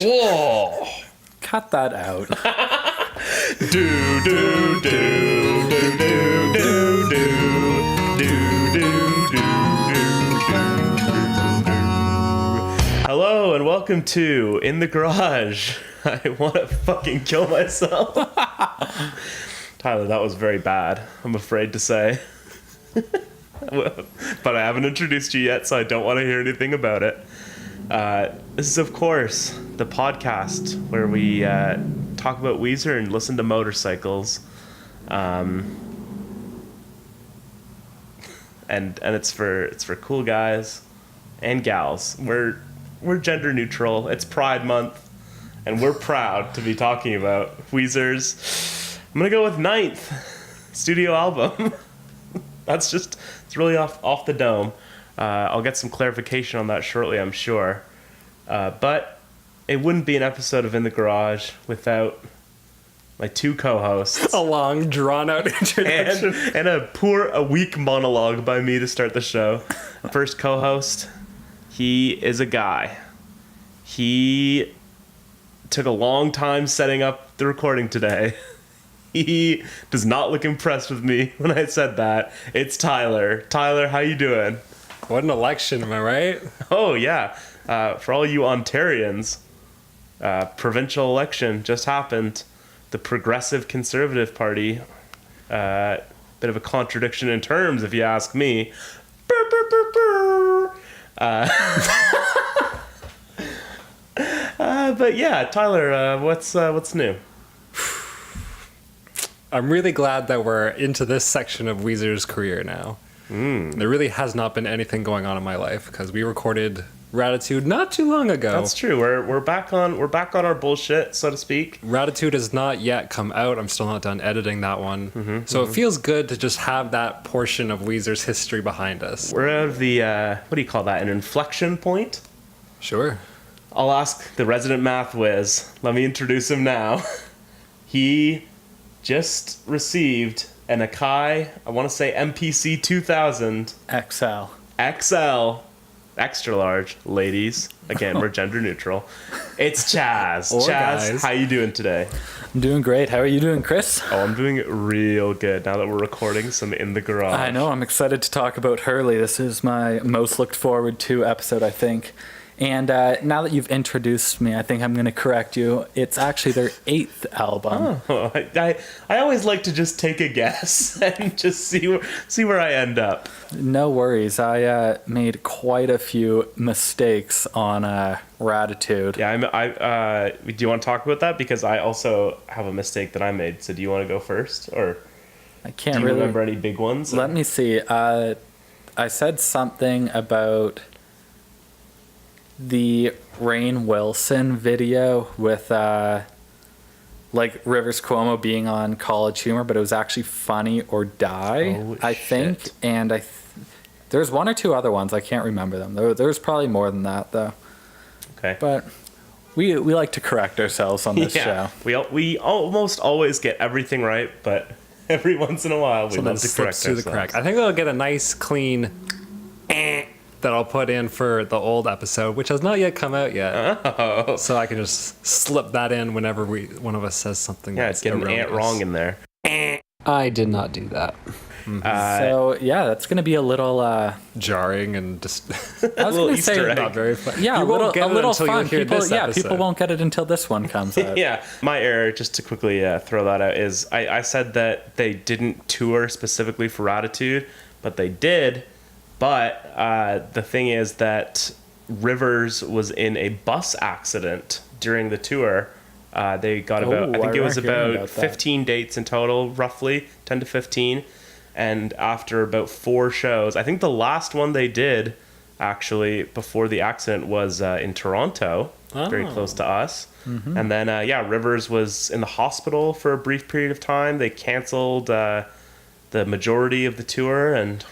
Whoa! Cut that out. Do do do do do do do do do do. Hello and welcome to In the Garage. I want to fucking kill myself. Tyler, that was very bad, I'm afraid to say. But I haven't introduced you yet, so I don't want to hear anything about it. This is, of course, the podcast where we talk about Weezer and listen to motorcycles. And it's for cool guys and gals. We're gender neutral. It's Pride Month, and we're proud to be talking about Weezer's, I'm gonna go with 9th studio album. It's really off the dome. I'll get some clarification on that shortly, I'm sure. But it wouldn't be an episode of In the Garage without my two co-hosts. A long, drawn-out introduction. And a weak monologue by me to start the show. First co-host, he is a guy. He took a long time setting up the recording today. He does not look impressed with me when I said that. It's Tyler. Tyler, how you doing? What an election, am I right? Oh, yeah. For all you Ontarians, provincial election just happened. The Progressive Conservative Party, bit of a contradiction in terms, if you ask me. Burr, burr, burr, burr. But yeah, Tyler, what's new? I'm really glad that we're into this section of Weezer's career now. There really has not been anything going on in my life because we recorded Raditude not too long ago. That's true. We're back on our bullshit, so to speak. Raditude has not yet come out. I'm still not done editing that one. So it feels good to just have that portion of Weezer's history behind us. We're out of the what do you call that? An inflection point? Sure. I'll ask the resident math whiz. Let me introduce him now. He just received an Akai, I want to say MPC 2000 XL, extra large, ladies. Again, we're gender neutral. It's Chaz. Or Chaz, guys. how you doing today? I'm doing great. How are you doing, Chris? Oh, I'm doing real good now that we're recording some In the Garage. I know. I'm excited to talk about Hurley. This is my most looked forward to episode, I think. And now that you've introduced me, I think I'm going to correct you. It's actually their 8th album. Oh, I always like to just take a guess and just see where I end up. No worries. I made quite a few mistakes on Raditude. Yeah, do you want to talk about that? Because I also have a mistake that I made. So do you want to go first? Or I can't do you really remember any big ones? Let me see. I said something about the Rainn Wilson video with like Rivers Cuomo being on College Humor, but it was actually Funny or Die, I think. And there's one or two other ones. I can't remember them. There's probably more than that, though. Okay. But we like to correct ourselves on this show. We almost always get everything right, but every once in a while we love to correct ourselves. I think they'll get a nice clean that I'll put in for the old episode, which has not yet come out yet. Oh. So I can just slip that in whenever one of us says something. Yeah, it's getting an ant wrong in there. I did not do that. So yeah, that's gonna be a little jarring and just I was gonna say not very fun. Yeah, you won't get a little until fun. You hear this episode. People won't get it until this one comes out. Yeah, my error, just to quickly throw that out, is I said that they didn't tour specifically for Raditude, but they did. But the thing is that Rivers was in a bus accident during the tour. They got I think it was about 15 dates in total, roughly 10 to 15. And after about 4 shows, I think the last one they did actually before the accident was in Toronto, very close to us. Mm-hmm. And then, Rivers was in the hospital for a brief period of time. They canceled the majority of the tour, and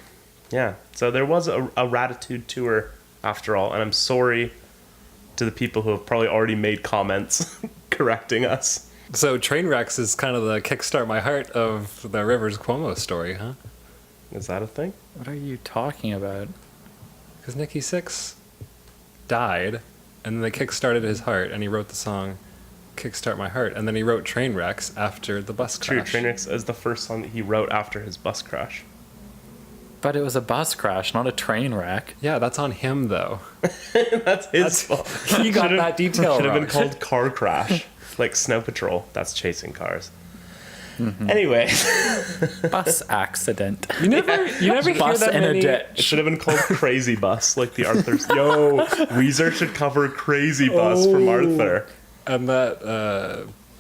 yeah, so there was a Raditude tour after all, and I'm sorry to the people who have probably already made comments correcting us. So Trainwrecks is kind of the kickstart my heart of the Rivers Cuomo story, huh? Is that a thing? What are you talking about? Because Nikki Sixx died, and then they kickstarted his heart, and he wrote the song Kickstart My Heart, and then he wrote Trainwrecks after the bus crash. True, Trainwrecks is the first song that he wrote after his bus crash. But it was a bus crash, not a train wreck. Yeah, that's on him, though. That's his fault. He got that detail Should have wrong. been called Car Crash, like Snow Patrol. That's chasing cars. Anyway, Bus accident. You never hear Bus that in a many... it ditch. should have been called Crazy Bus, like the Arthur's. Yo, Weezer should cover Crazy Bus from Arthur. And that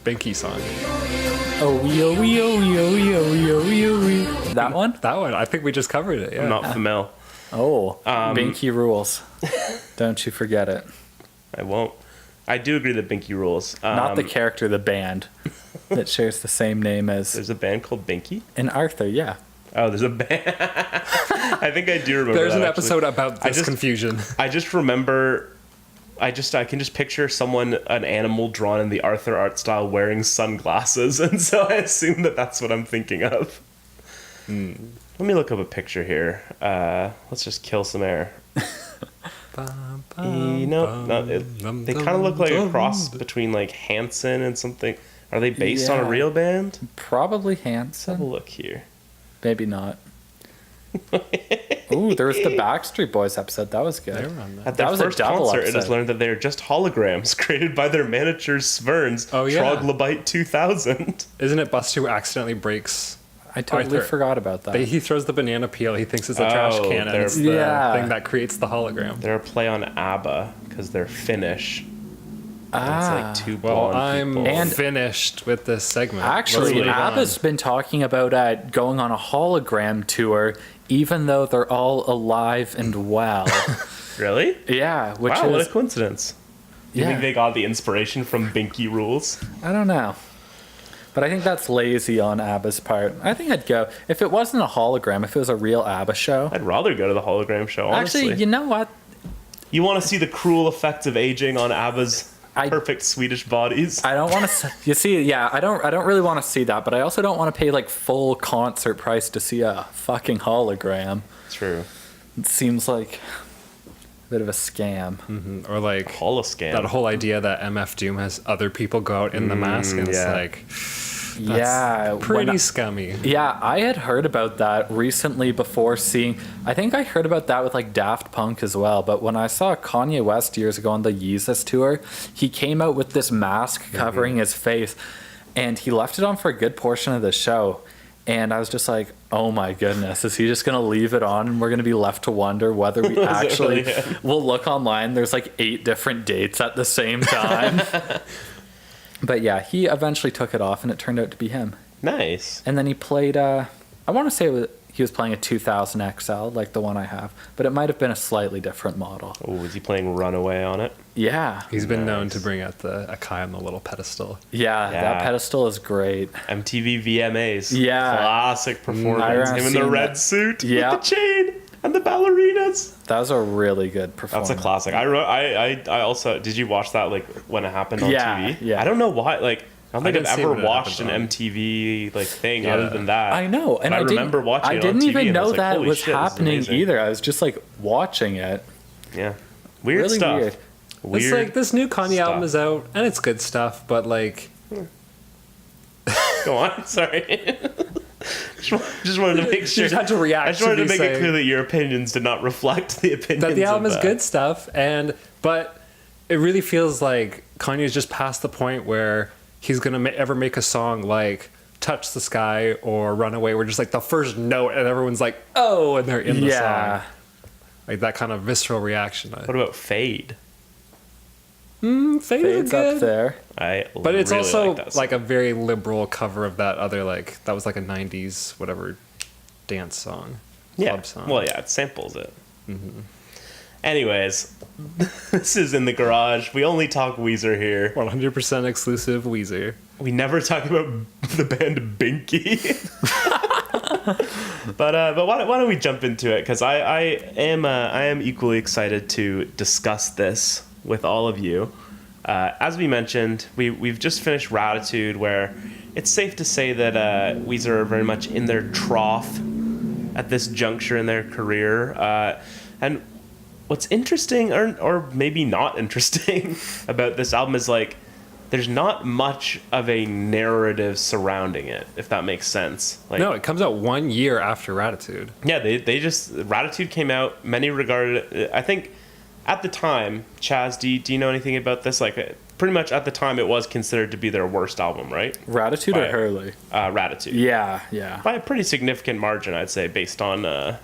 Binky song. Oh, wee, oh, wee, oh, wee, oh, wee, oh, wee, oh, wee, oh, wee. That one? That one. I think we just covered it, yeah. I'm not familiar. Oh, Binky rules. Don't you forget it. I won't. I do agree that Binky rules. Not the character, the band that shares the same name as There's a band called Binky? in Arthur, yeah. Oh, there's a band. I think I do remember There's that, an actually. episode about this confusion. I just remember... I can just picture an animal drawn in the Arthur art style wearing sunglasses, and so I assume that that's what I'm thinking of. Let me look up a picture here. Let's just kill some air. They kind of look like a cross between like Hanson and something. Are they based on a Yeah. real band? Probably Have a Hanson. look here. Maybe not. Ooh, there was the Backstreet Boys episode. That was They good. were on that. At their That was a first double concert, it is episode. learned that they are just holograms created by their manager Svern's Oh, yeah. Troglobite 2000. Isn't it Buster who accidentally breaks... I totally Arthur. forgot about that. He throws the banana peel. He thinks it's a trash Oh, can, and they're- it's the Yeah. thing that creates the hologram. They're a play on ABBA because they're Finnish. Ah. It's like two Well, blonde I'm people. And- finished with this segment. Actually, Let's move on. ABBA's been talking about going on a hologram tour, even though they're all alive and well. Really? Yeah, which Wow, what is a coincidence. Do you Yeah. think they got the inspiration from Binky Rules? I don't know. But I think that's lazy on ABBA's part. I think I'd go if it wasn't a hologram, if it was a real ABBA show. I'd rather go to the hologram show, honestly. Actually, you know what? You want to see the cruel effects of aging on ABBA's I- perfect Swedish bodies? I don't want to. You see, yeah, I don't really want to see that. But I also don't want to pay like full concert price to see a fucking hologram. True. It seems like a bit of a scam. Or like Holoscam. that whole idea that MF Doom has other people go out in the mask, and it's yeah. like Yeah, pretty when I- scummy. Yeah, I had heard about that recently before seeing. I think I heard about that with like Daft Punk as well. But when I saw Kanye West years ago on the Yeezus tour, he came out with this mask covering his face, and he left it on for a good portion of the show. And I was just like, oh my goodness, is he just going to leave it on and we're going to be left to wonder whether we actually really him? will look online. There's like 8 different dates at the same time. But yeah, he eventually took it off and it turned out to be him. Nice. And then he played, I want to say he was playing a 2000 XL, like the one I have, but it might have been a slightly different model. Oh, is he playing Runaway on it? Yeah. He's been known Nice. to bring out the Akai on the little pedestal. Yeah, Yeah. that pedestal is great. MTV VMAs. Yeah. Classic I performance. remember Him in the seeing red that. suit Yeah. with the chain and the ballerinas. That was a really good performance. That's a classic. I also, did you watch that like when it happened on Yeah, TV? yeah. I don't know why. Like, I don't think didn't I've see it ever when it watched an happened on. MTV like thing Yeah. other than that. I know, and But I remember didn't, watching I it on didn't TV even and I know was like, that holy was shit, this is happening amazing. either. I was just like watching it. Yeah. Weird Really stuff. weird. Weird. It's like this new Kanye stuff. album is out, and it's good stuff, but like Go on. Sorry. just wanted to make sure. just had to react I just wanted to to me make it saying- clear that your opinions did not reflect the opinions that the album of, is good stuff, but it really feels like Kanye's just past the point where he's gonna ever make a song like "Touch the Sky" or "Runaway," where just like the first note and everyone's like, "Oh," and they're in the Yeah. song. Like that kind of visceral reaction. What about Fade? Fade Fades is good, up there. But it's really also like, that like song. a very liberal cover of that other like that was like a '90s whatever dance song, club song. Well, yeah, it samples it. Anyways, this is In the Garage. We only talk Weezer here. 100% exclusive Weezer. We never talk about the band Binky. but why don't we jump into it? Because I am equally excited to discuss this with all of you. As we mentioned, we've just finished Raditude, where it's safe to say that Weezer are very much in their trough at this juncture in their career. And what's interesting or maybe not interesting about this album is like there's not much of a narrative surrounding it, if that makes sense. Like, No, it comes out 1 year after Raditude. yeah, they just Raditude came out. Many regarded it, I think at the time, Chaz, do you know anything about this? Like pretty much at the time it was considered to be their worst album, right? Raditude or Hurley? Raditude. Yeah. By a pretty significant margin, I'd say, based on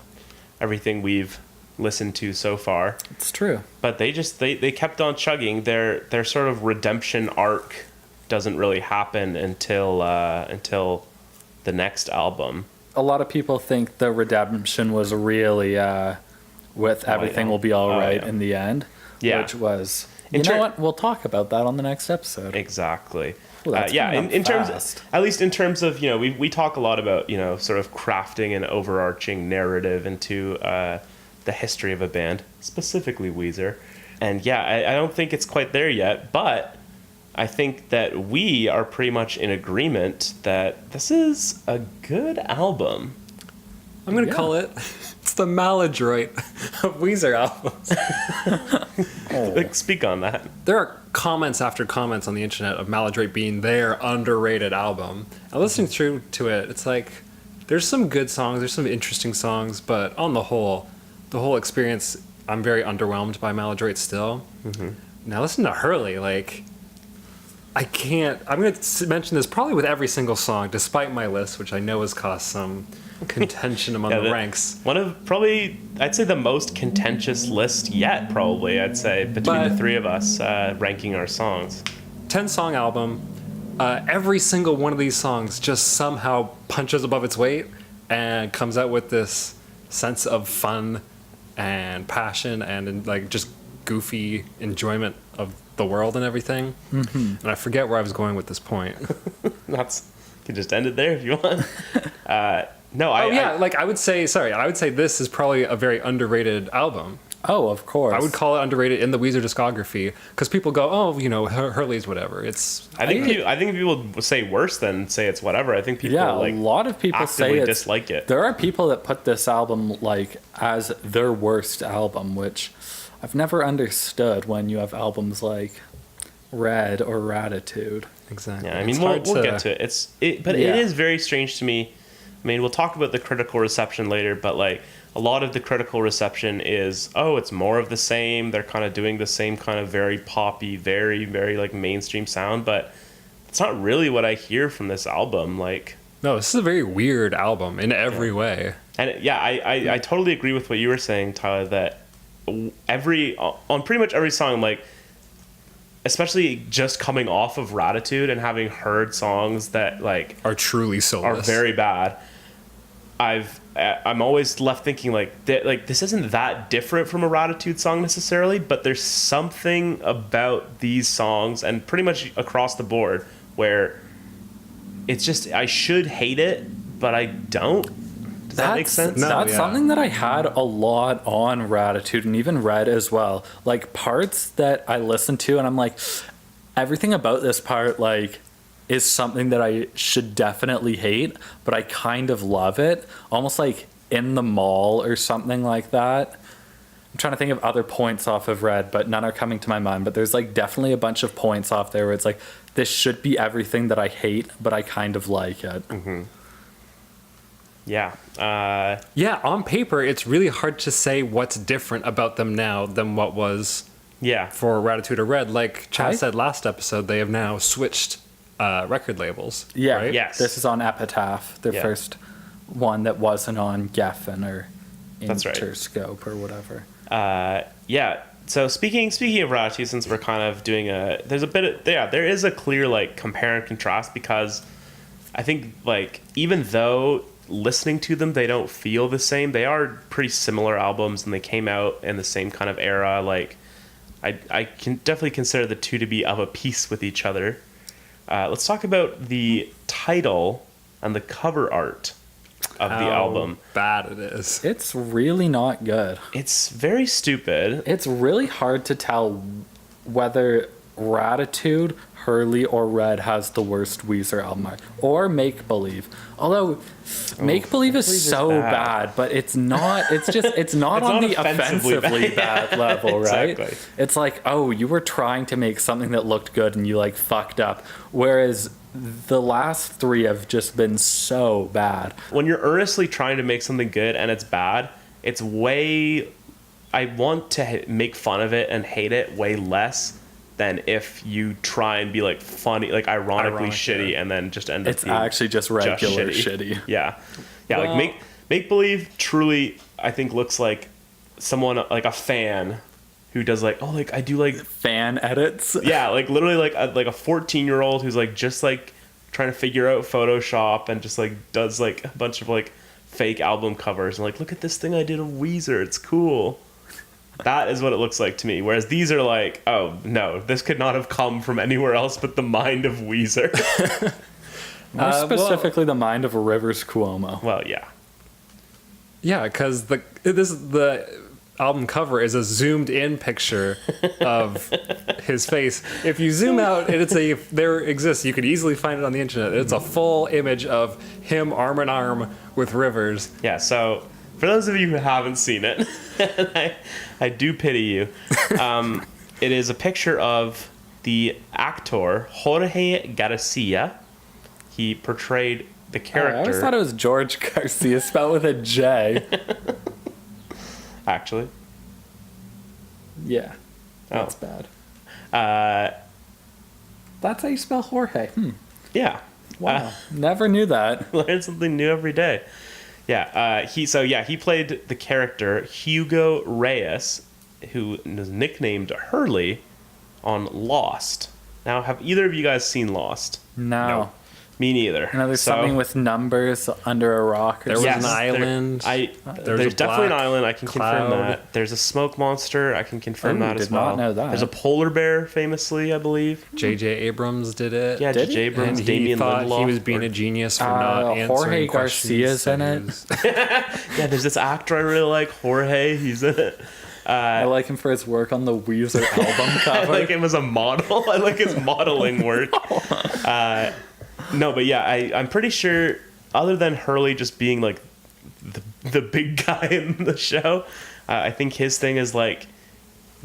everything we've listened to so far. It's true. But they kept on chugging. Their sort of redemption arc doesn't really happen until the next album. A lot of people think the redemption was really with Everything Will Be All Right in the end. Yeah. Which was... You know what? We'll talk about that on the next episode. Exactly. Ooh, that's in terms, at least in terms of, you know, we talk a lot about, you know, sort of crafting an overarching narrative into the history of a band, specifically Weezer. And yeah, I don't think it's quite there yet, but I think that we are pretty much in agreement that this is a good album. I'm going to call it, it's the maladroit of Weezer albums. Like, speak on that. There are comments after comments on the internet of Maladroit being their underrated album. And listening through to it, it's like, there's some good songs, there's some interesting songs, but on the whole experience, I'm very underwhelmed by Maladroit still. Mm-hmm. Now listen to Hurley, like, I'm going to mention this probably with every single song, despite my list, which I know has caused some contention among the ranks. One of probably, I'd say, the most contentious list yet, probably, I'd say, between the three of us ranking our songs. 10-song album. Every single one of these songs just somehow punches above its weight and comes out with this sense of fun and passion and like just goofy enjoyment of the world and everything. Mm-hmm. And I forget where I was going with this point. You can just end it there if you want. I would say this is probably a very underrated album. Oh, of course. I would call it underrated in the Weezer discography because people go, oh, you know, Hurley's whatever. I think people say worse than say it's whatever. I think people a lot of people say dislike it. There are people that put this album like as their worst album, which I've never understood when you have albums like Red or Raditude. Exactly. Yeah, I mean, we'll get to it. It is very strange to me. I mean, we'll talk about the critical reception later, but like a lot of the critical reception is, it's more of the same. They're kind of doing the same kind of very poppy, very, very like mainstream sound, but it's not really what I hear from this album. Like, no, this is a very weird album in every way. And I totally agree with what you were saying, Tyler, that on pretty much every song, like, especially just coming off of Raditude and having heard songs that like are truly soulless, are very bad, I'm always left thinking like this isn't that different from a Raditude song necessarily, but there's something about these songs and pretty much across the board where it's just I should hate it, but I don't. Does that make sense? That's something that I had a lot on Raditude and even Red as well. Like parts that I listen to and I'm like, everything about this part like is something that I should definitely hate, but I kind of love it. Almost like In the Mall or something like that. I'm trying to think of other points off of Red, but none are coming to my mind. But there's like definitely a bunch of points off there where it's like, this should be everything that I hate, but I kind of like it. Mm-hmm. Yeah. On paper, it's really hard to say what's different about them now than what was for Raditude or Red. Like Chaz said last episode, they have now switched record labels. Yeah. Right? Yes. This is on Epitaph, their first one that wasn't on Geffen or Interscope or whatever. So speaking of Raditude, since we're kind of doing there is a clear like compare and contrast, because I think like even though listening to them they don't feel the same, they are pretty similar albums and they came out in the same kind of era. Like I can definitely consider the two to be of a piece with each other. Let's talk about the title and the cover art of the album. Bad it is. It's really not good. It's very stupid. It's really hard to tell whether Raditude, Hurley or Red has the worst Weezer album art, or Make Believe. Although Make Believe is so bad, but it's not. It's just it's not on the offensively bad level, right? Exactly. It's like, oh, you were trying to make something that looked good and you like fucked up. Whereas the last three have just been so bad. When you're earnestly trying to make something good and it's bad, it's way. I want to make fun of it and hate it way less than if you try and be like funny, like ironically shitty, and then just end up it's actually just regular shitty. Yeah, yeah. Well, like make believe truly, I think looks like someone like a fan who does like, oh, like I do like fan edits. Yeah, like literally like a 14-year-old who's like just like trying to figure out Photoshop and just like does like a bunch of like fake album covers and like, look at this thing I did of Weezer, it's cool. That is what it looks like to me. Whereas these are like, oh no, this could not have come from anywhere else but the mind of Weezer. More specifically, the mind of Rivers Cuomo. Well, yeah. Yeah, because the album cover is a zoomed in picture of his face. If you zoom out, there exists. You could easily find it on the internet. It's a full image of him arm in arm with Rivers. Yeah. So for those of you who haven't seen it, I do pity you. It is a picture of the actor Jorge Garcia. He portrayed the character. I always thought it was George Garcia, spelled with a J. Actually. Yeah. That's bad. That's how you spell Jorge. Yeah. Wow. Never knew that. Learn something new every day. Yeah. He played the character Hugo Reyes, who is nicknamed Hurley on Lost. Now, have either of you guys seen Lost? No. Me neither. No, there's something with numbers under a rock. There was an island. There's definitely an island. I can confirm that. There's a smoke monster. I can confirm that as well. Did not know that. There's a polar bear, famously, I believe. J.J. Abrams did it. Yeah, J.J. Abrams, And he Damien thought Lindelof. he was being a genius for not answering Jorge questions. Garcia's in it. Yeah, there's this actor I really like, Jorge. He's in it. I like him for his work on the Weezer album cover. I like him as a model. I like his modeling work. No, but yeah, I'm pretty sure, other than Hurley just being like the big guy in the show, I think his thing is like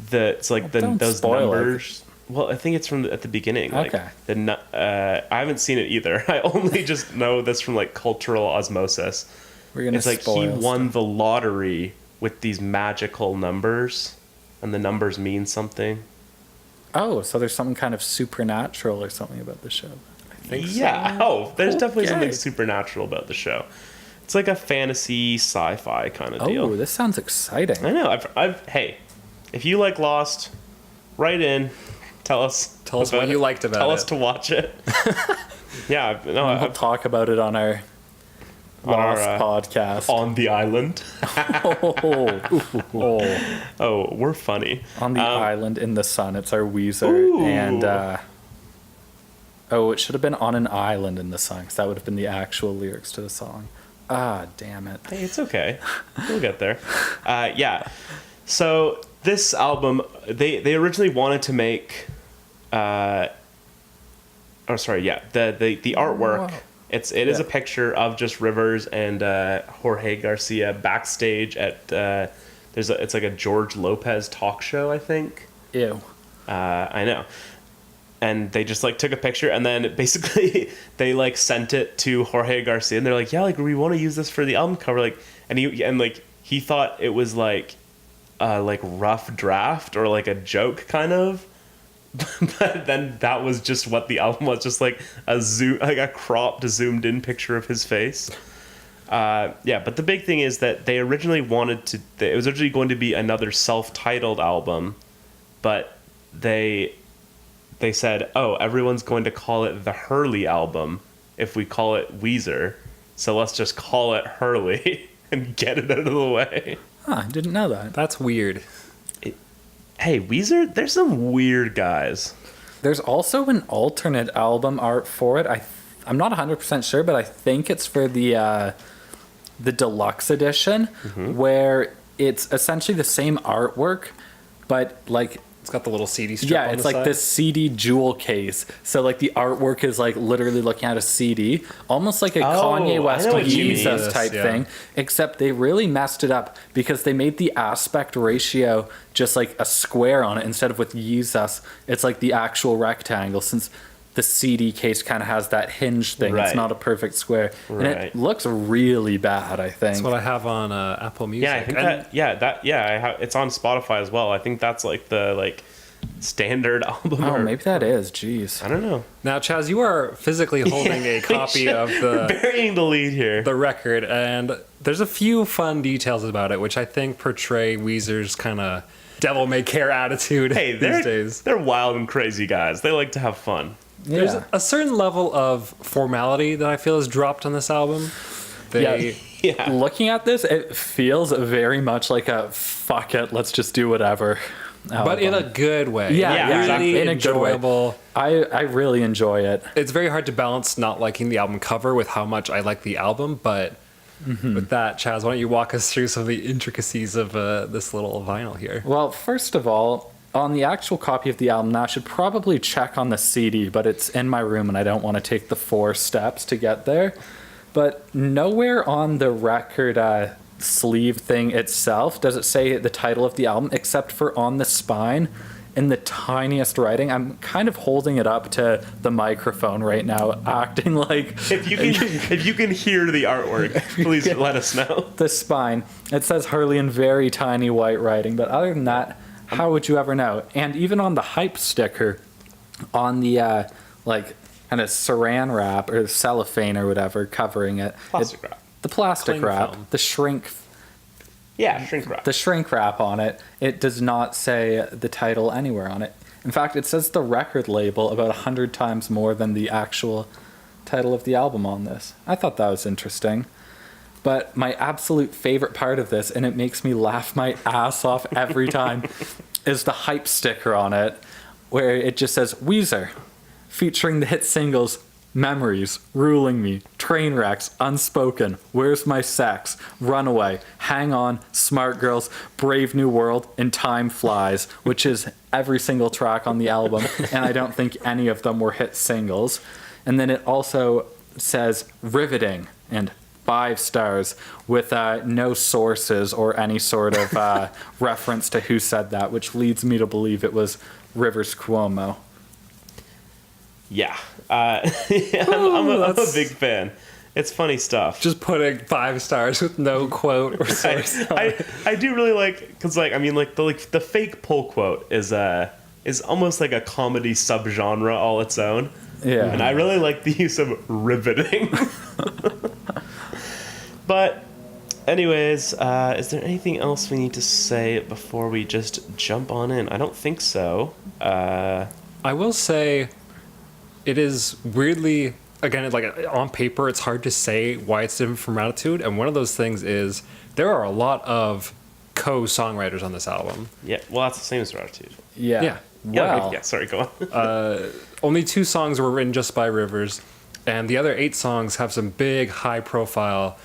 those numbers. Well, I think it's from at the beginning. Like, okay. I haven't seen it either. I only just know this from like cultural osmosis. It's like he won the lottery with these magical numbers, and the numbers mean something. Oh, so there's something kind of supernatural or something about the show. Yeah. So. Oh, there's definitely something supernatural about the show. It's like a fantasy sci-fi kind of deal. Oh, this sounds exciting. I know. Hey, if you like Lost, write in. Tell us what you liked about it. Tell us to watch it. Yeah. No, we'll talk about it on our Lost podcast. On the island. Oh, we're funny. On the island in the sun. It's our Weezer. And it should have been on an island in the sun, because that would have been the actual lyrics to the song. Ah, damn it. Hey, it's okay. We'll get there. Yeah. So this album, they originally wanted to make, the artwork. Whoa. It is a picture of just Rivers and Jorge Garcia backstage at it's like a George Lopez talk show, I think. Ew. I know. And they just like took a picture, and then basically they like sent it to Jorge Garcia, and they're like, yeah, like we want to use this for the album cover, like, and he thought it was like rough draft or like a joke kind of. But then that was just what the album was, just like a cropped, zoomed in picture of his face. Yeah, but the big thing is that they originally it was originally going to be another self-titled album, but they said, oh, everyone's going to call it the Hurley album if we call it Weezer, so let's just call it Hurley and get it out of the way. Huh, I didn't know that. That's weird. Hey, Weezer, there's some weird guys. There's also an alternate album art for it. I'm not 100% sure, but I think it's for the deluxe edition, where it's essentially the same artwork, but like It's got the little CD strip Yeah, on it's the like side. this CD jewel case. So like the artwork is like literally looking at a CD, almost like a Kanye I West know what you mean. Jesus type Yeah. thing. Except they really messed it up because they made the aspect ratio just like a square on it instead of with Jesus. It's like the actual rectangle since the CD case kind of has that hinge thing. It's Right. not a perfect square, and Right. it looks really bad. I think. That's what I have on Apple Music. Yeah, I think And I have. It's on Spotify as well. I think that's like the standard album. Oh, or- maybe that is. Jeez. I don't know. Now, Chaz, you are physically holding a copy of Burying the lead here. the record, and there's a few fun details about it, which I think portray Weezer's kind of devil-may-care attitude Hey, these days. they're wild and crazy guys. They like to have fun. There's Yeah. a certain level of formality that I feel is dropped on this album. They, Yeah. Looking at this, it feels very much like a fuck it, let's just do whatever. but in a good way. Yeah, yeah, really exactly. In a good way. enjoyable. I really enjoy it. It's very hard to balance not liking the album cover with how much I like the album, but with that, Chaz, why don't you walk us through some of the intricacies of this little vinyl here? Well, first of all, on the actual copy of the album, now I should probably check on the CD, but it's in my room and I don't want to take the 4 steps to get there. But nowhere on the record sleeve thing itself does it say the title of the album, except for on the spine in the tiniest writing. I'm kind of holding it up to the microphone right now, acting like If you can hear the artwork, please let us know. the spine. It says Hurley in very tiny white writing, but other than that, how would you ever know? And even on the hype sticker, on the like kind of saran wrap or cellophane or whatever covering it, Plastic wrap. the plastic Cling wrap, film. the shrink Yeah, shrink wrap. the shrink wrap on it, it does not say the title anywhere on it. In fact, it says the record label about 100 times more than the actual title of the album on this. I thought that was interesting. But my absolute favorite part of this, and it makes me laugh my ass off every time, is the hype sticker on it, where it just says Weezer, featuring the hit singles Memories, Ruling Me, Train Wrecks, Unspoken, Where's My Sex, Runaway, Hang On, Smart Girls, Brave New World, and Time Flies, which is every single track on the album, and I don't think any of them were hit singles. And then it also says Riveting and 5 stars with no sources or any sort of reference to who said that, which leads me to believe it was Rivers Cuomo. Yeah. I'm a that's- big fan. It's funny stuff. Just putting 5 stars with no quote or source. I do really like, because I mean the fake pull quote is almost like a comedy subgenre all its own. Yeah. And I really like the use of riveting. But anyways, is there anything else we need to say before we just jump on in? I don't think so. I will say it is weirdly, again, like on paper, it's hard to say why it's different from Raditude. And one of those things is there are a lot of co-songwriters on this album. Yeah, well, that's the same as Raditude. Yeah. Yeah. Well, Yeah, sorry, go on. Only 2 songs were written just by Rivers, and the other 8 songs have some big, high-profile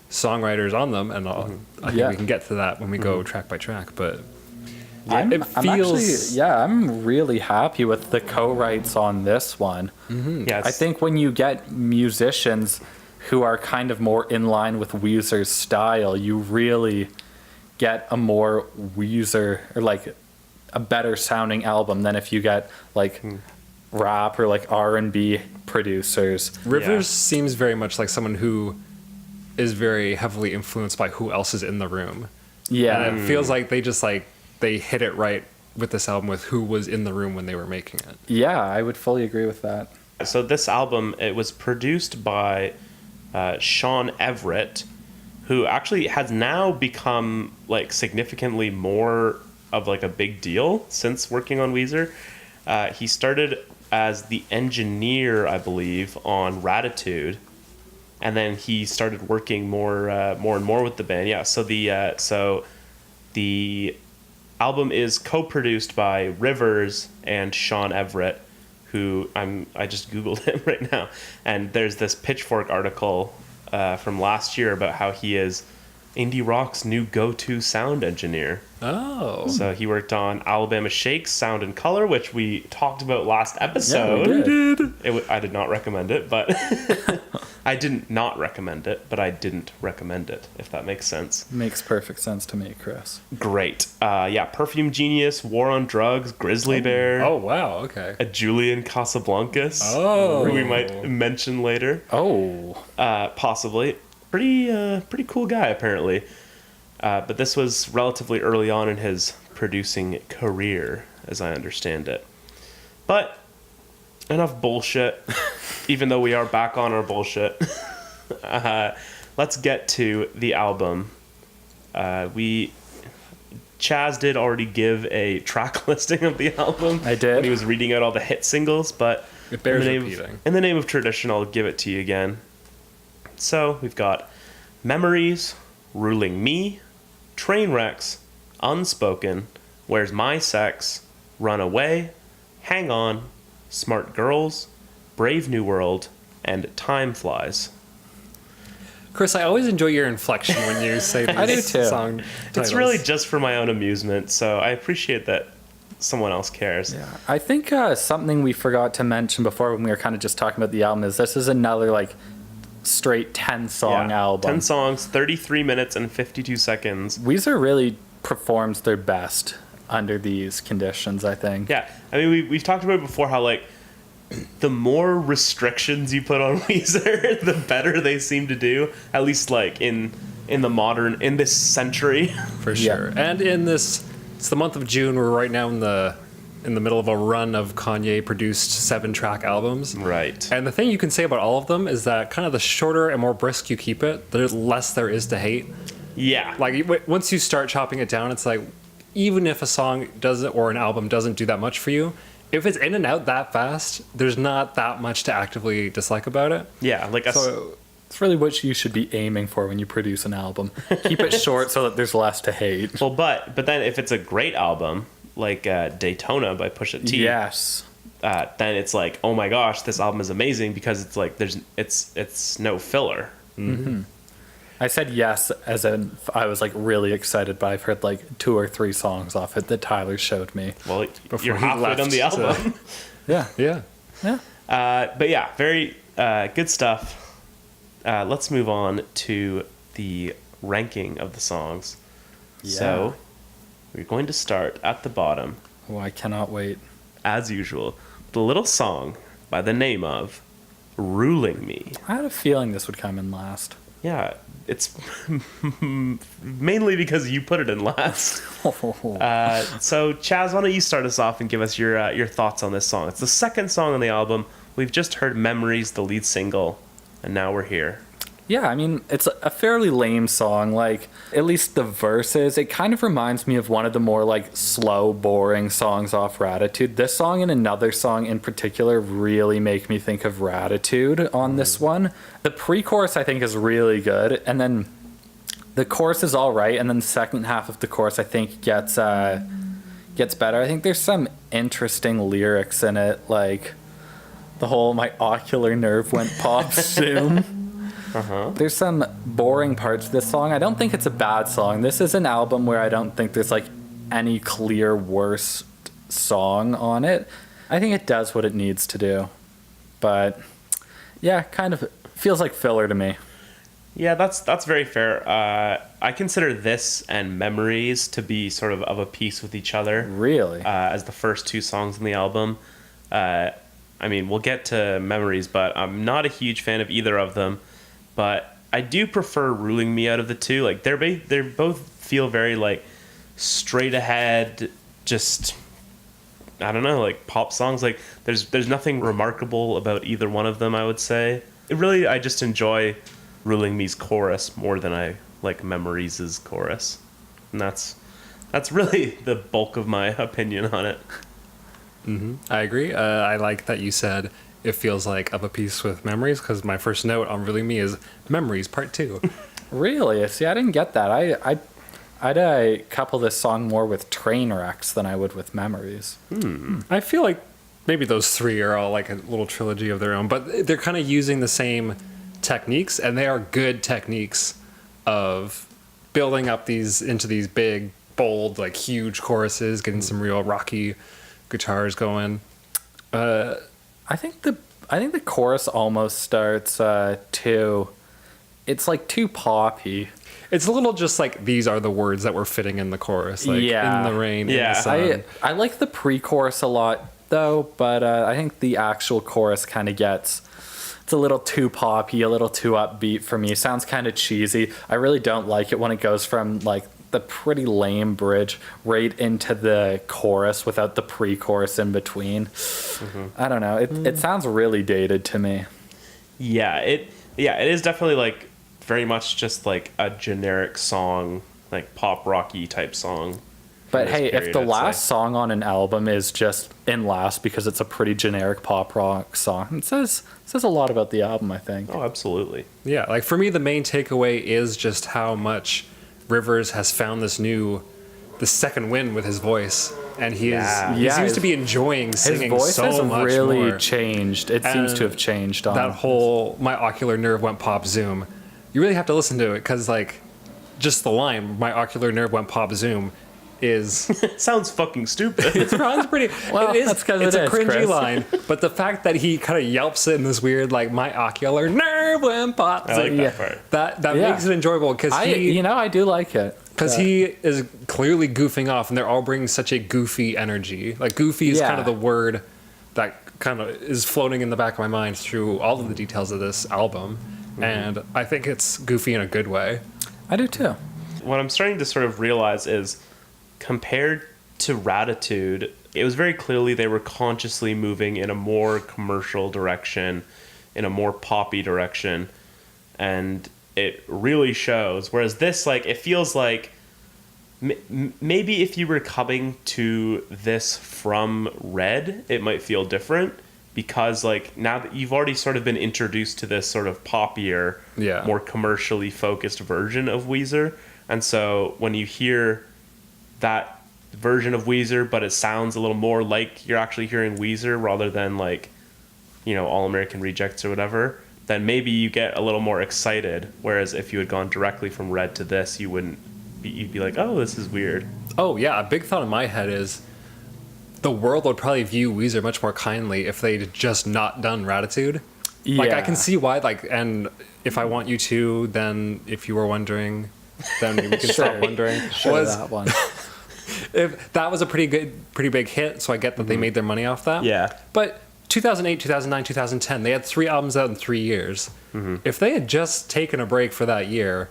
songwriters on them. And I think Yeah. we can get to that when we go track by track. But I'm feels- I'm really happy with the co-writes on this one. Yeah, I think when you get musicians who are kind of more in line with Weezer's style, you really get a more Weezer or like a better sounding album than if you get like rap or like R&B producers. Rivers seems very much like someone who is very heavily influenced by who else is in the room. Yeah. And it feels like they hit it right with this album with who was in the room when they were making it. Yeah, I would fully agree with that. So this album, it was produced by Sean Everett, who actually has now become like significantly more of like a big deal since working on Weezer. He started as the engineer, I believe, on Raditude, and then he started working more and more with the band. Yeah, so the album is co-produced by Rivers and Sean Everett, who I just Googled him right now, and there's this Pitchfork article from last year about how he is indie rock's new go-to sound engineer. Oh. So he worked on Alabama Shake's Sound and Color, which we talked about last episode. Yeah, we did. I did not recommend it, but I didn't not recommend it, but I didn't recommend it, if that makes sense. Makes perfect sense to me, Chris. Great. Yeah, Perfume Genius, War on Drugs, Grizzly Bear, Oh, wow. Okay. a Julian Casablancas, Oh. who we might mention later, Oh. possibly. Pretty cool guy, apparently. But this was relatively early on in his producing career, as I understand it. But enough bullshit, even though we are back on our bullshit. Let's get to the album. Chaz did already give a track listing of the album. I did. When he was reading out all the hit singles, but It bears in repeating. the name of tradition, I'll give it to you again. So we've got Memories, Ruling Me, Trainwrecks, Unspoken, Where's My Sex, Run Away, Hang On, Smart Girls, Brave New World, and Time Flies. Chris, I always enjoy your inflection when you say these I do too. song titles. It's really just for my own amusement, so I appreciate that someone else cares. Yeah. I think something we forgot to mention before when we were kind of just talking about the album is this is another like straight 10-song album. 10 songs, 33 minutes and 52 seconds. Weezer really performs their best under these conditions, I think. Yeah, I mean, we've talked about it before how, like, the more restrictions you put on Weezer, the better they seem to do, at least, like, in this century. For sure. And it's the month of June. We're right now in the middle of a run of Kanye-produced 7-track albums. Right. And the thing you can say about all of them is that kind of the shorter and more brisk you keep it, the less there is to hate. Yeah. Like, once you start chopping it down, it's like, even if a song doesn't, or an album doesn't do that much for you, if it's in and out that fast, there's not that much to actively dislike about it. Yeah, like So it's really what you should be aiming for when you produce an album. Keep it short so that there's less to hate. well, but then if it's a great album, like Daytona by Pusha T, Yes. then it's like, oh my gosh, this album is amazing because it's like it's no filler. Mm-hmm. I said yes as in I was like really excited, but I've heard like 2 or 3 songs off it that Tyler showed me. Well, Before you're he halfway left, done the album. Yeah. Yeah. Yeah. But yeah, very good stuff. Let's move on to the ranking of the songs. Yeah. So we're going to start at the bottom, Oh, I cannot wait. as usual, with a little song by the name of Ruling Me. I had a feeling this would come in last. Yeah, it's mainly because you put it in last. So Chaz, why don't you start us off and give us your thoughts on this song? It's the second song on the album. We've just heard Memories, the lead single, and now we're here. Yeah, I mean, it's a fairly lame song. Like, at least the verses, it kind of reminds me of one of the more, like, slow, boring songs off Raditude. This song and another song in particular really make me think of Raditude on this one. The pre-chorus, I think, is really good, and then the chorus is all right, and then the second half of the chorus, I think, gets better. I think there's some interesting lyrics in it, like the whole "my ocular nerve went pop zoom." There's some boring parts of this song. I don't think it's a bad song. This is an album where I don't think there's like any clear worst song on it. I think it does what it needs to do. But yeah, kind of feels like filler to me. Yeah, that's very fair. I consider this and Memories to be sort of a piece with each other. Really? As the first 2 songs in the album. I mean, we'll get to Memories, but I'm not a huge fan of either of them. But I do prefer Ruling Me out of the 2. Like they're both feel very like straight ahead, just I don't know, like pop songs. Like there's nothing remarkable about either one of them, I would say. I just enjoy Ruling Me's chorus more than I like Memories' chorus. And that's really the bulk of my opinion on it. Mm-hmm. I agree. I like that you said it feels like of a piece with Memories, because my first note on Really Me is Memories Part 2. Really? See, I didn't get that. I'd couple this song more with Trainwrecks than I would with Memories. I feel like maybe those 3 are all like a little trilogy of their own, but they're kind of using the same techniques, and they are good techniques of building up into these big, bold, like huge choruses, getting some real rocky guitars going. I think the chorus almost starts too. It's like too poppy. It's a little just like these are the words that were fitting in the chorus, like Yeah. in the rain, in Yeah. the sun. I like the pre-chorus a lot though, but I think the actual chorus kind of it's a little too poppy, a little too upbeat for me. It sounds kind of cheesy. I really don't like it when it goes from like the pretty lame bridge right into the chorus without the pre-chorus in between. I don't know. It sounds really dated to me. Yeah, it is definitely like very much just like a generic song, like pop rocky type song. But this hey, period, if the I'd last say. song on an album is just in last because it's a pretty generic pop rock song, it says a lot about the album, I think. Oh, absolutely. Yeah, like for me, the main takeaway is just how much Rivers has found the second wind with his voice, and he seems to be enjoying His singing voice so has much really more. changed. It seems to have changed on That whole "my ocular nerve went pop zoom." You really have to listen to it because, like, just the line "my ocular nerve went pop zoom" is It sounds fucking stupid. it sounds pretty. Well, it is. that's 'cause It's it a is, cringy Chris. line, but the fact that he kind of yelps it in this weird, like, "my ocular nerve went pop I like zoom," that part. that makes it enjoyable because I do like it. because he is clearly goofing off, and they're all bringing such a goofy energy. Like, goofy is kind of the word that kind of is floating in the back of my mind through all of the details of this album. And I think it's goofy in a good way. I do too. What I'm starting to sort of realize is, compared to Raditude, it was very clearly they were consciously moving in a more commercial direction, in a more poppy direction, and it really shows. Whereas this, like, it feels like maybe if you were coming to this from Red, it might feel different, because like now that you've already sort of been introduced to this sort of poppier, more commercially focused version of Weezer, and so when you hear that version of Weezer, but it sounds a little more like you're actually hearing Weezer rather than like, you know, All American Rejects or whatever, then maybe you get a little more excited. Whereas if you had gone directly from Red to this, you wouldn't. You'd be like, oh, this is weird. Oh yeah, a big thought in my head is the world would probably view Weezer much more kindly if they'd just not done Raditude. Yeah. Like, I can see why, like, and If I Want You To, then If You Were Wondering, then we can stop wondering. That one. If that was a pretty big hit, so I get that they made their money off that. Yeah. But 2008, 2009, 2010, they had 3 albums out in 3 years. If they had just taken a break for that year,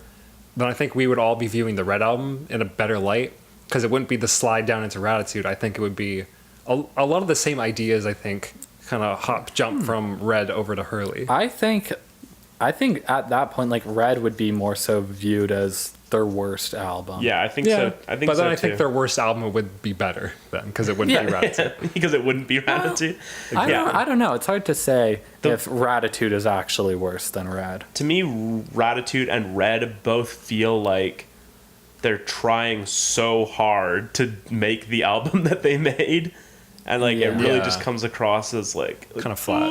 then I think we would all be viewing the Red album in a better light, because it wouldn't be the slide down into Raditude. I think it would be a lot of the same ideas, I think, kind of jump from Red over to Hurley. I think at that point, like, Red would be more so viewed as their worst album. Yeah, I think so. I think but then so I too. think their worst album would be better then, because it wouldn't be Raditude. Because it wouldn't be Raditude. I don't know. It's hard to say if Raditude is actually worse than Red. To me, Raditude and Red both feel like they're trying so hard to make the album that they made, and like it really just comes across as like Kind of flat.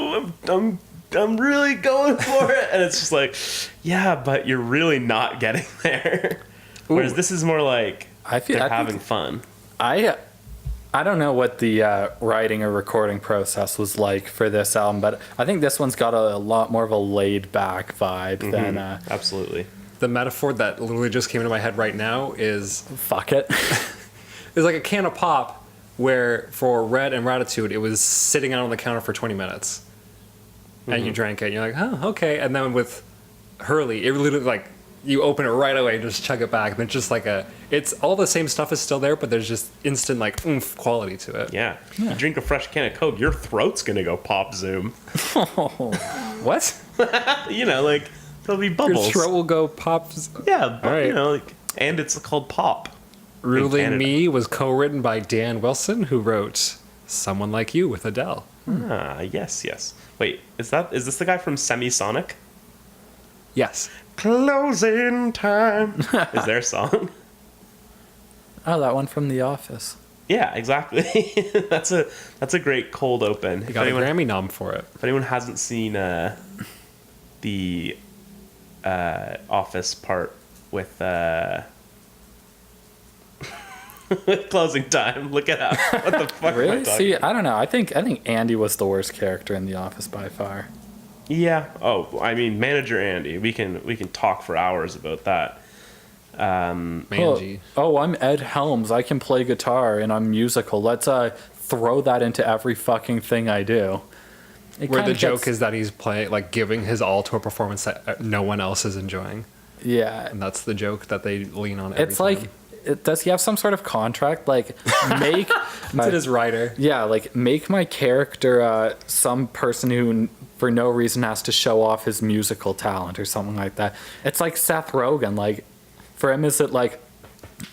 Oh, I'm really going for it, and it's just like, yeah, but you're really not getting there. Whereas this is more like they're having fun. I don't know what the writing or recording process was like for this album, but I think this one's got a lot more of a laid back vibe than Absolutely. The metaphor that literally just came into my head right now is fuck it. it's like a can of pop, where for Red and Raditude it was sitting out on the counter for 20 minutes. And you drank it, and you're like, oh, okay. And then with Hurley, it literally, like, you open it right away and just chug it back. And it's just like it's all the same stuff is still there, but there's just instant, like, oomph quality to it. Yeah. You drink a fresh can of Coke, your throat's going to go pop zoom. What? You know, like, there'll be bubbles. Your throat will go pop. Yeah, but, right. you know, like, and it's called pop. Ruling Canada. Me was co-written by Dan Wilson, who wrote Someone Like You with Adele. Ah, yes. Wait, is this the guy from Semisonic? Yes. Closing time is their song. Oh, that one from The Office. Yeah, exactly. That's a great cold open. He got a Grammy nom for it. If anyone hasn't seen the Office part with Closing time. Look it up. What the fuck am I Really? talking See, about? I don't know. I think Andy was the worst character in The Office by far. Yeah. Oh, I mean, Manager Andy. We can talk for hours about that. Mangy. Oh, I'm Ed Helms. I can play guitar and I'm musical. Let's throw that into every fucking thing I do. Where the joke is that he's giving his all to a performance that no one else is enjoying. Yeah. And that's the joke that they lean on every It's time. like, does he have some sort of contract? Like, make It's his writer. yeah, like make my character some person who for no reason has to show off his musical talent or something like that. It's like Seth Rogen. Like, for him, is it like,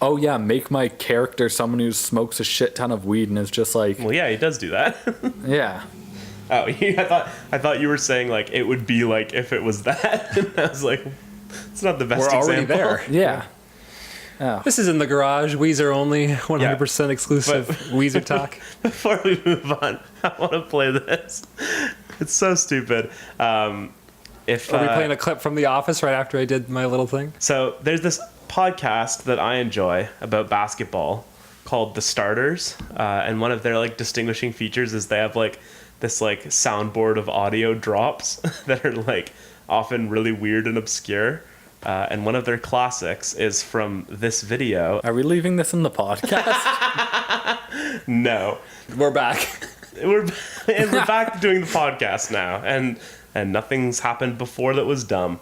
oh yeah, make my character someone who smokes a shit ton of weed and is just like, Well, yeah, he does do that. yeah. Oh, I thought you were saying like it would be like if it was that. And I was like, it's not the best We're already example. there. Yeah. Oh. This is in the garage. Weezer only. 100% exclusive But- Weezer talk. Before we move on, I want to play this. It's so stupid. If Are we playing a clip from The Office right after I did my little thing? So there's this podcast that I enjoy about basketball called The Starters, and one of their like distinguishing features is they have like this like soundboard of audio drops that are like often really weird and obscure. And one of their classics is from this video. Are we leaving this in the podcast? No, We're back. we're back to doing the podcast now, and nothing's happened before that was dumb.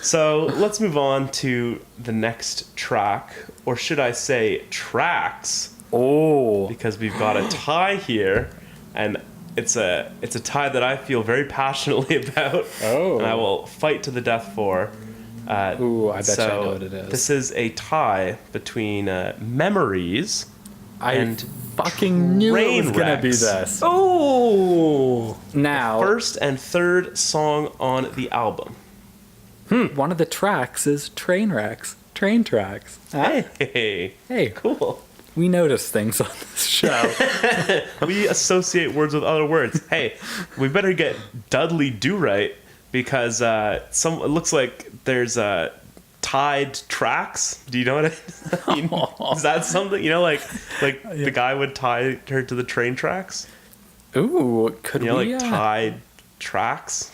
So let's move on to the next track, or should I say tracks, Oh. because we've got a tie here, and it's a tie that I feel very passionately about, and I will fight to the death for. Ooh, I bet you I know what it is. This is a tie between Memories I and fucking knew it was going to be Rainwrecks. this. Oh! Now, first and third song on the album. one of the tracks is train wrecks. Train tracks. Huh? Hey, Hey, cool. we notice things on this show. We associate words with other words. Hey, we better get Dudley Do Right, because it looks like there's tied tracks. Do you know what is that something? You know, like the guy would tie her to the train tracks. Ooh, could You know, we? like tied tracks,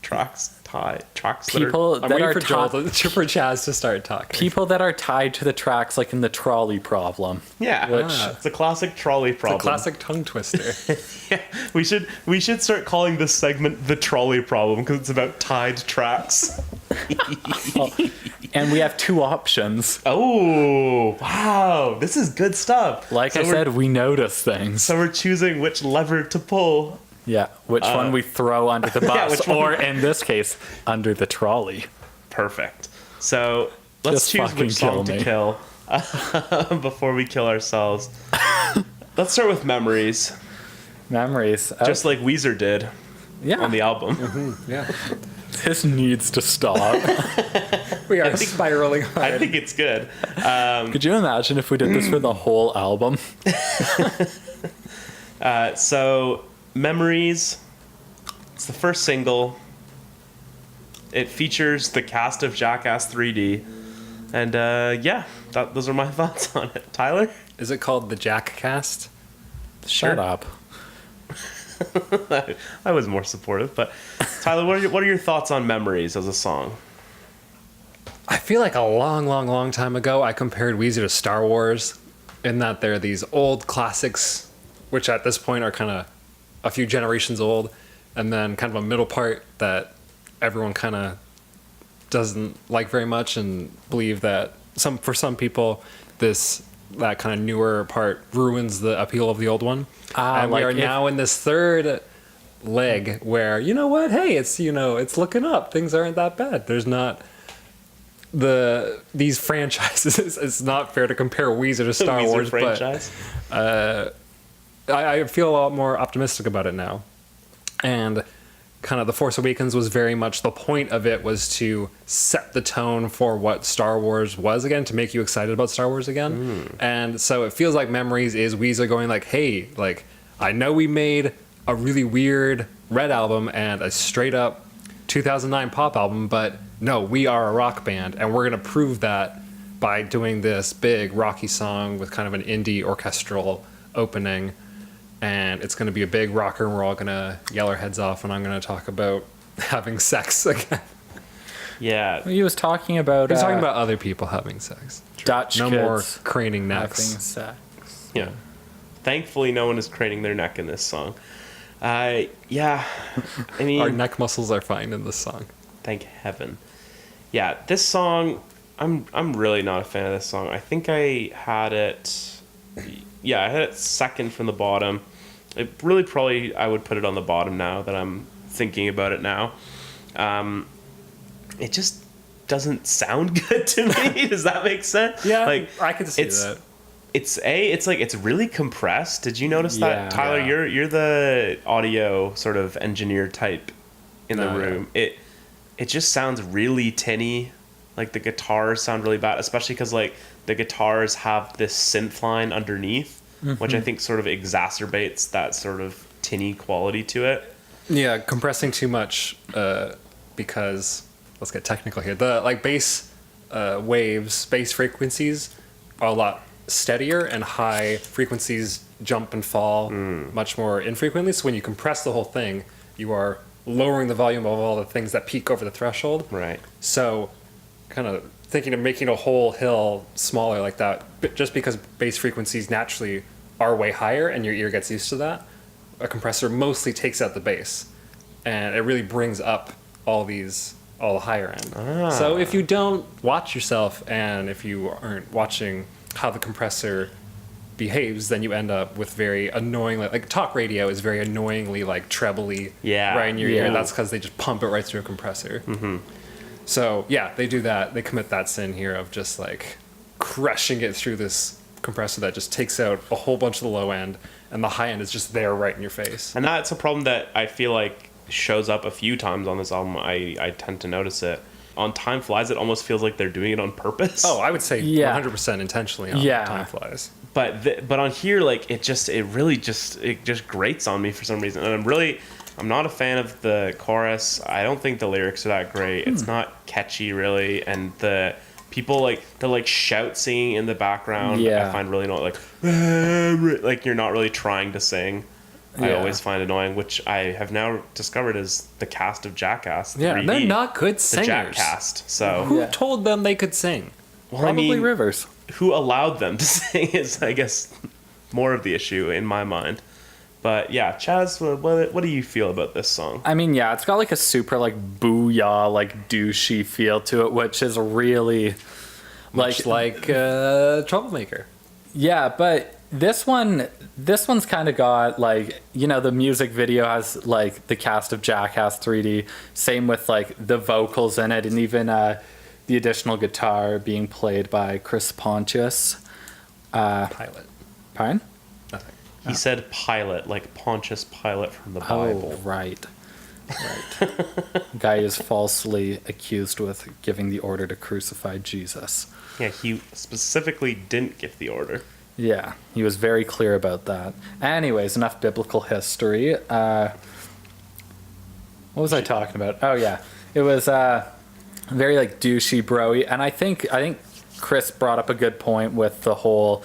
tied tracks. People I'm that waiting are for Joel for Chaz to start talking. people that are tied to the tracks, like in the trolley problem. Yeah, it's a classic trolley problem. The classic tongue twister. Yeah, we should start calling this segment the trolley problem because it's about tied tracks. And we have two options. Oh, wow, this is good stuff. Like So I we're- said, we notice things. so we're choosing which lever to pull. Yeah, which one we throw under the bus, which one or in this case, under the trolley. Perfect. So let's Just choose fucking which song kill to me. kill before we kill ourselves. Let's start with Memories, Memories. just like Weezer did yeah, on the album. Yeah. this needs to stop. We are spiraling hard. I think it's good. Could you imagine if we did this for the whole album? So Memories, it's the first single. It features the cast of Jackass 3D, and those are my thoughts on it. Tyler? Is it called the Jack Cast? Shut up. I was more supportive, but Tyler, what are your thoughts on Memories as a song? I feel like a long time ago, I compared Weezer to Star Wars in that they're these old classics, which at this point are kind of a few generations old, and then kind of a middle part that everyone kind of doesn't like very much and believe that for some people that kind of newer part ruins the appeal of the old one. And we are now in this third leg where, you know what, hey, it's looking up, things aren't that bad, there's not these franchises. It's not fair to compare Weezer to Star Weezer Wars, franchise. but I feel a lot more optimistic about it now. And kind of The Force Awakens was very much the point of it, was to set the tone for what Star Wars was again, to make you excited about Star Wars again. And so it feels like Memories is Weezer going like, hey, like, I know we made a really weird Red album and a straight up 2009 pop album, but no, we are a rock band, and we're going to prove that by doing this big rocky song with kind of an indie orchestral opening, and it's going to be a big rocker, and we're all going to yell our heads off, and I'm going to talk about having sex again. Yeah. He was talking about... He's talking about other people having sex. Dutch No kids more craning having necks. sex. Yeah. Thankfully, no one is craning their neck in this song. Yeah. I mean, Our neck muscles are fine in this song. thank heaven. Yeah, this song, I'm really not a fan of this song. I think I had it. Yeah, I had it second from the bottom. It really probably I would put it on the bottom now that I'm thinking about it now. It just doesn't sound good to me. Does that make sense? Yeah, like I could see that. It's really compressed. Did you notice that, Tyler? Yeah. You're the audio sort of engineer type in the room. Yeah. It just sounds really tinny. Like the guitars sound really bad, especially because like the guitars have this synth line underneath, which I think sort of exacerbates that sort of tinny quality to it. Yeah, compressing too much because let's get technical here. The like bass waves, bass frequencies are a lot steadier, and high frequencies jump and fall much more infrequently. So when you compress the whole thing, you are lowering the volume of all the things that peak over the threshold. Right. So kind of thinking of making a whole hill smaller like that, but just because bass frequencies naturally are way higher and your ear gets used to that, a compressor mostly takes out the bass, and it really brings up all the higher end. So if you don't watch yourself, and if you aren't watching how the compressor behaves, then you end up with very annoying, like talk radio is very annoyingly like trebly right in your ear. That's because they just pump it right through a compressor. So yeah, they do that. They commit that sin here of just like crushing it through this compressor that just takes out a whole bunch of the low end, and the high end is just there right in your face. And that's a problem that I feel like shows up a few times on this album. I tend to notice it. On Time Flies, it almost feels like they're doing it on purpose. Oh, I would say 100% intentionally on Time Flies. But on here, like it just grates on me for some reason, and I'm not a fan of the chorus. I don't think the lyrics are that great. It's not catchy really, and the people the shout singing in the background. I find really not like you're not really trying to sing. I always find annoying, which I have now discovered is the cast of Jackass. Yeah, they're not good singers. The Jack cast. So who told them they could sing? Well, Probably Rivers. Who allowed them to sing is, I guess, more of the issue in my mind. But yeah, Chaz, what do you feel about this song? I mean, yeah, it's got like a super like booyah, like douchey feel to it, which is really Much like Troublemaker. Yeah, but this one's kind of got like, you know, the music video has like the cast of Jackass 3D. Same with like the vocals in it, and even the additional guitar being played by Chris Pontius. Pilot. Pardon? Nothing. He said Pilate, like Pontius Pilate from the Bible. Oh, right. Guy is falsely accused with giving the order to crucify Jesus. Yeah, he specifically didn't give the order. Yeah, he was very clear about that. Anyways, enough biblical history. What was I talking about? Oh yeah, it was very like douchey, broy, and I think Chris brought up a good point with the whole,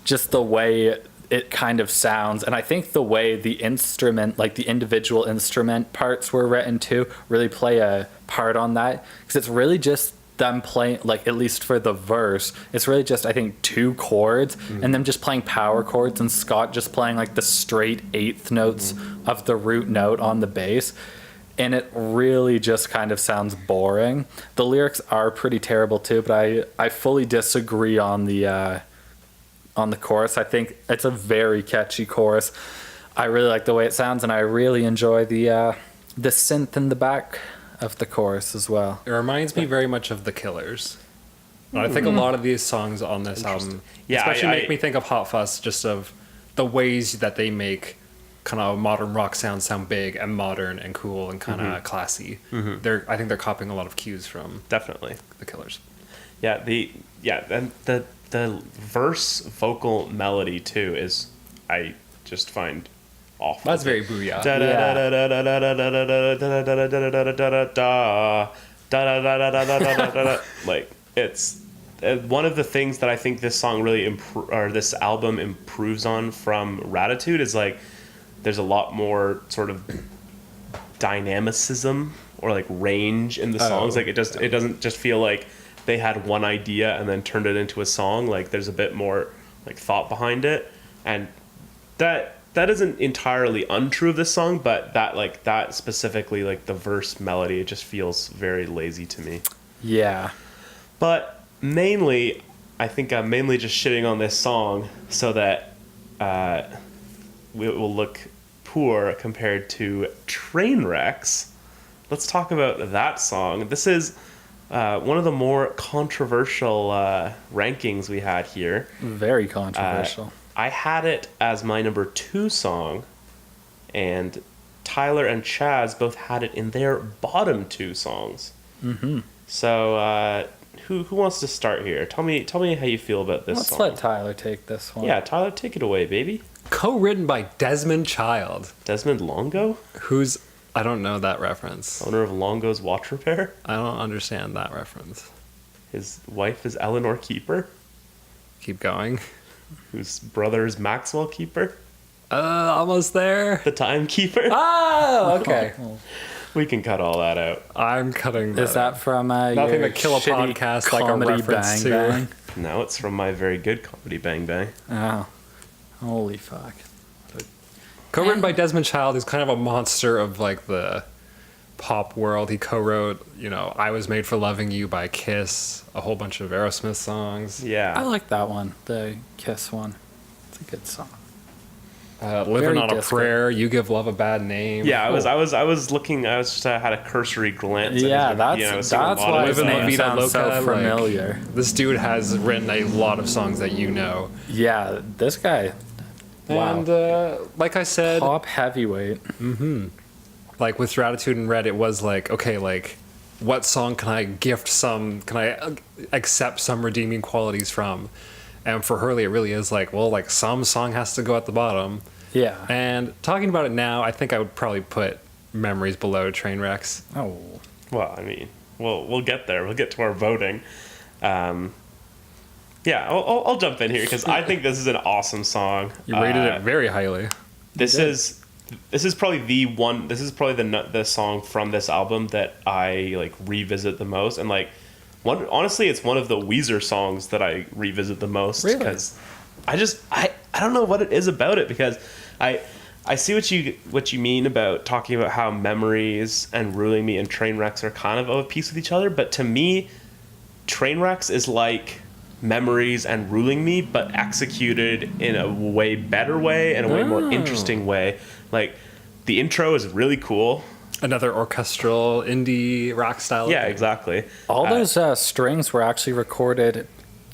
just the way it kind of sounds, and I think the way the instrument, like the individual instrument parts were written too, really play a part on that, because it's really just them playing, like at least for the verse, it's really just I think 2 chords and them just playing power chords, and Scott just playing like the straight eighth notes of the root note on the bass, and it really just kind of sounds boring. The lyrics are pretty terrible too, but I fully disagree on the chorus. I think it's a very catchy chorus. I really like the way it sounds, and I really enjoy the synth in the back of the chorus as well. It reminds me very much of The Killers. I think a lot of these songs on this album, especially make me think of Hot Fuss, just of the ways that they make kind of modern rock sound big and modern and cool and kind of classy. I think they're copying a lot of cues from Definitely The Killers. And the verse vocal melody too is, I just find awful. That's very booyah. Like it's one of the things that I think this song really or this album improves on from Raditude is like there's a lot more sort of dynamicism or like range in the songs. Like it doesn't just feel like they had one idea and then turned it into a song. Like there's a bit more like thought behind it, and that isn't entirely untrue of this song, but that specifically, like the verse melody, it just feels very lazy to me. Yeah. But mainly, I think I'm mainly just shitting on this song so that it will look poor compared to Trainwrecks. Let's talk about that song. This is one of the more controversial rankings we had here. Very controversial. I had it as my number 2 song, and Tyler and Chaz both had it in their bottom 2 songs. Mm-hmm. So, who wants to start here? Tell me how you feel about this song. Let's let Tyler take this one. Yeah, Tyler, take it away, baby. Co-written by Desmond Child. Desmond Longo? Who's... I don't know that reference. Owner of Longo's Watch Repair? I don't understand that reference. His wife is Eleanor Keeper, Keep going. whose brother is Maxwell Keeper, Almost there. the timekeeper. Oh, okay. We can cut all that out. I'm cutting Is that from Nothing your to kill a shitty podcast like a comedy reference Bang to- Bang? Now it's from my very good comedy Bang Bang. Oh. Holy fuck. Co-written by Desmond Child, who's kind of a monster of like the pop world. He co-wrote, I Was Made for Loving You by Kiss, a whole bunch of Aerosmith songs. Yeah. I like that one, the Kiss one. It's a good song. Living Very on a disco. Prayer, You Give Love a Bad Name. Yeah, I was looking. I was just had a cursory glance. Yeah, at that's a lot why of his Living La name Vida sounds Loca, so familiar. This dude has written a lot of songs that you know. Yeah, this guy. Wow. And like I said, Pop heavyweight. like with Raditude and Red, it was like, okay, like what song can I accept some redeeming qualities from? And for Hurley, it really is like, well, like some song has to go at the bottom. Yeah. And talking about it now, I think I would probably put Memories below Trainwrecks. Oh. Well, I mean, we'll get there. We'll get to our voting. Yeah, I'll jump in here because I think this is an awesome song. You rated it very highly. This is probably the one. This is probably the song from this album that I like revisit the most, and like honestly, it's one of the Weezer songs that I revisit the most because I don't know what it is about it, because I see what you mean about talking about how Memories and Ruling Me and Trainwrecks are kind of a piece with each other, but to me, Trainwrecks is like Memories and Ruling Me, but executed in a way better way and a way more interesting way. Like the intro is really cool. Another orchestral indie rock style. Yeah, exactly. All those strings were actually recorded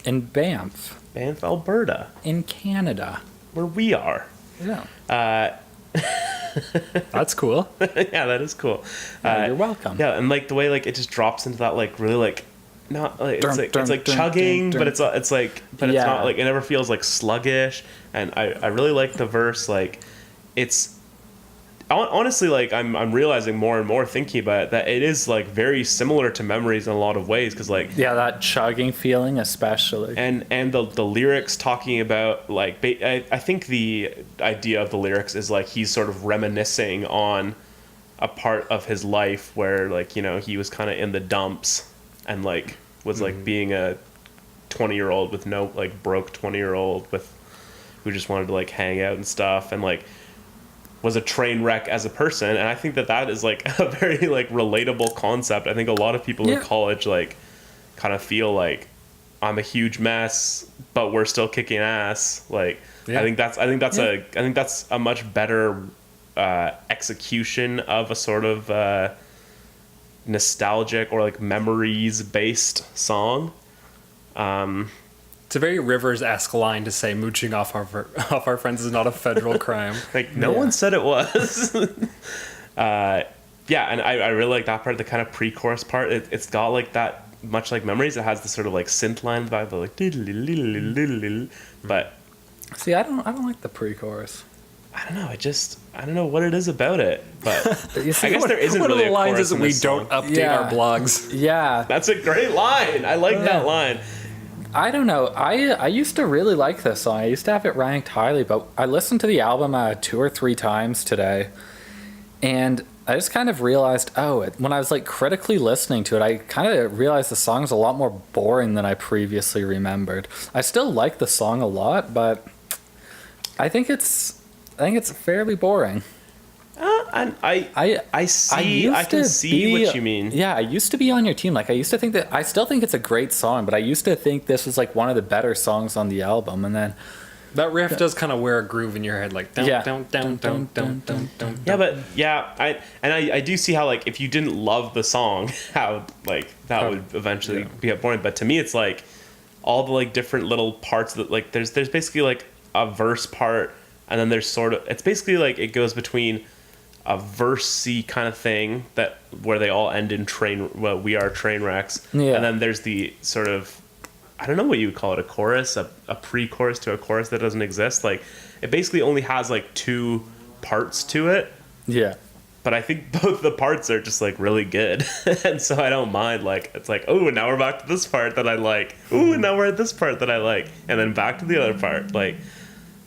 in Banff, Alberta, in Canada. where we are. Yeah. That's cool. Yeah, that is cool. You're welcome. Yeah, and like the way like it just drops into that like really like not like Dun, it's dun, like dun, chugging, dun, but dun. it's Yeah. not like it never feels like sluggish. And I really like the verse. Like it's honestly like I'm realizing more and more thinking about it that it is like very similar to Memories in a lot of ways, because like Yeah, that chugging feeling especially. and the lyrics talking about like I think the idea of the lyrics is like he's sort of reminiscing on a part of his life where like he was kind of in the dumps and like was like being a 20-year-old with no like broke 20-year-old with who just wanted to like hang out and stuff, and like was a train wreck as a person. And I think that is like a very like relatable concept. I think a lot of people in college like kind of feel like I'm a huge mess, but we're still kicking ass. Like I think that's a much better execution of a sort of nostalgic or like memories based song. It's a very Rivers-esque line to say mooching off our friends is not a federal crime. Like no one said it was. Yeah, and I really like that part, the kind of pre-chorus part. It's got like that, much like Memories, it has this sort of like synth line vibe, like but See, I don't like the pre-chorus. I don't know. I don't know what it is about it, but You see, I guess there isn't One of really the a lines chorus is in we this don't song. update Yeah. our blogs. Yeah. That's a great line. I like that line. I don't know. I used to really like this song. I used to have it ranked highly, but I listened to the album 2 or 3 times today, and I just kind of realized, when I was like critically listening to it, I kind of realized the song's a lot more boring than I previously remembered. I still like the song a lot, but I think it's fairly boring. And I can see what you mean. Yeah, I used to be on your team. Like, I still think it's a great song, but I used to think this was like one of the better songs on the album. And then that riff does kind of wear a groove in your head, like dun, Yeah. dun, dun, dun, dun, dun, dun. Yeah, but I do see how, like, if you didn't love the song, how like that would eventually be boring. But to me, it's like all the like different little parts that, like, there's basically like a verse part, and then there's sort of, it's basically like it goes between a verse-y kind of thing that where they all end in we are train wrecks, and then there's the sort of, I don't know what you would call it, a chorus, a pre-chorus to a chorus that doesn't exist. Like, it basically only has like 2 parts to it. Yeah. But I think both the parts are just like really good. And so I don't mind, like, it's like, oh, now we're back to this part that I like. Ooh, and now we're at this part that I like. And then back to the other part. Like,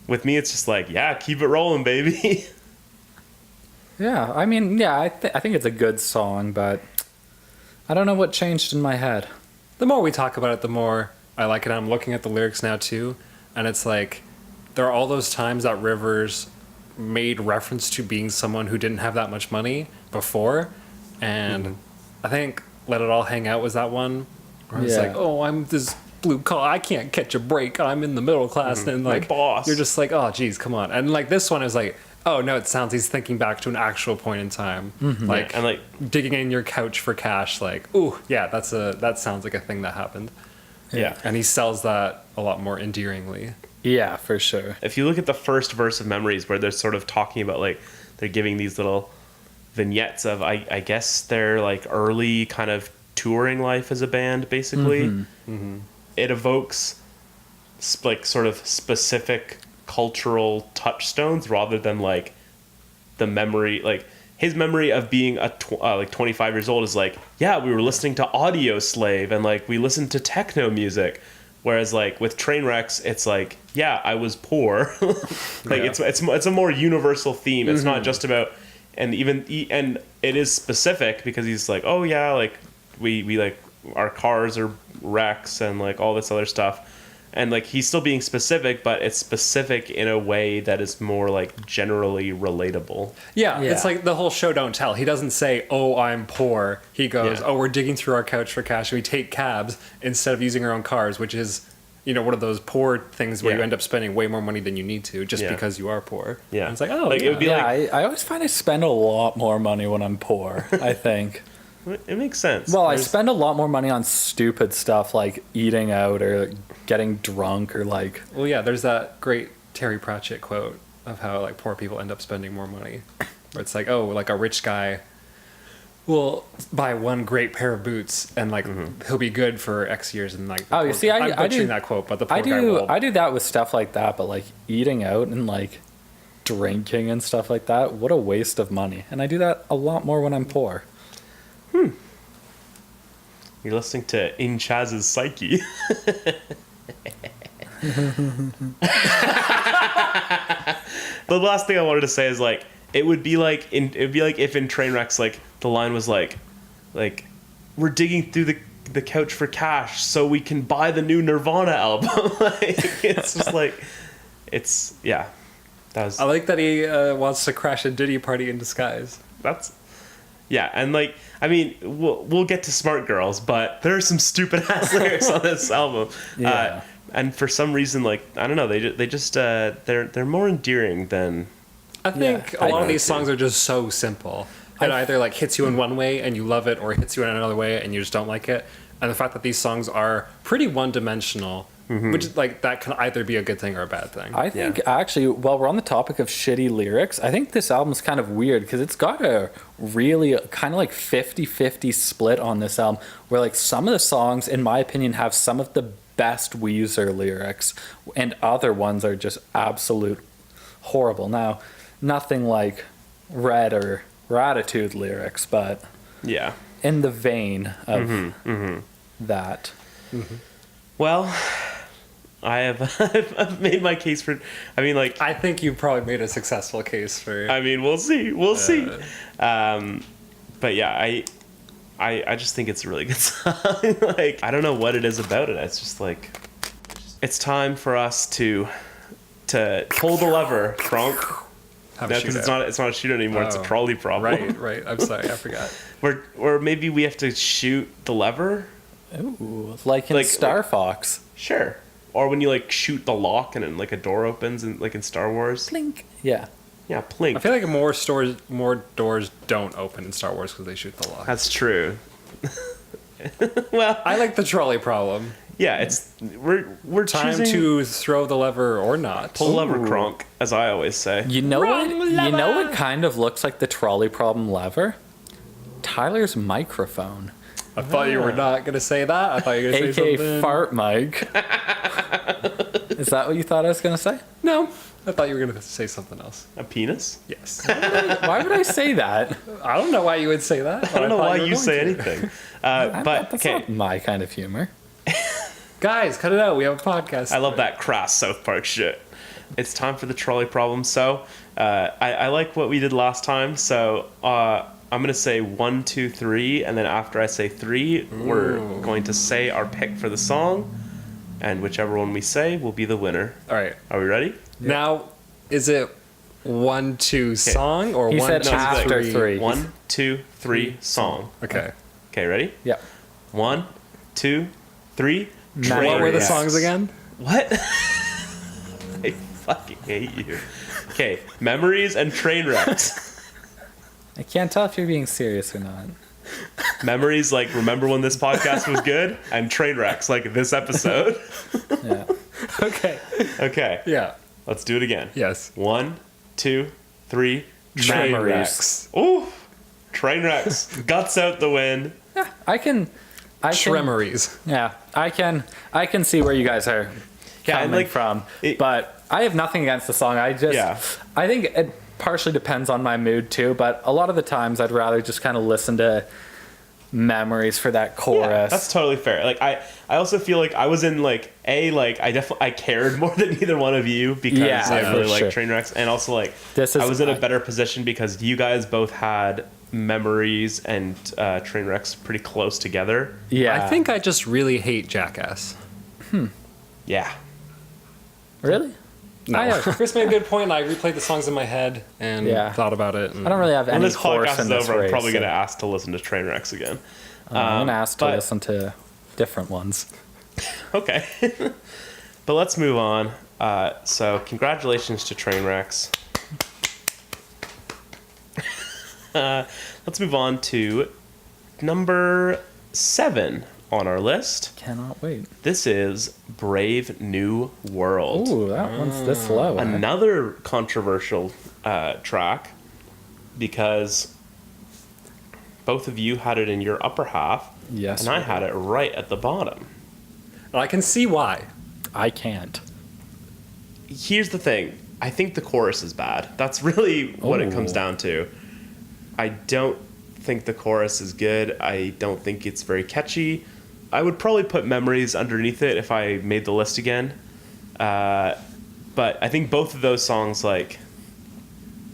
with me, it's just like, yeah, keep it rolling, baby. Yeah, I mean, yeah, I think it's a good song, but I don't know what changed in my head. The more we talk about it, the more I like it. I'm looking at the lyrics now too, and it's like there are all those times that Rivers made reference to being someone who didn't have that much money before, and I think "Let It All Hang Out" was that one where it's like, oh, I'm this blue collar, I can't catch a break, I'm in the middle class, and like, my boss. You're just like, oh, geez, come on. And like this one is like, oh no, it sounds he's thinking back to an actual point in time, like, and like digging in your couch for cash. Like, ooh, yeah, that sounds like a thing that happened. Yeah. And he sells that a lot more endearingly. Yeah, for sure. If you look at the first verse of Memories, where they're sort of talking about, like, they're giving these little vignettes of, I guess, their like early kind of touring life as a band, basically. It evokes like sort of specific cultural touchstones rather than like the memory, like his memory of being like 25 years old is like, yeah, we were listening to Audio Slave and like we listened to techno music, whereas like with Trainwrecks it's like, yeah, I was poor. Like it's a more universal theme. It's not just about, and it is specific because he's like, oh yeah, like we like our cars are wrecks and like all this other stuff. And like he's still being specific, but it's specific in a way that is more like generally relatable. Yeah, it's like the whole show don't tell. He doesn't say, oh, I'm poor. He goes, oh, we're digging through our couch for cash. We take cabs instead of using our own cars, which is, you know, one of those poor things where you end up spending way more money than you need to just because you are poor. Yeah. And it's like, oh, like, it would be like, I always find I spend a lot more money when I'm poor, I think. It makes sense. Well, I spend a lot more money on stupid stuff like eating out or getting drunk or like... Well, yeah, there's that great Terry Pratchett quote of how like poor people end up spending more money. Where it's like, oh, like a rich guy will buy one great pair of boots and like he'll be good for X years and like... Oh, you see, I'm butchering that quote, but the poor guy will... I do that with stuff like that, but like eating out and like drinking and stuff like that, what a waste of money. And I do that a lot more when I'm poor. You're listening to In Chaz's Psyche. The last thing I wanted to say is like it would be like if in Trainwrecks like the line was like we're digging through the couch for cash so we can buy the new Nirvana album. Like it's just like it's that was. I like that he wants to crash a Diddy party in disguise. And like, I mean, we'll get to Smart Girls, but there are some stupid ass lyrics on this album. And for some reason, like, I don't know, they just they're more endearing than. I think a lot of these songs are just so simple. It either like hits you in one way and you love it, or it hits you in another way and you just don't like it. And the fact that these songs are pretty one-dimensional, which like that can either be a good thing or a bad thing. I think actually, while we're on the topic of shitty lyrics, I think this album's kind of weird because it's got a really kind of like 50-50 split on this album, where like some of the songs, in my opinion, have some of the best Weezer lyrics, and other ones are just absolute horrible. Now, nothing like Red or Raditude lyrics, but in the vein of that. Well, I've made my case for. I mean, like, I think you probably made a successful case for. I mean, we'll see. We'll see. But yeah, I just think it's a really good song. Like, I don't know what it is about it. It's just like, it's time for us to pull the lever, Kronk. No, because it's not a shoot anymore. It's a trolley problem. Right. I'm sorry, I forgot. Or maybe we have to shoot the lever. Ooh, like in Star Fox. Sure. Or when you like shoot the lock and then like a door opens and like in Star Wars. Plink. Yeah. Yeah, plink. I feel like more doors don't open in Star Wars because they shoot the lock. That's true. Well, I like the trolley problem. Yeah, we're Time choosing to throw the lever or not. pull lever, Kronk, as I always say. You know what kind of looks like the trolley problem lever? Tyler's microphone. I thought you were not going to say that. I thought you were going to say something. AKA fart mic. Is that what you thought I was going to say? No. I thought you were going to say something else. A penis? Yes. Why would I say that? I don't know why you would say that. I don't know why you say anything. But That's okay, not my kind of humor. Guys, cut it out. We have a podcast. I love that crass South Park shit. It's time for the trolley problem. So I like what we did last time. So I'm gonna say 1, 2, 3, and then after I say 3, we're going to say our pick for the song, and whichever one we say will be the winner. All right. Are we ready? Now, is it 1, 2 song or He 1, said 2, after 3. 1, 2, 3 song. Okay. Okay, ready? Yeah. 1, 2, 3. What were the Yes. songs again? What? I fucking hate you. Okay, memories and train wrecks. I can't tell if you're being serious or not. Memories, like remember when this podcast was good, and train wrecks, like this episode. Yeah. Okay. Okay, Yeah. let's do it again. Yes. 1, 2, 3. Train Memories. wrecks. Ooh, train wrecks. Guts out the win. I can. Tremories. Yeah, I can see where you guys are coming like, from, it- but I have nothing against the song. I think it partially depends on my mood too, but a lot of the times I'd rather just kind of listen to memories for that chorus. Yeah, that's totally fair. Like I also feel like I was in like I cared more than either one of you because Yeah, I for really sure. like train wrecks, and also like This is- I was in a better position because you guys both had memories and train wrecks pretty close together. Yeah, I think I just really hate Jackass. Yeah. really. No. Chris made a good point. And I replayed the songs in my head and Yeah. thought about it. And I don't really have When any this horse podcast in is this over, I'm race, probably so- going to ask to listen to train wrecks again. I'm gonna ask to but- listen to different ones. Okay. But let's move on. So congratulations to Trainwrecks. Let's move on to number 7 on our list. Cannot wait. This is Brave New World. Ooh, that one's this low. eh? Another controversial track because both of you had it in your upper half. Yes, And I we had it right at the bottom. I can see why. I can't. Here's the thing. I think the chorus is bad. That's really what it comes Oh. down to. I don't think the chorus is good. I don't think it's very catchy. I would probably put Memories underneath it if I made the list again. But I think both of those songs, like,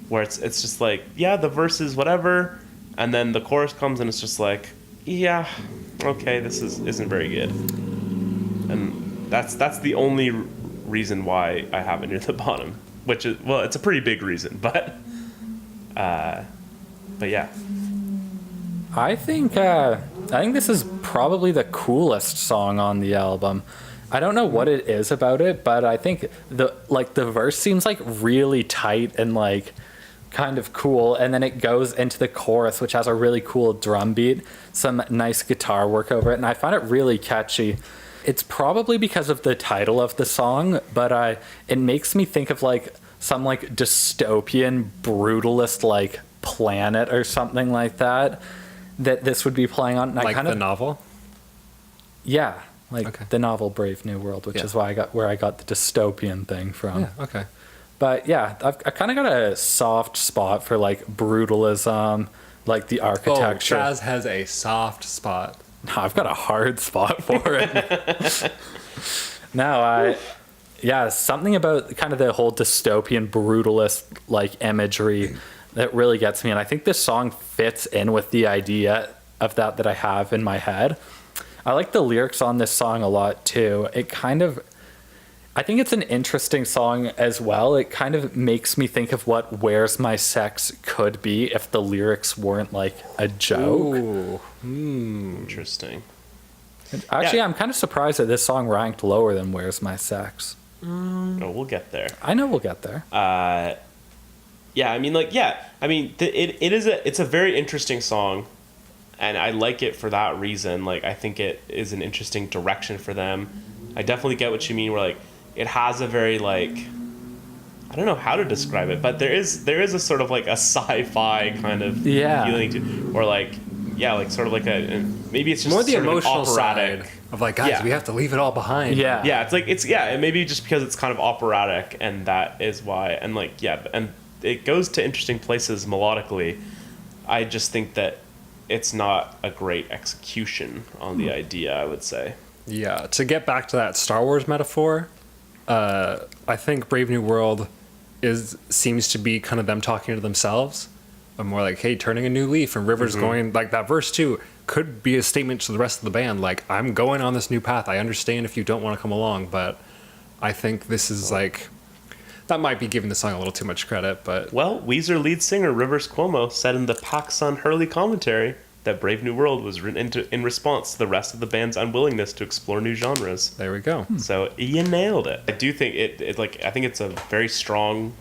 where it's just like, yeah, the verse is whatever, and then the chorus comes and it's just like, yeah, okay, this isn't very good. And that's the only reason why I have it near the bottom, which is, well, it's a pretty big reason, but yeah. I think this is probably the coolest song on the album. I don't know what it is about it, but I think the verse seems like really tight and like kind of cool, and then it goes into the chorus, which has a really cool drum beat, some nice guitar work over it, and I find it really catchy. It's probably because of the title of the song, but it makes me think of like some like dystopian brutalist like planet or something like that this would be playing on. And Like the novel? Yeah, like Okay. the novel Brave New World, which Yeah. is why I got the dystopian thing from. Yeah, okay. But yeah, I kind of got a soft spot for like brutalism, like the Oh, architecture. Chaz has a soft spot. No, I've got a hard spot for it. No, yeah, something about kind of the whole dystopian brutalist like imagery that really gets me, and I think this song fits in with the idea of that I have in my head. I like the lyrics on this song a lot too. I think it's an interesting song as well. It kind of makes me think of what Where's My Sex could be if the lyrics weren't like a joke. Ooh. Interesting. Actually, Yeah. I'm kind of surprised that this song ranked lower than Where's My Sex. No, we'll get there. I know we'll get there. Yeah, I mean, like, yeah, I mean, it's a very interesting song, and I like it for that reason. Like, I think it is an interesting direction for them. I definitely get what you mean. Where like it has a very like, I don't know how to describe it, but there is a sort of like a sci-fi kind of feeling to, or like, yeah, like sort of like maybe it's just more the sort emotional of an operatic side of like, guys, we have to leave it all behind. Yeah. Yeah, it's like maybe just because it's kind of operatic, and that is why. And like, yeah, and it goes to interesting places melodically. I just think that it's not a great execution on the idea, I would say. Yeah, to get back to that Star Wars metaphor, I think Brave New World seems to be kind of them talking to themselves, but more like, hey, turning a new leaf, and River's going, like that verse too could be a statement to the rest of the band, like, I'm going on this new path. I understand if you don't want to come along, but I think this is like, that might be giving the song a little too much credit, but... Well, Weezer lead singer Rivers Cuomo said in the PacSun Hurley commentary that Brave New World was written in response to the rest of the band's unwillingness to explore new genres. There we go. So you nailed it. I do think I think it's a very strong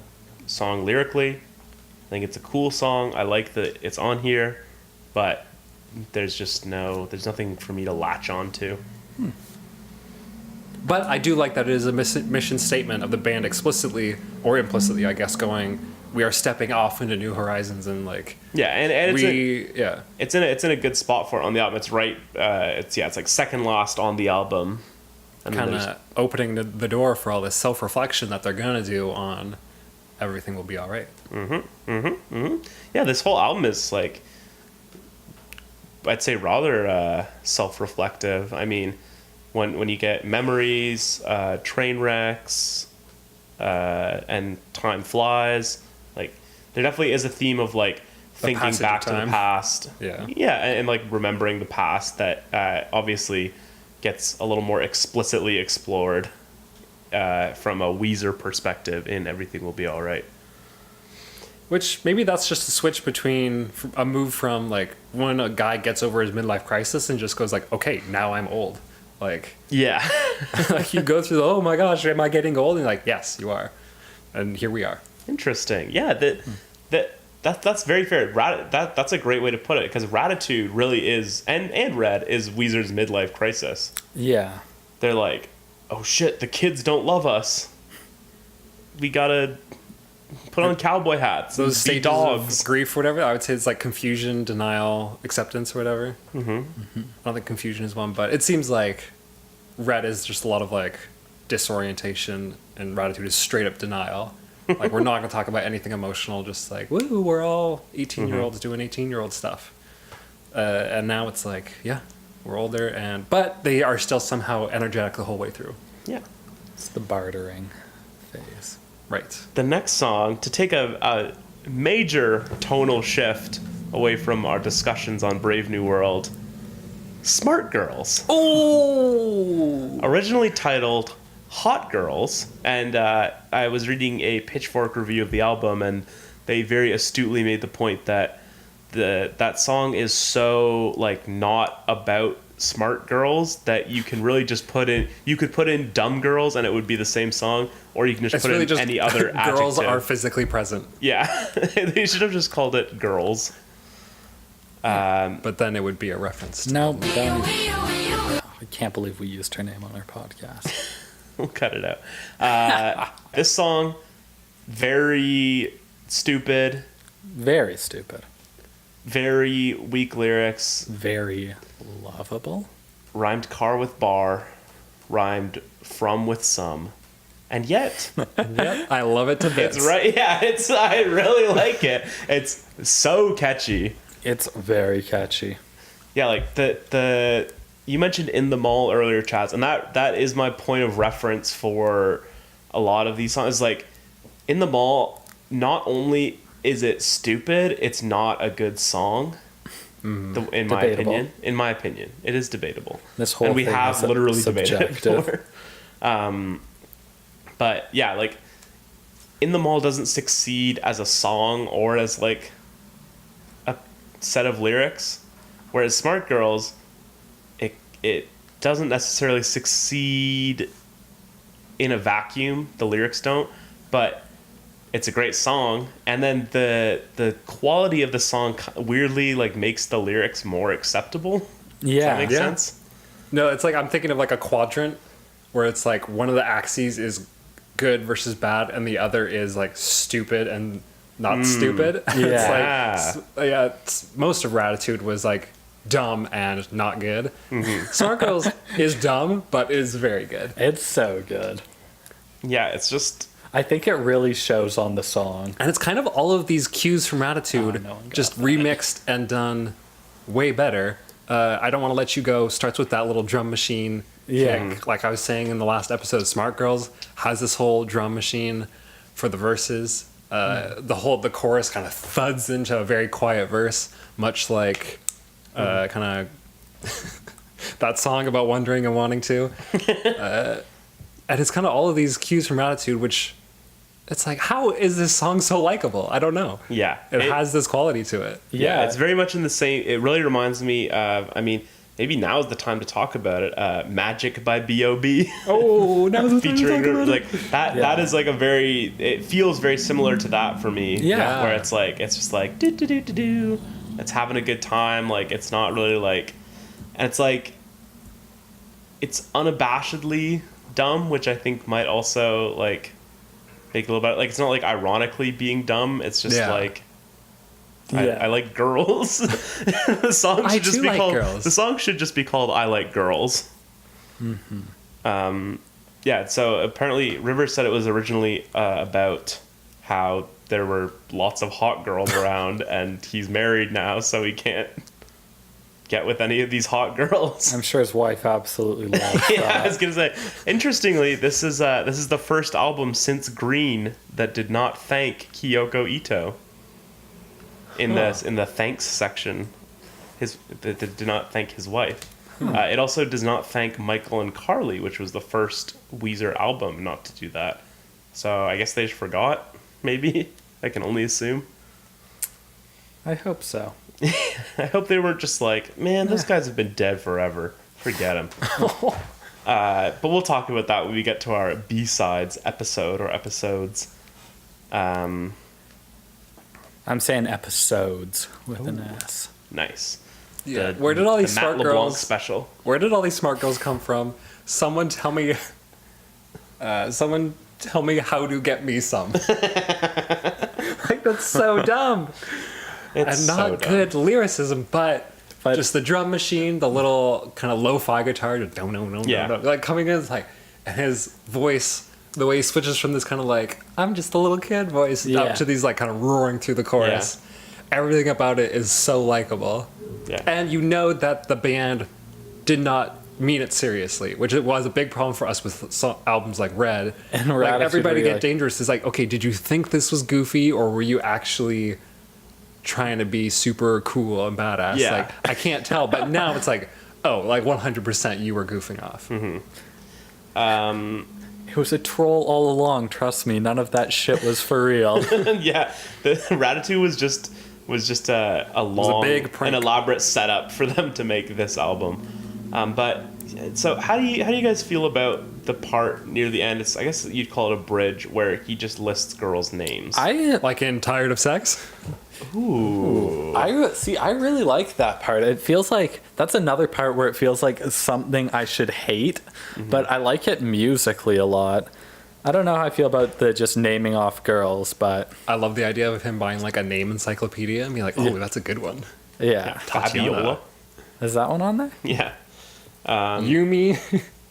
song lyrically. I think it's a cool song. I like that it's on here, but there's nothing for me to latch on to. But I do like that it is a mission statement of the band explicitly or implicitly, I guess, going, we are stepping off into new horizons, and like, yeah, and it's it's in a good spot for it on the album. It's right, it's like second last on the album, kind of opening the door for all this self-reflection that they're gonna do on Everything Will Be All Right. Yeah, this whole album is like, I'd say rather self-reflective. I mean, when you get Memories, Train Wrecks, and Time Flies, like there definitely is a theme of like thinking back to the past. Yeah, and like remembering the past that obviously gets a little more explicitly explored from a Weezer perspective in Everything Will Be All Right. Which maybe that's just a switch between a move from like when a guy gets over his midlife crisis and just goes like, okay, now I'm old. Like, yeah, like you go through the, oh my gosh, am I getting old? And you're like, yes, you are. And here we are. Interesting. Yeah, that's very fair. That's a great way to put it, because Raditude really is, and Red is Weezer's midlife crisis. Yeah. They're like, oh shit, the kids don't love us. We gotta put on cowboy hats. Those be stages dogs. of grief, or whatever. I would say it's like confusion, denial, acceptance, or whatever. I don't think confusion is one, but it seems like Red is just a lot of like disorientation, and Raditude is straight up denial. Like, we're not going to talk about anything emotional, just like, woo, we're all 18-year-olds doing 18-year-old stuff. And now it's like, yeah, we're older, but they are still somehow energetic the whole way through. Yeah. It's the bartering phase. Right. The next song, to take a major tonal shift away from our discussions on Brave New World, Smart Girls. Oh! Originally titled Hot Girls, and I was reading a Pitchfork review of the album, and they very astutely made the point that that song is so like not about smart girls that you can really just put in dumb girls and it would be the same song, or you can just put really in any other girls adjective. Are phically present. Yeah. They should have just called it Girls. But then it would be a reference to I can't believe we used her name on our podcast. We'll cut it out. This song, very stupid. Very stupid. Very weak lyrics. Very lovable. Rhymed car with bar. Rhymed from with some. And yet... Yep, I love it to bits. It's right. Yeah, I really like it. It's so catchy. It's very catchy. Yeah, like the you mentioned In the Mall earlier, Chaz, and that is my point of reference for a lot of these songs. Like, In the Mall, not only is it stupid, it's not a good song. In my opinion, it is debatable. This whole and we thing have is literally debated it subjective. before. But yeah, like, In the Mall doesn't succeed as a song or as like a set of lyrics, whereas Smart Girls, it doesn't necessarily succeed in a vacuum. The lyrics don't, but it's a great song, and then the quality of the song weirdly like makes the lyrics more acceptable. Does that make sense? No, it's like I'm thinking of like a quadrant where it's like one of the axes is good versus bad, and the other is like stupid and not stupid. Yeah. Most of Raditude was like dumb and not good. Smart Girls is dumb, but is very good. It's so good. Yeah, it's just... I think it really shows on the song. And it's kind of all of these cues from Raditude just remixed and done way better. I Don't Want to Let You Go starts with that little drum machine kick. Like I was saying in the last episode, Smart Girls has this whole drum machine for the verses. The chorus kind of thuds into a very quiet verse, much like kind of that song about wondering and wanting to. And it's kind of all of these cues from Raditude, which it's like, how is this song so likable? I don't know. Yeah. It has this quality to it. Yeah, it's very much in the same... It really reminds me of... I mean, maybe now is the time to talk about it. Magic by B.O.B. Oh, now's the time to talk about like that. That is like a very... It feels very similar to that for me. Yeah. Where it's like... It's just like... Do-do-do-do-do. It's having a good time. Like, it's not really like... And it's like... It's unabashedly dumb, which I think might also like... Make a little bit... Like, it's not like ironically being dumb. It's just like... I like girls. The song should just be called girls. The song should just be called I Like Girls. Yeah, so apparently River said it was originally about how there were lots of hot girls around, and he's married now, so he can't get with any of these hot girls. I'm sure his wife absolutely loves Yeah, that. I was gonna say. Interestingly, this is the first album since Green that did not thank Kyoko Ito. In the thanks section, that did not thank his wife. It also does not thank Michael and Carly, which was the first Weezer album not to do that. So I guess they just forgot. Maybe I can only assume. I hope so. I hope they weren't just like, man, those guys have been dead forever. Forget them. But we'll talk about that when we get to our B-sides episode or episodes. I'm saying episodes with an S. Nice. Yeah. Where did all these smart Matt LeBlanc girls special? Where did all these smart girls come from? Someone tell me. Someone tell me how to get me some. Like, that's so dumb. It's and not so good lyricism, but just the drum machine, the little kind of lo-fi guitar, no, like coming in, it's like, and his voice, the way he switches from this kind of like, I'm just a little kid voice up to these like kind of roaring through the chorus. Yeah. Everything about it is so likable. Yeah. And you know that the band did not mean it seriously, which it was a big problem for us with albums like Red. And like Everybody Get Dangerous is like, okay, did you think this was goofy, or were you actually trying to be super cool and badass? Yeah. Like, I can't tell, but now it's like, oh, like 100% you were goofing off. It was a troll all along, trust me. None of that shit was for real. Yeah, the Raditude was just a long, an elaborate setup for them to make this album. But so how do you guys feel about the part near the end? I guess you'd call it a bridge, where he just lists girls' names. Like in Tired of Sex? Ooh. I really like that part. It feels like that's another part where it feels like something I should hate, but I like it musically a lot. I don't know how I feel about the just naming off girls, but I love the idea of him buying like a name encyclopedia and being like, oh, that's a good one. Yeah. Fabiola. Is that one on there? Yeah. Yumi,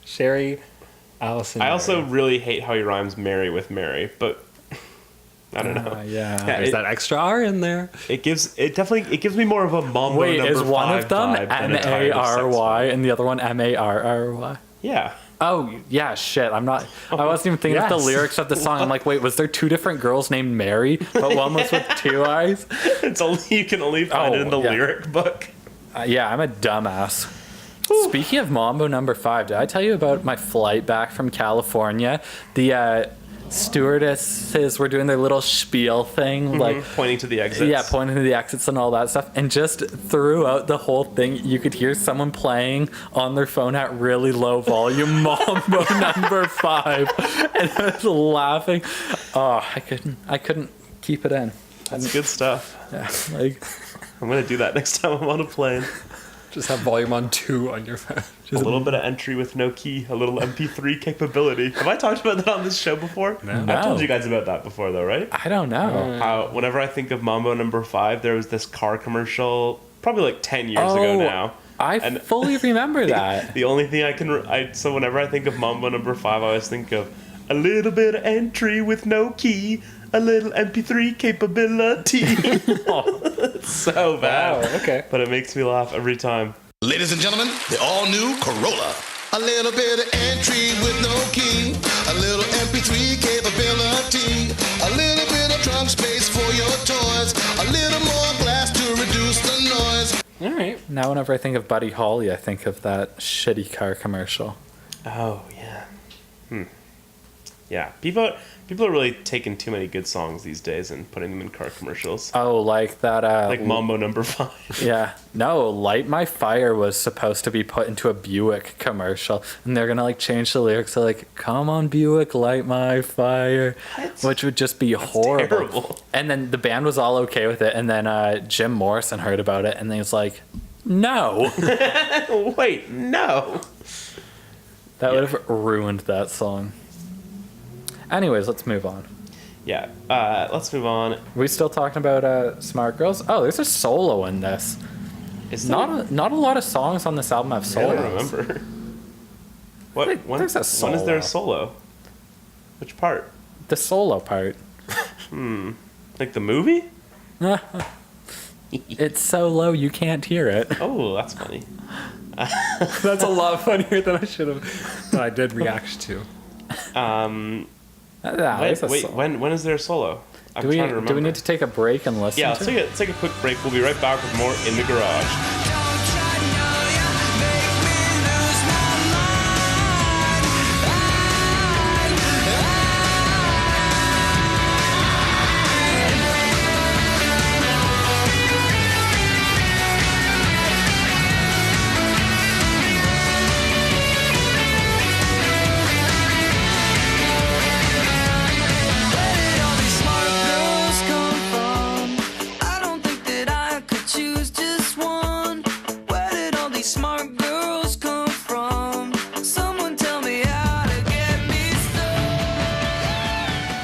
Sherry, Allison. I also really hate how he rhymes Mary with Mary, but I don't know. Yeah. There's that extra R in there. It gives me more of a Mambo Wait, number is one 5 of them vibe than a Tired of Sex M-A-R-Y vibe. and the other one M-A-R-R-Y? Yeah. Oh, yeah, shit. I wasn't even thinking of the Yes. lyrics of the song. I'm like, wait, was there two different girls named Mary, but one was with two eyes? It's only you can only find it in the yeah. lyric book. Yeah, I'm a dumbass. Speaking of Mambo number 5, did I tell you about my flight back from California? The stewardesses were doing their little spiel thing, like Pointing to the exits. yeah, pointing to the exits and all that stuff. And just throughout the whole thing, you could hear someone playing on their phone at really low volume Mambo number 5, and I was laughing. Oh, I couldn't keep it in. That's good stuff. Yeah, like. I'm gonna do that next time I'm on a plane. Just have volume on 2 on your phone. A little bit of entry with no key, a little MP3 capability. Have I talked about that on this show before? No. I've told you guys about that before, though, right? I don't know. How whenever I think of Mambo number 5, there was this car commercial, probably like 10 years ago now. I And- fully remember that. The only thing so whenever I think of Mambo number 5, I always think of a little bit of entry with no key, a little MP3 capability. It's so bad. Wow, okay. But it makes me laugh every time. Ladies and gentlemen, the all-new Corolla. A little bit of entry with no key. A little MP3 capability. A little bit of trunk space for your toys. A little more glass to reduce the noise. All right. Now, whenever I think of Buddy Holly, I think of that shitty car commercial. Oh, yeah. Yeah, people are really taking too many good songs these days and putting them in car commercials. Oh, like that. Like Mambo number 5. Yeah. No, Light My Fire was supposed to be put into a Buick commercial. And they're going to, like, change the lyrics to, like, come on, Buick, light my fire. What? Which would just be horrible. terrible. And then the band was all okay with it. And then Jim Morrison heard about it. And he was like, no. Wait, no. That would have ruined that song. Anyways, let's move on. Yeah, let's move on. Are we still talking about Smart Girls? Oh, there's a solo in this. It's Not a lot of songs on this album have I solos. don't remember. What? Wait, When, there's a when is there a solo. solo? Which part? The solo part. Like the movie? It's so low you can't hear it. Oh, that's funny. That's a lot funnier than I should have. That I did react to. When is there a solo? I'm Do trying to remember. we need to take a break and listen Yeah, to let's take a quick break. We'll be right back with more In the Garage.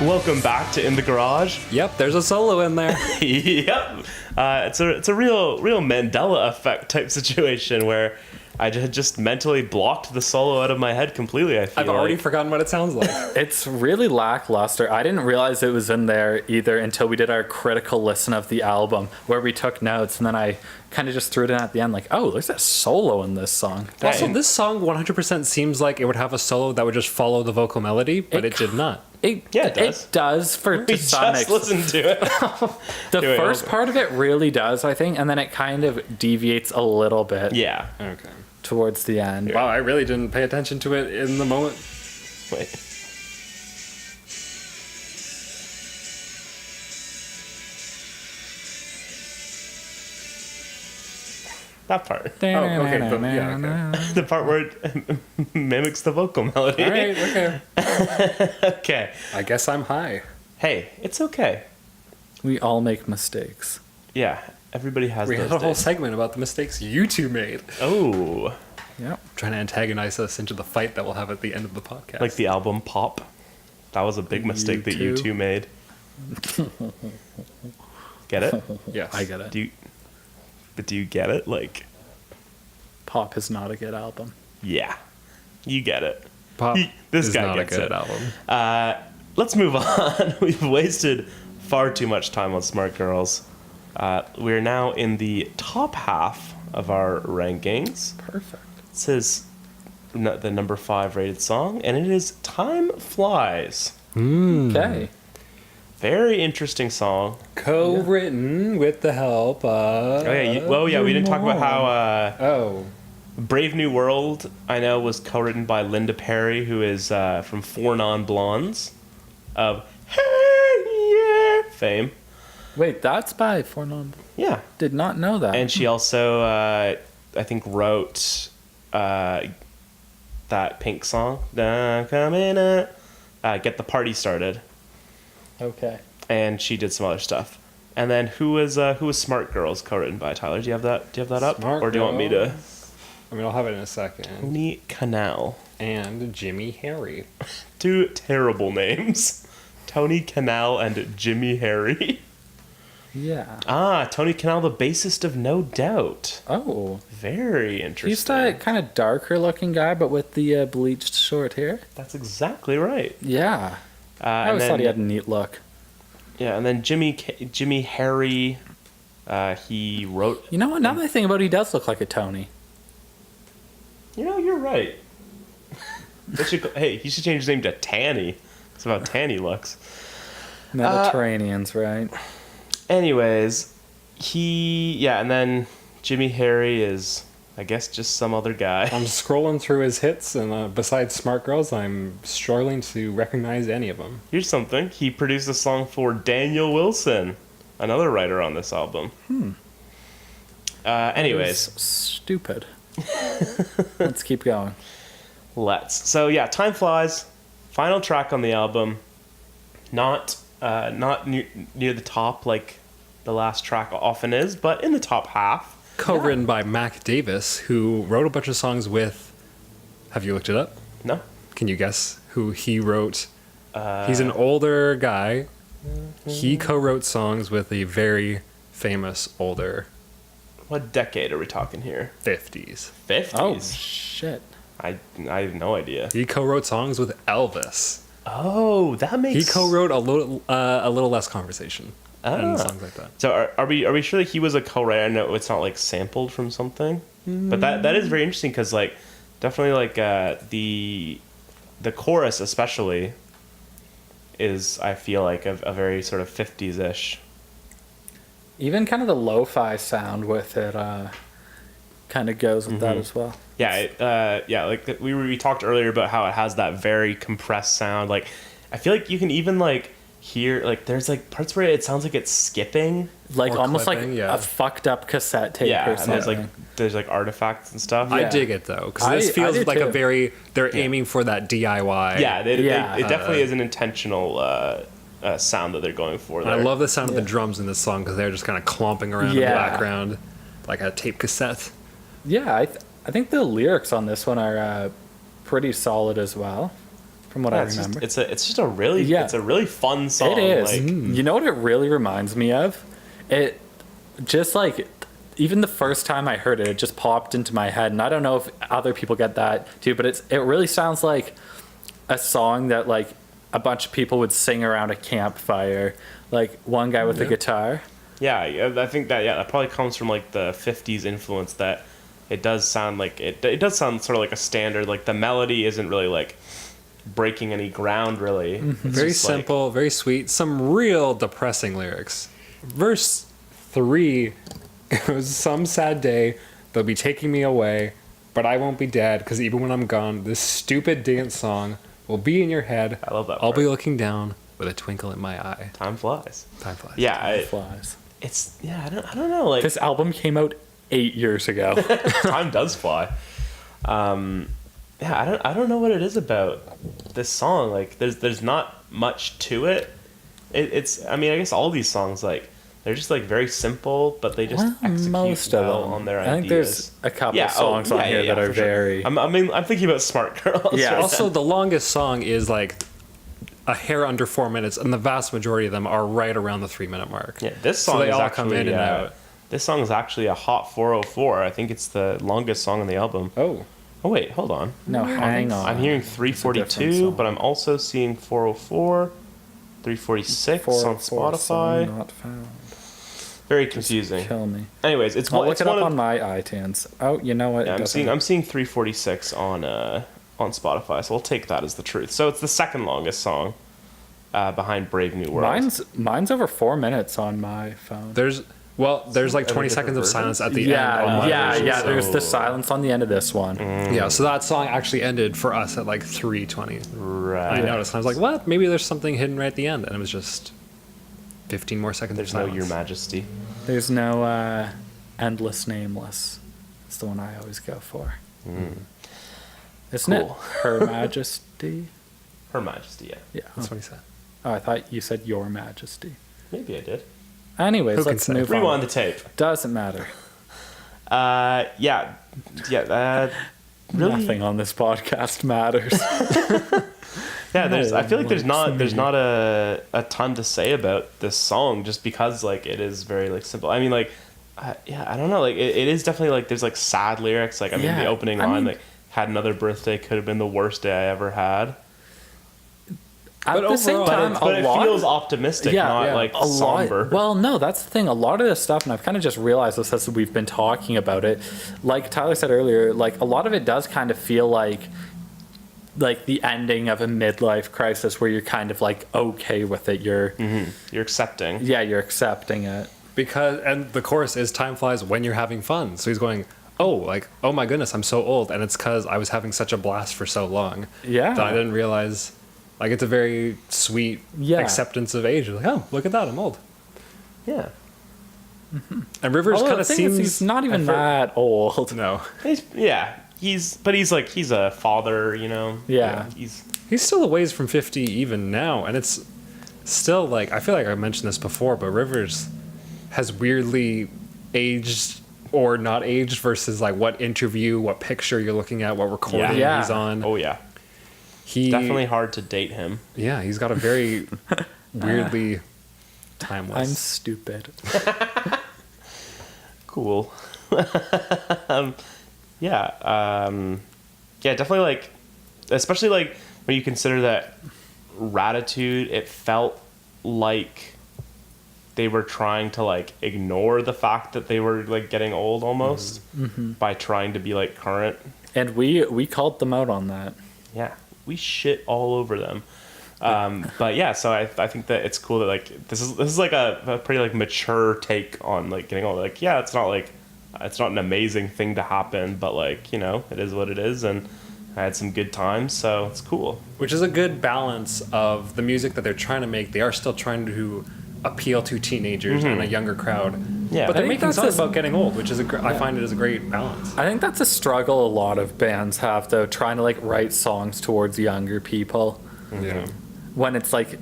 Welcome back to In the Garage. Yep, there's a solo in there. Yep. It's a real Mandela effect type situation where I just mentally blocked the solo out of my head completely. I feel I've already like. forgotten what it sounds like. It's really lackluster. I didn't realize it was in there either until we did our critical listen of the album where we took notes, and then I kind of just threw it in at the end like, oh, there's a solo in this song. Also, Right. this song 100% seems like it would have a solo that would just follow the vocal melody, but it did not. It does. It does for We to some just extent. listened to it. The Anyway, first part of it really does, I think, and then it kind of deviates a little bit Yeah. Okay. towards the end. Wow, I really didn't pay attention to it in the moment. Wait. That part. Oh, okay. Okay. The part where it mimics the vocal melody. All right, okay. Okay. I guess I'm high. Hey, it's okay. We all make mistakes. Yeah, everybody has We those had a whole days. segment about the mistakes you two made. Oh, Yep. Trying to antagonize us into the fight that we'll have at the end of the podcast. like the album Pop. That was a big mistake that you two? two made. Get it? Yes. I get it. Do you get it? Like, Pop is not a good album. yeah, you get it. Pop This is guy not gets a good it. album. Let's move on. We've wasted far too much time on Smart Girls. We're now in the top half of our rankings. Perfect. This is the number 5 rated song, and it is Time Flies. Okay. Very interesting song. Co-written with the help of... We didn't talk about how Brave New World, I know, was co-written by Linda Perry, who is from Four Non-Blondes of Hey Yeah fame. Wait, that's by Four Non. Yeah. Did not know that. And she also, I think, wrote that Pink song, Coming Up, Get the Party Started. Okay. And she did some other stuff. And then who was Smart Girls co-written by, Tyler? Do you have that up? Smart Or do you want me to? I mean, I'll have it in a second. Tony Canal. And Jimmy Harry. 2 terrible names. Tony Canal and Jimmy Harry. Yeah. Tony Canal, the bassist of No Doubt. Oh. Very interesting. He's that kind of darker looking guy, but with the bleached short hair. That's exactly right. Yeah. I always thought he had a neat look. Yeah, and then Jimmy Harry, he wrote... You know what? Now that I think about it, he does look like a Tony. You know, you're right. He should change his name to Tanny. That's how Tanny looks. Mediterranean's, right? Anyways, and then Jimmy Harry is, I guess, just some other guy. I'm scrolling through his hits, and besides Smart Girls, I'm struggling to recognize any of them. Here's something. He produced a song for Daniel Wilson, another writer on this album. Anyways. Stupid. Let's keep going. So, yeah, Time Flies. Final track on the album. Not near the top like the last track often is, but in the top half. Co-written by Mac Davis, who wrote a bunch of songs with... Have you looked it up? No. Can you guess who he wrote? He's an older guy. He co-wrote songs with a very famous older... What decade are we talking here? 50s. 50s? Oh, shit. I have no idea. He co-wrote songs with Elvis. Oh, that makes... He co-wrote a little less conversation and songs like that. So are we sure that he was a co-writer? I know it's not like sampled from something, but that is very interesting because like definitely like the chorus especially is, I feel like, a very sort of 50s-ish. Even kind of the lo-fi sound with it kind of goes with that as well. Yeah, like we talked earlier about how it has that very compressed sound. Like, I feel like you can even like hear, like, there's like parts where it sounds like it's skipping, like or almost clipping, like a fucked up cassette tape or something. and there's like artifacts and stuff. I dig it though, because this I feels do like too. they're aiming for that DIY. Yeah, it definitely is an intentional sound that they're going for there. I love the sound of the drums in this song because they're just kind of clomping around in the background like a tape cassette. Yeah, I think the lyrics on this one are pretty solid as well, from what I remember. It's just a really it's a really fun song. It is. Like, You know what it really reminds me of? It just like, even the first time I heard it, it just popped into my head, and I don't know if other people get that too, but it really sounds like a song that like a bunch of people would sing around a campfire, like one guy with a guitar. Yeah, I think that probably comes from like the 50s influence, that it does sound like it does sound sort of like a standard, like the melody isn't really like breaking any ground really. Very simple, very sweet, some real depressing lyrics. Verse 3, it was some sad day, they'll be taking me away, but I won't be dead, because even when I'm gone, this stupid dance song will be in your head. I love that I'll part. be looking down with a twinkle in my eye. Time flies. Time flies. Yeah, Flies. I don't know, like This album came out 8 years ago. time does fly. I don't know what it is about this song. Like, there's not much to it. It's I mean, I guess all these songs, like, they're just like very simple, but they just execute Most of well them. on their I ideas. think there's a couple songs on here that are for sure. very. I'm thinking about Smart Girls. Yeah. right Also, the longest song is like a hair under 4 minutes, and the vast majority of them are right around the 3-minute mark. Yeah, this So song they is all actually come in and out. This song is actually a hot 404. I think it's the longest song on the album. Oh, Oh wait, hold on. No, hang on. I'm hearing It's a different 342, song. but I'm also seeing 404. 346 on Spotify. Song not found. Very confusing. Kill me. Anyways, it's I'll one. look It's it up one on of, my iTunes. Oh, you know what? yeah, It doesn't- I'm seeing 346 on Spotify, so we'll take that as the truth. So it's the second longest song behind Brave New World. Mine's over 4 minutes on my phone. There's like 20 seconds of silence at the end. Yeah. There's the silence on the end of this one. Yeah, so that song actually ended for us at like 3:20. Right. I noticed. And I was like, what? Maybe there's something hidden right at the end. And it was just 15 more seconds There's of no silence. Your Majesty. There's no Endless Nameless. It's the one I always go for. Isn't Cool. it Her Majesty? Her Majesty, yeah. Yeah. That's what he said. Oh, I thought you said Your Majesty. Maybe I did. Anyways, Who can let's say? move Rewind on. the tape. Doesn't matter. Yeah. Really? Nothing on this podcast matters. Yeah, I feel like there's likes not a ton to say about this song just because like it is very like simple. I mean like I don't know, like it is definitely like there's like sad lyrics, like I mean Yeah, the opening I line mean- like had another birthday could have been the worst day I ever had. At the same time, But a it lot feels optimistic, not like a somber. lot. Well, no, that's the thing. A lot of this stuff, and I've kind of just realized this as we've been talking about it. Like Tyler said earlier, like a lot of it does kind of feel like the ending of a midlife crisis, where you're kind of like okay with it. You're You're accepting. you're accepting it. And the chorus is time flies when you're having fun. So he's going, oh my goodness, I'm so old. And it's because I was having such a blast for so long. Yeah. That I didn't realize, like, it's a very sweet acceptance of age. Like, oh, look at that, I'm old. Yeah. And Rivers Although kind the of thing seems... is, he's not even that old. No. He's a father, you know. Yeah. He's still a ways from 50 even now. And it's still, like, I feel like I mentioned this before, but Rivers has weirdly aged or not aged versus, like, what interview, what picture you're looking at, what recording Yeah. he's on. Oh yeah. He Definitely hard to date him. Yeah, he's got a very weirdly timeless. I'm stupid. Cool. Definitely like, especially like when you consider that Raditude, it felt like they were trying to like ignore the fact that they were like getting old almost by trying to be like current. And we called them out on that. Yeah, we shit all over them. But yeah, so I think that it's cool that like this is like a pretty like mature take on like getting old. Like yeah, it's not an amazing thing to happen, but like, you know, it is what it is, and I had some good times, so it's cool. Which is a good balance of the music that they're trying to make. They are still trying to appeal to teenagers and a younger crowd. Yeah. But they're I think making that's songs a- about getting old, which is I find it is a great balance. I think that's a struggle a lot of bands have, though, trying to like write songs towards younger people. Yeah. When it's like,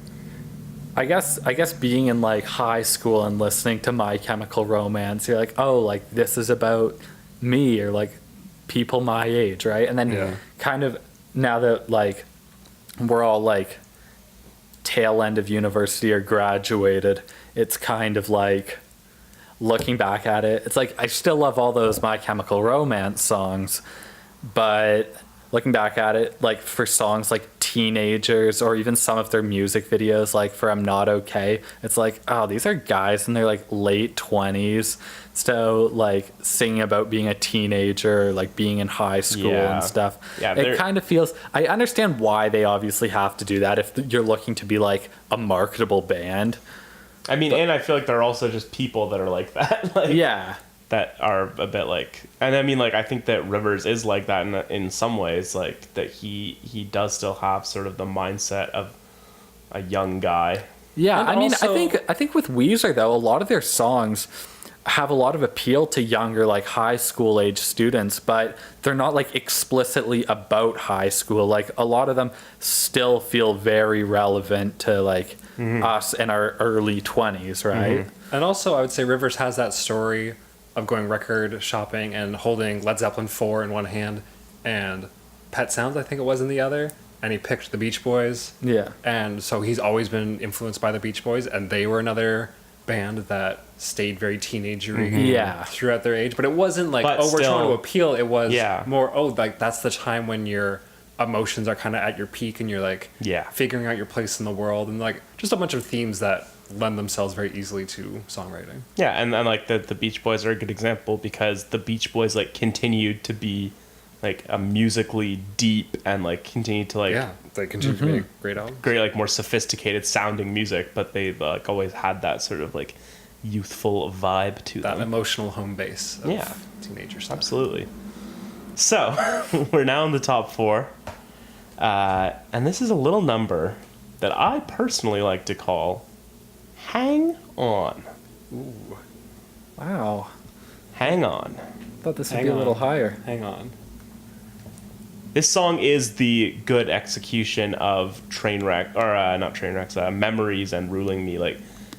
I guess being in like high school and listening to My Chemical Romance, you're like, oh, like this is about me or like people my age, right? And then kind of now that like we're all like tail end of university or graduated, it's kind of like looking back at it, it's like I still love all those My Chemical Romance songs, but looking back at it, like for songs like Teenagers or even some of their music videos, like for I'm Not Okay, it's like, oh, these are guys in their like late 20s, so like singing about being a teenager, like being in high school and stuff. Yeah, it kind of feels, I understand why they obviously have to do that if you're looking to be like a marketable band. I mean, and I feel like there are also just people that are like that. Like, Yeah. that are a bit like, and I mean, like, I think that Rivers is like that in some ways, like that he does still have sort of the mindset of a young guy. Yeah, And I mean, also- I think with Weezer though, a lot of their songs have a lot of appeal to younger, like high school age students, but they're not like explicitly about high school. Like a lot of them still feel very relevant to like us in our early 20s, right? And also, I would say Rivers has that story of going record shopping and holding Led Zeppelin 4 in one hand and Pet Sounds, I think it was, in the other. And he picked the Beach Boys. Yeah. And so he's always been influenced by the Beach Boys, and they were another band that stayed very teenagery Yeah. throughout their age. But it wasn't like, But we're trying still- to appeal. It was Yeah. more, like that's the time when you're emotions are kind of at your peak and you're like figuring out your place in the world, and like just a bunch of themes that lend themselves very easily to songwriting. Yeah, and like the Beach Boys are a good example, because the Beach Boys like continued to be like a musically deep and like continued to like they continue to make great albums, great like more sophisticated sounding music, but they've like always had that sort of like youthful vibe to that them. emotional home base of teenager stuff. Absolutely. So we're now in the top 4, and this is a little number that I personally like to call "Hang On." Ooh, Wow. Hang On. I thought this would Hang be a on. little higher. Hang on. This song is the good execution of Trainwreck, or not Trainwrecks, Memories and Ruling Me. Like,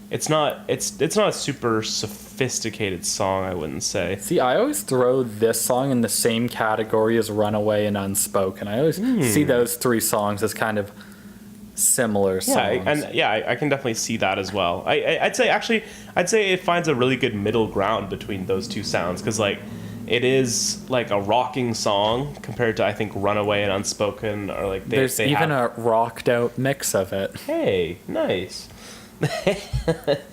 it's not a super sophisticated song, I wouldn't say. See, I always throw this song in the same category as Runaway and Unspoken. I always see those 3 songs as kind of similar songs. I can definitely see that as well. I'd say it finds a really good middle ground between those 2 sounds, because like it is like a rocking song compared to, I think, Runaway and Unspoken, or like there's even a rocked out mix of it. Hey, nice.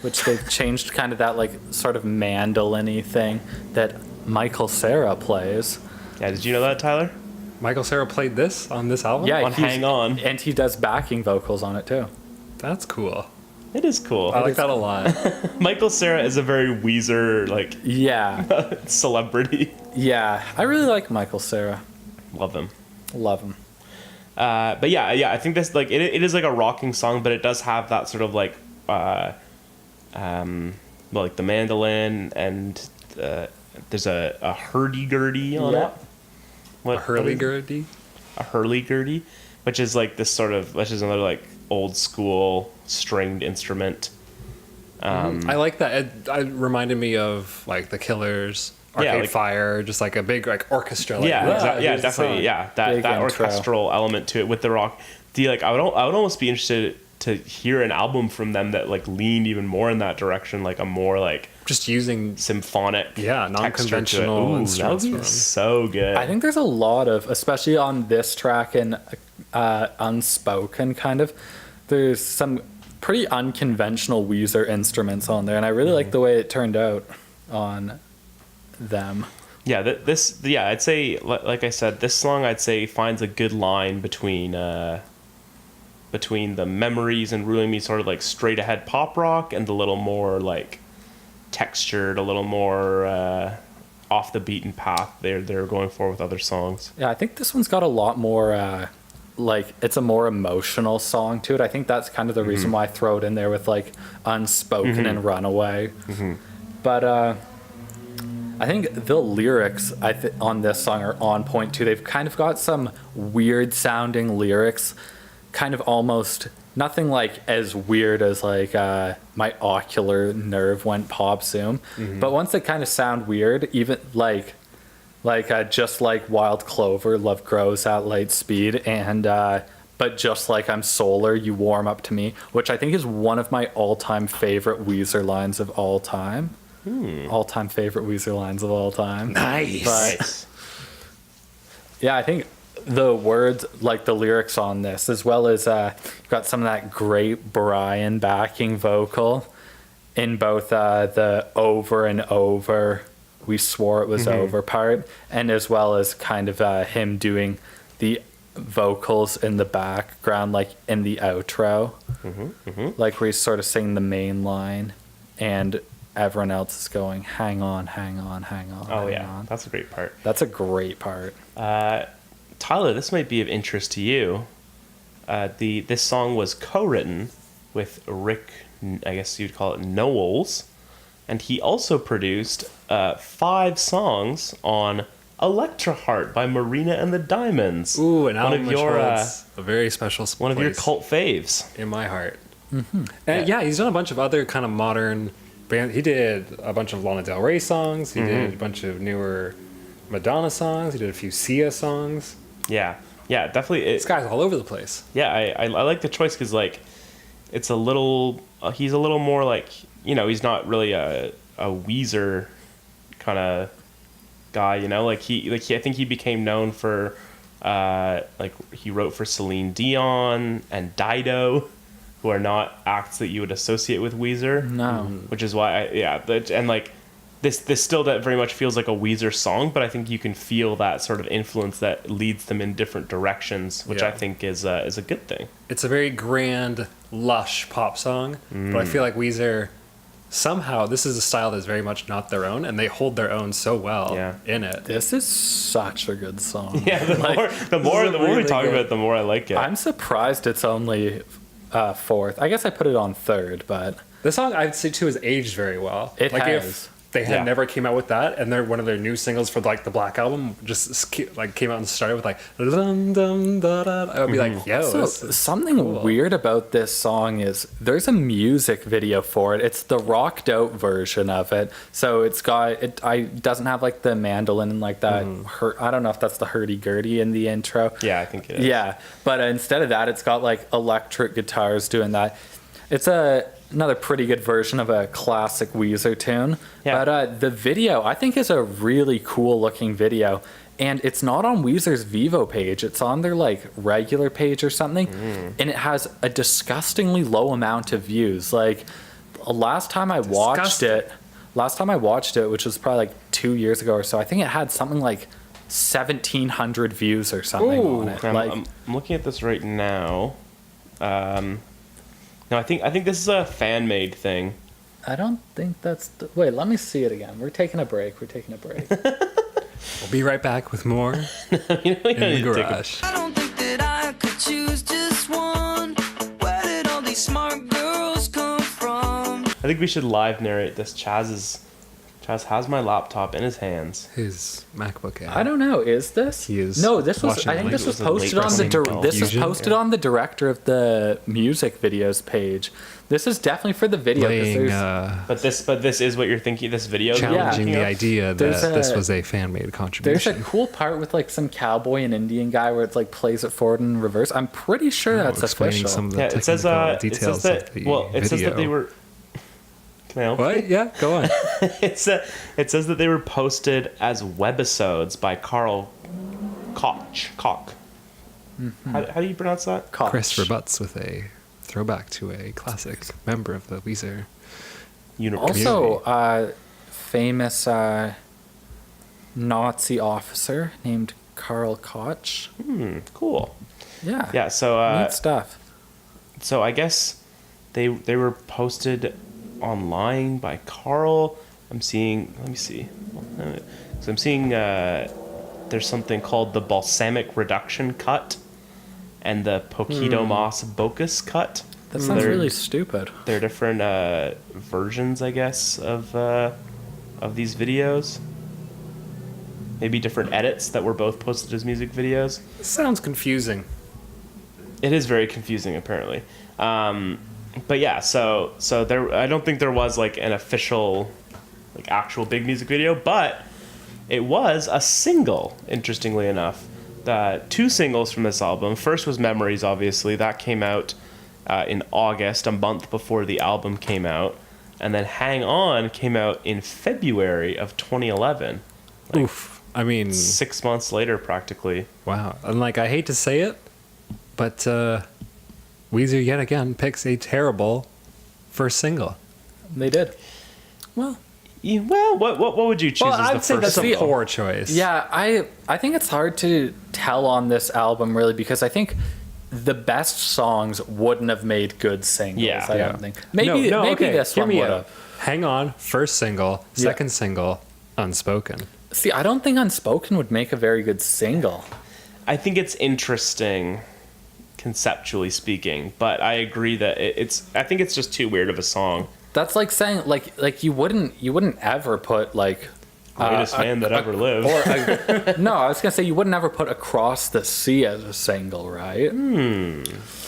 Which they've changed kind of that like sort of mandolin-y thing that Michael Cera plays. Yeah, did you know that, Tyler? Michael Cera played this on this album? Yeah, On Hang On. And he does backing vocals on it too. That's cool. It is cool. I like that a lot. Michael Cera is a very Weezer like Yeah. celebrity. Yeah. I really like Michael Cera. Love him. Love him. But yeah, I think this like it is like a rocking song, but it does have that sort of like like the mandolin, and there's a hurdy-gurdy on it. What, A hurly-gurdy? A hurly-gurdy, which is like this sort of, which is another like old school stringed instrument. I like that. It reminded me of like the Killers, Arcade like, Fire, just like a big like orchestra. Like, Yeah, here's the definitely. song. Yeah, that Big intro. orchestral element to it with the rock. I would almost be interested to hear an album from them that like leaned even more in that direction, like a more like Just using symphonic, non-conventional that instruments. would be so good. I think there's a lot of, especially on this track and Unspoken kind of, there's some pretty unconventional Weezer instruments on there, and I really like the way it turned out on them. Yeah, I'd say, like I said, this song I'd say finds a good line between the Memories and Ruling Me, sort of like straight ahead pop rock, and the little more like textured, a little more off the beaten path they're going for with other songs. Yeah, I think this one's got a lot more like it's a more emotional song to it. I think that's kind of the reason why I throw it in there with like Unspoken and Runaway. But I think the lyrics on this song are on point too. They've kind of got some weird sounding lyrics, kind of almost nothing like as weird as like my ocular nerve went pop zoom. But once they kind of sound weird, even like just like Wild Clover, love grows at light speed, and but just like I'm solar, you warm up to me, which I think is one of my all-time favorite Weezer lines of all time. All-time favorite Weezer lines of all time. Nice. But yeah, I think the words, like the lyrics on this, as well as got some of that great Brian backing vocal in both the over and over, we swore it was over part, and as well as kind of him doing the vocals in the background, like in the outro, like where he's sort of singing the main line and everyone else is going, hang on, hang on, hang on. Oh, hang yeah. on. That's a great part. That's a great part. Tyler, this might be of interest to you. This song was co-written with Rick, I guess you'd call it Knowles, and he also produced 5 songs on Electra Heart by Marina and the Diamonds. Ooh, an album of which your holds a very special one of your place cult faves. in my heart. And yeah, he's done a bunch of other kind of modern band. He did a bunch of Lana Del Rey songs. He did a bunch of newer Madonna songs. He did a few Sia songs. Yeah, definitely. This guy's all over the place. Yeah, I like the choice because like it's a little. He's a little more like, he's not really a Weezer kind of guy. Like he I think he became known for Like he wrote for Celine Dion and Dido, who are not acts that you would associate with Weezer. No. Which is why and like this still that very much feels like a Weezer song, but I think you can feel that sort of influence that leads them in different directions, which I think is a good thing. It's a very grand, lush pop song, but I feel like Weezer, somehow, this is a style that's very much not their own, and they hold their own so well in it. This is such a good song. Yeah, the more we talk about it, the more I like it. I'm surprised it's only fourth. I guess I put it on third, but The song, I'd say, too, has aged very well. It like has. If they had never came out with that, and they're one of their new singles for like the Black Album just like came out and started with like dum dum da da, I would be like, yo, so this is something cool. weird about this song is there's a music video for it. It's the rocked out version of it, so it's got it. Doesn't have like the mandolin and like that. I don't know if that's the hurdy-gurdy in the intro. Yeah, I think it is. Yeah, but instead of that, it's got like electric guitars doing that. It's another pretty good version of a classic Weezer tune. Yeah. But the video, I think, is a really cool looking video. And it's not on Weezer's Vivo page. It's on their like regular page or something. And it has a disgustingly low amount of views. Like last time I watched it, which was probably like 2 years ago or so, I think it had something like 1,700 views or something on it. I'm looking at this right now. No, I think this is a fan made thing. I don't think that's wait, let me see it again. We're taking a break. We'll be right back with more in the garage. I don't think that I could choose just one. Where did all these smart girls come from? I think we should live narrate this. Chaz has my laptop in his hands. His MacBook Air. I don't know. Is this? He is No, this was. watching I think it. this was It was a posted on the. late-breaking This is Fusion. posted on the director of the music videos page. This is definitely for the video. 'cause Laying, there's- But this is what you're thinking. This video is what you're challenging thinking the of? idea that There's this a- was a fan-made There's a contribution. cool part with like some cowboy and Indian guy where it's like plays it forward and reverse. I'm pretty sure that's explaining official. some of the Yeah, it says technical it details says that of the well, it says that they video. were. Can I help? What? Yeah, go on. It says that they were posted as webisodes by Carl Koch. How do you pronounce that? Koch. Chris rebutts with a throwback to a classic member of the Weezer. Also, famous Nazi officer named Karl Koch. Cool. Yeah. Yeah. So Neat stuff. so I guess they were posted online by Carl. I'm seeing. Let me see. So I'm seeing. There's something called the balsamic reduction cut, and the Poquito Mas Bocas cut. That sounds They're- really stupid. They're different versions, I guess, of these videos. Maybe different edits that were both posted as music videos. Sounds confusing. It is very confusing, apparently. But yeah, so there. I don't think there was like an official, like actual big music video, but it was a single. Interestingly enough, two singles from this album. First was "Memories," obviously that came out in August, a month before the album came out, and then "Hang On" came out in February of 2011. Oof. I mean, 6 months later, practically. wow. And like, I hate to say it, but Weezer yet again picks a terrible first single. They did. Well, Yeah, well, what would you choose Well, as the I'd say first that's a single? poor choice. yeah, I think it's hard to tell on this album really because I think the best songs wouldn't have made good singles. Yeah. I Yeah. don't think. Maybe okay. this Hear one me would out. have. Hang On, first single, Yeah. second single, Unspoken. See, I don't think Unspoken would make a very good single. I think it's interesting, conceptually speaking, but I agree that I think it's just too weird of a song. That's like saying like you wouldn't ever put like Greatest man that ever lived. no, I was gonna say you wouldn't ever put Across the Sea as a single, right?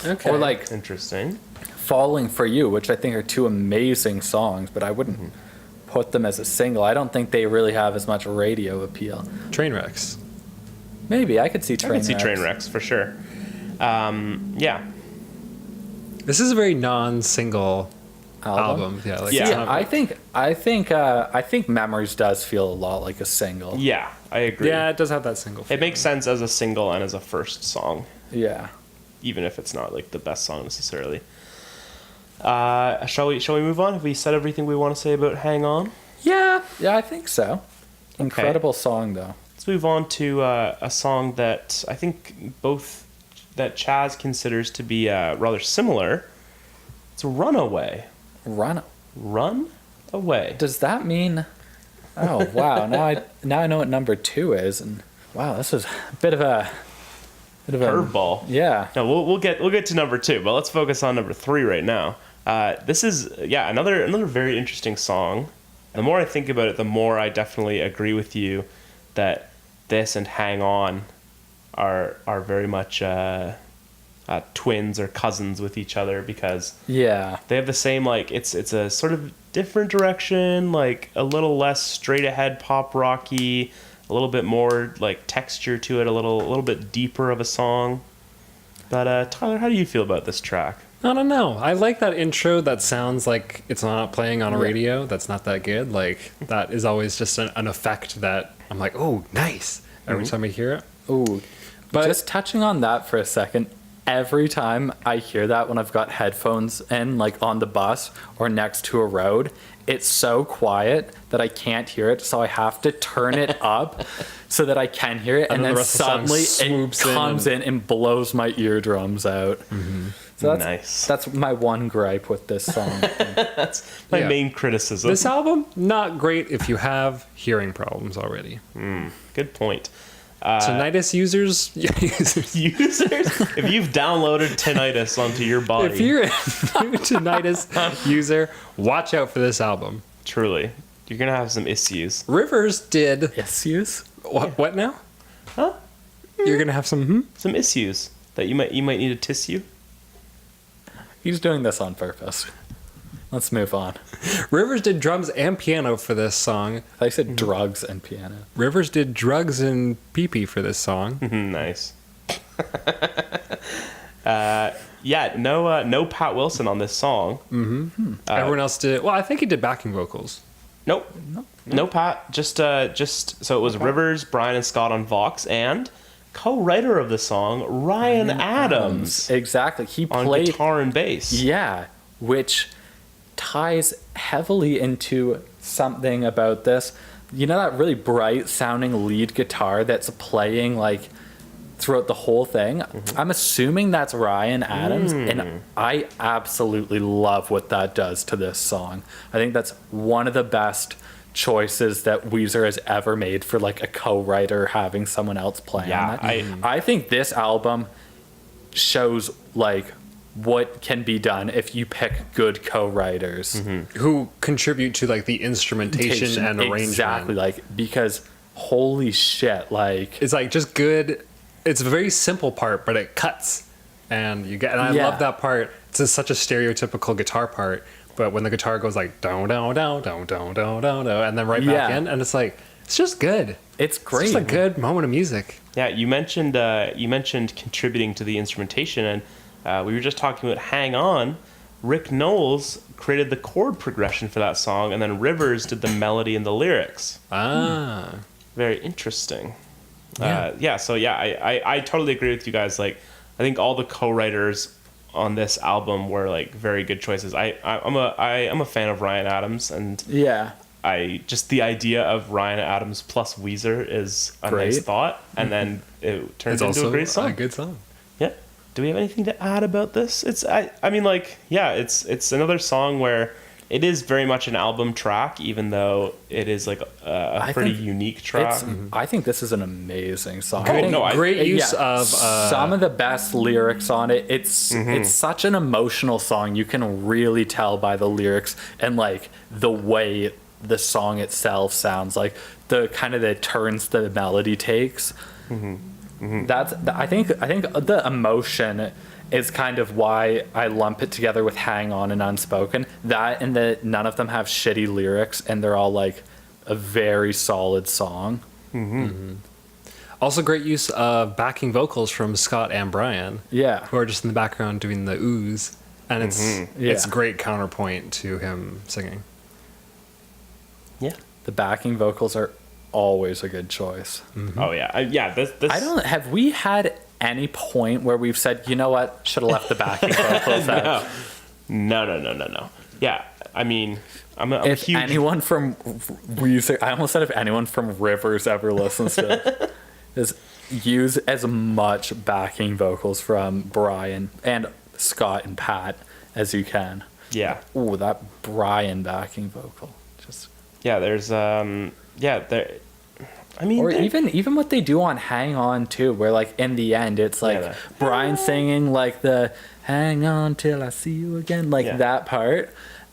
Okay. Or like Interesting. Falling for You, which I think are two amazing songs, but I wouldn't put them as a single. I don't think they really have as much radio appeal. Trainwrecks. Maybe I could see I can see Trainwrecks. Trainwrecks for sure. Yeah. This is a very non-single album. Yeah, like Yeah. it's See, not- I think Memories does feel a lot like a single. Yeah, I agree. yeah, it does have that single. It makes sense as a single and as a first song, Yeah. even if it's not like the best song necessarily. Shall we move on? Have we said everything we want to say about Hang On? Yeah, I think so. Incredible song though. Let's move on to a song that I think that Chaz considers to be rather similar. It's Runaway. Run. Run Away. Does that mean? Oh wow! Now I know what number 2 is, and wow, this was a bit of a Curveball. Yeah. No, we'll get to number 2, but let's focus on number 3 right now. This is another very interesting song. The more I think about it, the more I definitely agree with you that this and Hang On are very much twins or cousins with each other, because Yeah. they have the same, like, it's a sort of different direction, like a little less straight ahead pop rocky, a little bit more like texture to it, a little bit deeper of a song. But Tyler, how do you feel about this track? I don't know. I like that intro that sounds like it's not playing on a radio. That's not that good. Like, that is always just an effect that I'm like, oh, nice, every time I hear it. Ooh. But- Just touching on that for a second, every time I hear that when I've got headphones in, like on the bus or next to a road, it's so quiet that I can't hear it, so I have to turn it up so that I can hear it, and And then then the rest of the song suddenly it swoops in comes in and blows my eardrums out. So Nice. that's my one gripe with this song. That's my Yeah. main criticism. This album, not great if you have hearing problems already. Good point. Tinnitus users, Users, if you've downloaded tinnitus onto your body, if you're a tinnitus user, watch out for this album. truly, you're gonna have some issues. Rivers did Issues? what now? Huh? You're gonna have some. Some issues that you might need a tissue. He's doing this on purpose. Let's move on. Rivers did drums and piano for this song. I said drugs and piano. Rivers did drugs and pee-pee for this song. Nice. Yeah, no Pat Wilson on this song. Everyone else did. Well, I think he did backing vocals. Nope. No Pat. Just so it was Rivers, Brian, and Scott on Vox, and co-writer of the song Ryan Adams Exactly. He on played guitar and bass. Yeah, which ties heavily into something about this. You know that really bright sounding lead guitar that's playing like throughout the whole thing? I'm assuming that's Ryan Adams, and I absolutely love what that does to this song. I think that's one of the best choices that Weezer has ever made for like a co-writer having someone else play Yeah, on that. I think this album shows like what can be done if you pick good co-writers Who contribute to like the instrumentation and arrangement. exactly, like, because holy shit, like It's like just good. It's a very simple part, but it cuts, and you get. And I Yeah. love that part. It's just such a stereotypical guitar part, but when the guitar goes like down, down, down, down, down, down, down, and then right back Yeah. in, and it's like it's just good. it's It's great. just a good moment of music. Yeah, you mentioned contributing to the instrumentation, and we were just talking about Hang On. Rick Knowles created the chord progression for that song, and then Rivers did the melody and the lyrics. Ah, Very interesting. Yeah. I totally agree with you guys. Like, I think all the co-writers on this album were like very good choices. I'm a fan of Ryan Adams, and Yeah. I just the idea of Ryan Adams plus Weezer is a nice Great. thought, and then it turns it's into also a great song. a good song. Yeah. Do we have anything to add about this? It's it's another song where it is very much an album track, even though it is like a I pretty think unique track. I think this is an amazing song. Oh, I think no, I- Great use yeah, of some of the best lyrics on it. It's such an emotional song. You can really tell by the lyrics and like the way the song itself sounds, like the kind of the turns the melody takes. That's I think the emotion is kind of why I lump it together with Hang On and Unspoken. That and that none of them have shitty lyrics, and they're all like a very solid song. Also, great use of backing vocals from Scott and Brian, Yeah. who are just in the background doing the oohs. And it's Yeah. it's great counterpoint to him singing. Yeah. The backing vocals are always a good choice. Oh yeah. This I don't. Have we had any point where we've said, you know what, should have left the backing vocals out? No. Yeah. I mean, I'm a If huge. anyone from Weezer, I almost said if anyone from Rivers ever listens to it, is use as much backing vocals from Brian and Scott and Pat as you can. Yeah. Ooh, that Brian backing vocal, just. Yeah. There's there. I mean, Or even what they do on Hang On too, where like in the end it's like Yeah, Brian singing like the Hang On Till I See You Again, like Yeah. that part.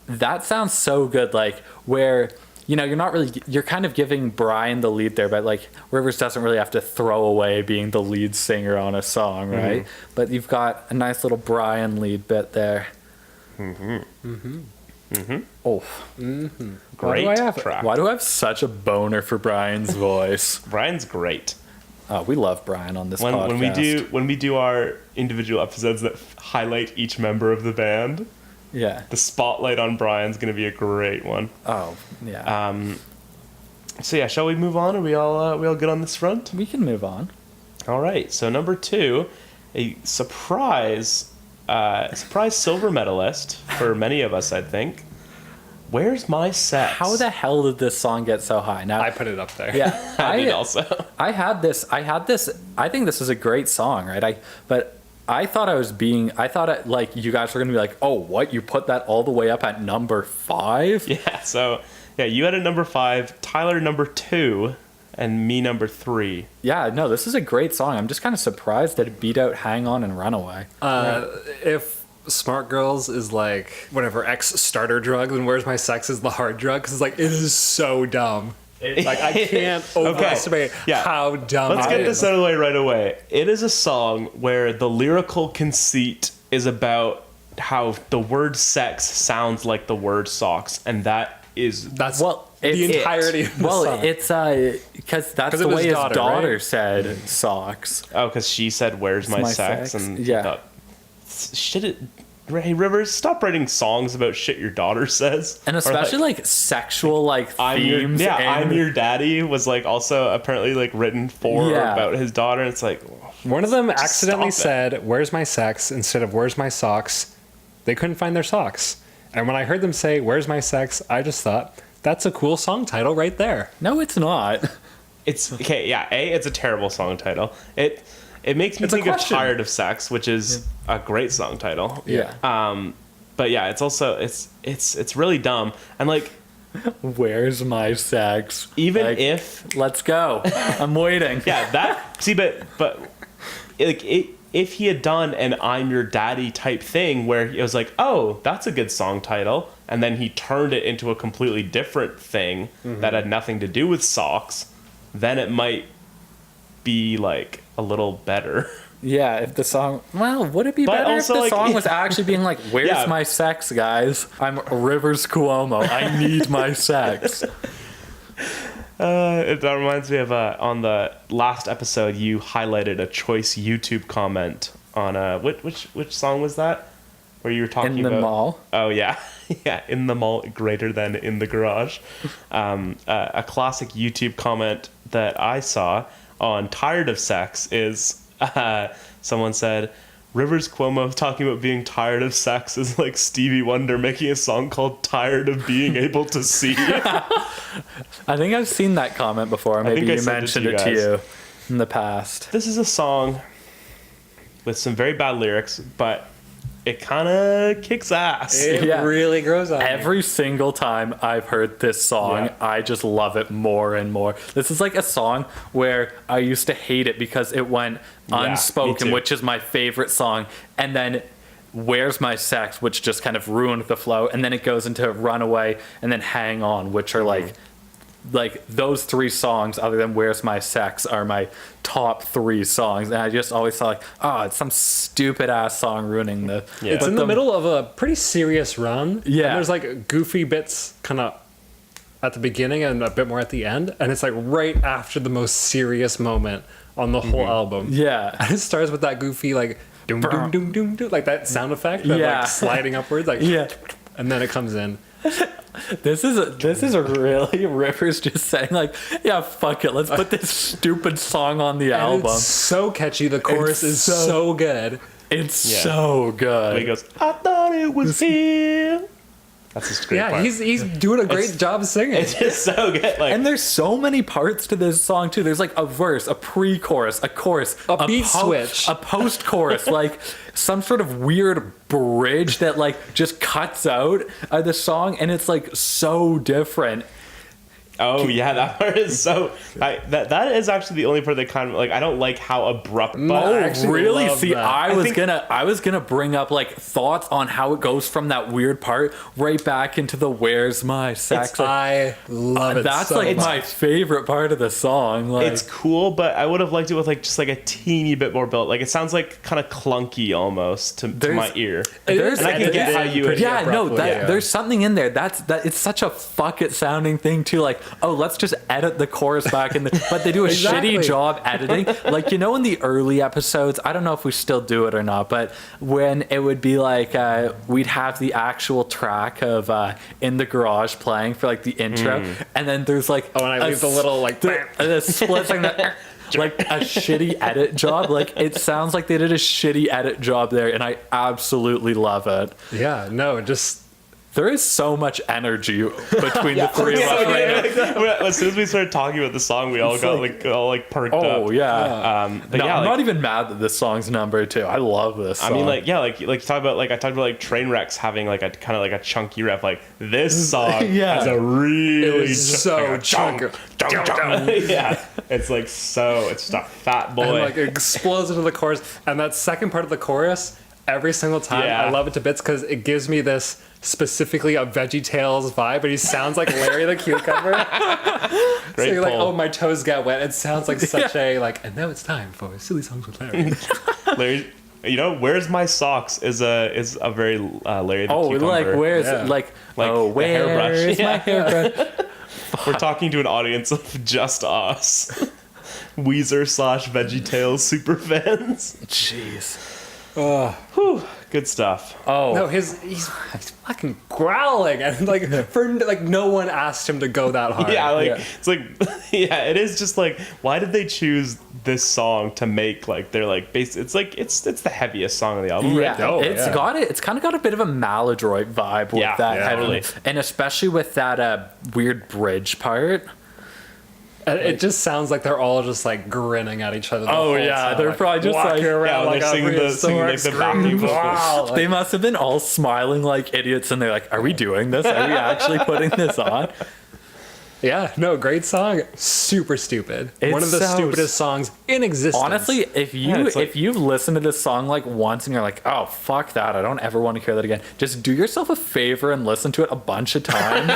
That sounds so good, like where you're kind of giving Brian the lead there, but like Rivers doesn't really have to throw away being the lead singer on a song, right? But you've got a nice little Brian lead bit there. Oh, great Why do I have it? track. why do I have such a boner for Brian's voice? Brian's great. Oh, we love Brian on this podcast. When we do our individual episodes that highlight each member of the band, Yeah. the spotlight on Brian's going to be a great one. Oh, yeah. So yeah, shall we move on? Are we all good on this front? We can move on. All right. So number 2, a surprise silver medalist for many of us, I think. Where's My Sex? How the hell did this song get so high? Now, I put it up there. yeah, I did also. I had this. I think this is a great song, right? I thought like you guys were gonna be like, oh, what? You put that all the way up at number 5? Yeah. So yeah, you had a number 5, Tyler number 2, and me number 3. Yeah, no, this is a great song. I'm just kind of surprised that it beat out Hang On and Runaway. If Smart Girls is like whatever X starter drug, then Where's My Sex is the hard drug, because it's like it is so dumb. Like I can't overestimate Yeah. how dumb. Let's it get is. this out of the way right away. It is a song where the lyrical conceit is about how the word sex sounds like the word socks, and that's Well, the entirety of the Well, song. it's because that's 'Cause the of way his his daughter, daughter right? said socks. oh, because she said, "Where's my my sex?" sex. And Yeah. thought, shit. Hey Rivers, stop writing songs about shit your daughter says, And Or, especially like sexual like I'm themes. I'm your daddy was like also apparently like written for Yeah. about his daughter, and it's like One of them Just accidentally stop it. said, "Where's my sex?" instead of "Where's my socks?" They couldn't find their socks. And when I heard them say, "Where's my sex?" I just thought, that's a cool song title right there. No, it's not. it's okay. Yeah, it's a terrible song title. It makes me It's a think of question. "Tired of Sex," which is a great song title. Yeah. But yeah, it's also it's really dumb, and like Where's my sex? even Like, if let's go. I'm waiting. yeah that see but like if he had done an "I'm your daddy" type thing where it was like, oh, that's a good song title, and then he turned it into a completely different thing that had nothing to do with socks, then it might be like a little better. Yeah, if the song, well, would it be But better if also, the like, song was actually being like, "Where's Yeah. my sex, guys? I'm Rivers Cuomo. I need my sex." That reminds me of on the last episode you highlighted a choice YouTube comment on which song was that where you were talking In the about mall. Oh yeah, yeah, in the mall greater than in the garage. A classic YouTube comment that I saw on "Tired of Sex" is someone said, Rivers Cuomo talking about being tired of sex is like Stevie Wonder making a song called "Tired of Being Able to See." I think I've seen that comment before. Maybe think I you sent it mentioned to it you to guys. you in the past. This is a song with some very bad lyrics, but it kind of kicks ass. It Yeah. really grows on me. Every single time I've heard this song, Yeah. I just love it more and more. This is like a song where I used to hate it because it went Yeah, me unspoken, too. which is my favorite song, and then Where's My Sex, which just kind of ruined the flow, and then it goes into Runaway and then Hang On, which are like those 3 songs other than Where's My Sex are my top 3 songs, and I just always thought like, oh, it's some stupid ass song ruining the Yeah. It's but in the middle of a pretty serious run. Yeah. And there's like goofy bits kind of at the beginning and a bit more at the end. And it's like right after the most serious moment on the whole album. yeah. And it starts with that goofy like doom, doom, doom, doom, doom, like that sound effect of Yeah. like sliding upwards, like Yeah. and then it comes in. This is a really Rivers just saying like, yeah, fuck it, let's put this stupid song on the And album. it's so catchy. The chorus is so good. It's Yeah. so good. He goes, I thought it was him. That's his great Yeah, part. he's doing a great job singing. It's just so good. Like, And there's so many parts to this song too. There's like a verse, a pre-chorus, a chorus, A beat switch. a post-chorus, like some sort of weird bridge that like just cuts out of the song, and it's like so different. oh yeah, that part is so. That is actually the only part that kind of like I don't like how abrupt. But I actually Really? love See, that. I think- was gonna bring up like thoughts on how it goes from that weird part right back into the "Where's my sex?" I love it. That's so like much. my favorite part of the song. Like, it's cool, but I would have liked it with like just like a teeny bit more built. Like it sounds like kind of clunky almost to my ear. There's- And I can get how you would. yeah, no, abruptly, that yeah. there's something in there. That it's such a fuck it sounding thing too. Like, oh, let's just edit the chorus back in the. But they do a Exactly. shitty job editing. Like, you know, in the early episodes, I don't know if we still do it or not, but when it would be like we'd have the actual track of "In the Garage" playing for like the intro, and then there's like Oh, and I leave the little like the split second that, like a shitty edit job. Like, it sounds like they did a shitty edit job there, and I absolutely love it. yeah, no, just There is so much energy between the three of us right now. As soon as we started talking about the song, we all got like perked up. Oh yeah. But No, yeah, I'm like, not even mad that this song's number 2. I love this song. I mean, like you talk about like I talked about like train wrecks having like a kind of like a chunky riff. Like this song Yeah. has a really it was so like a chunky. yeah, it's like so it's just a fat boy. And like it explodes into the chorus, and that second part of the chorus, every single time, Yeah. I love it to bits because it gives me this specifically a VeggieTales vibe, but he sounds like Larry the Cucumber. So Great you're like, pull. oh, my toes get wet. It sounds like such a like, and now it's time for Silly Songs with Larry. Larry, you know, where's my socks is a very Larry the oh, Cucumber. like where's Yeah. like Like oh, the hairbrush. where's my Yeah. hairbrush? We're talking to an audience of just us. Weezer / VeggieTales super fans. Jeez. Good stuff. Oh, No, he's fucking growling, and like for like no one asked him to go that hard. Yeah, like Yeah. it's like yeah, it is just like why did they choose this song to make like they're like it's like it's the heaviest song on the album, yeah, right? Oh, it's yeah. got it. It's kind of got a bit of a Maladroit vibe with Yeah, that, yeah, heavy- totally. and especially with that weird bridge part. And it just sounds like they're all just like grinning at each other. The Oh, whole yeah, time, they're like, probably just walking like- around Yeah, like they're a singing prehistoric the backing scream. vocals. Wow, like- They must have been all smiling like idiots, and they're like, "Are we doing this? Are we actually putting this on?" Yeah, no, great song. Super stupid. It's One of the so stupidest songs in existence. Honestly, if it's like- if you've listened to this song like once and you're like, "Oh, fuck that. I don't ever want to hear that again." Just do yourself a favor and listen to it a bunch of times.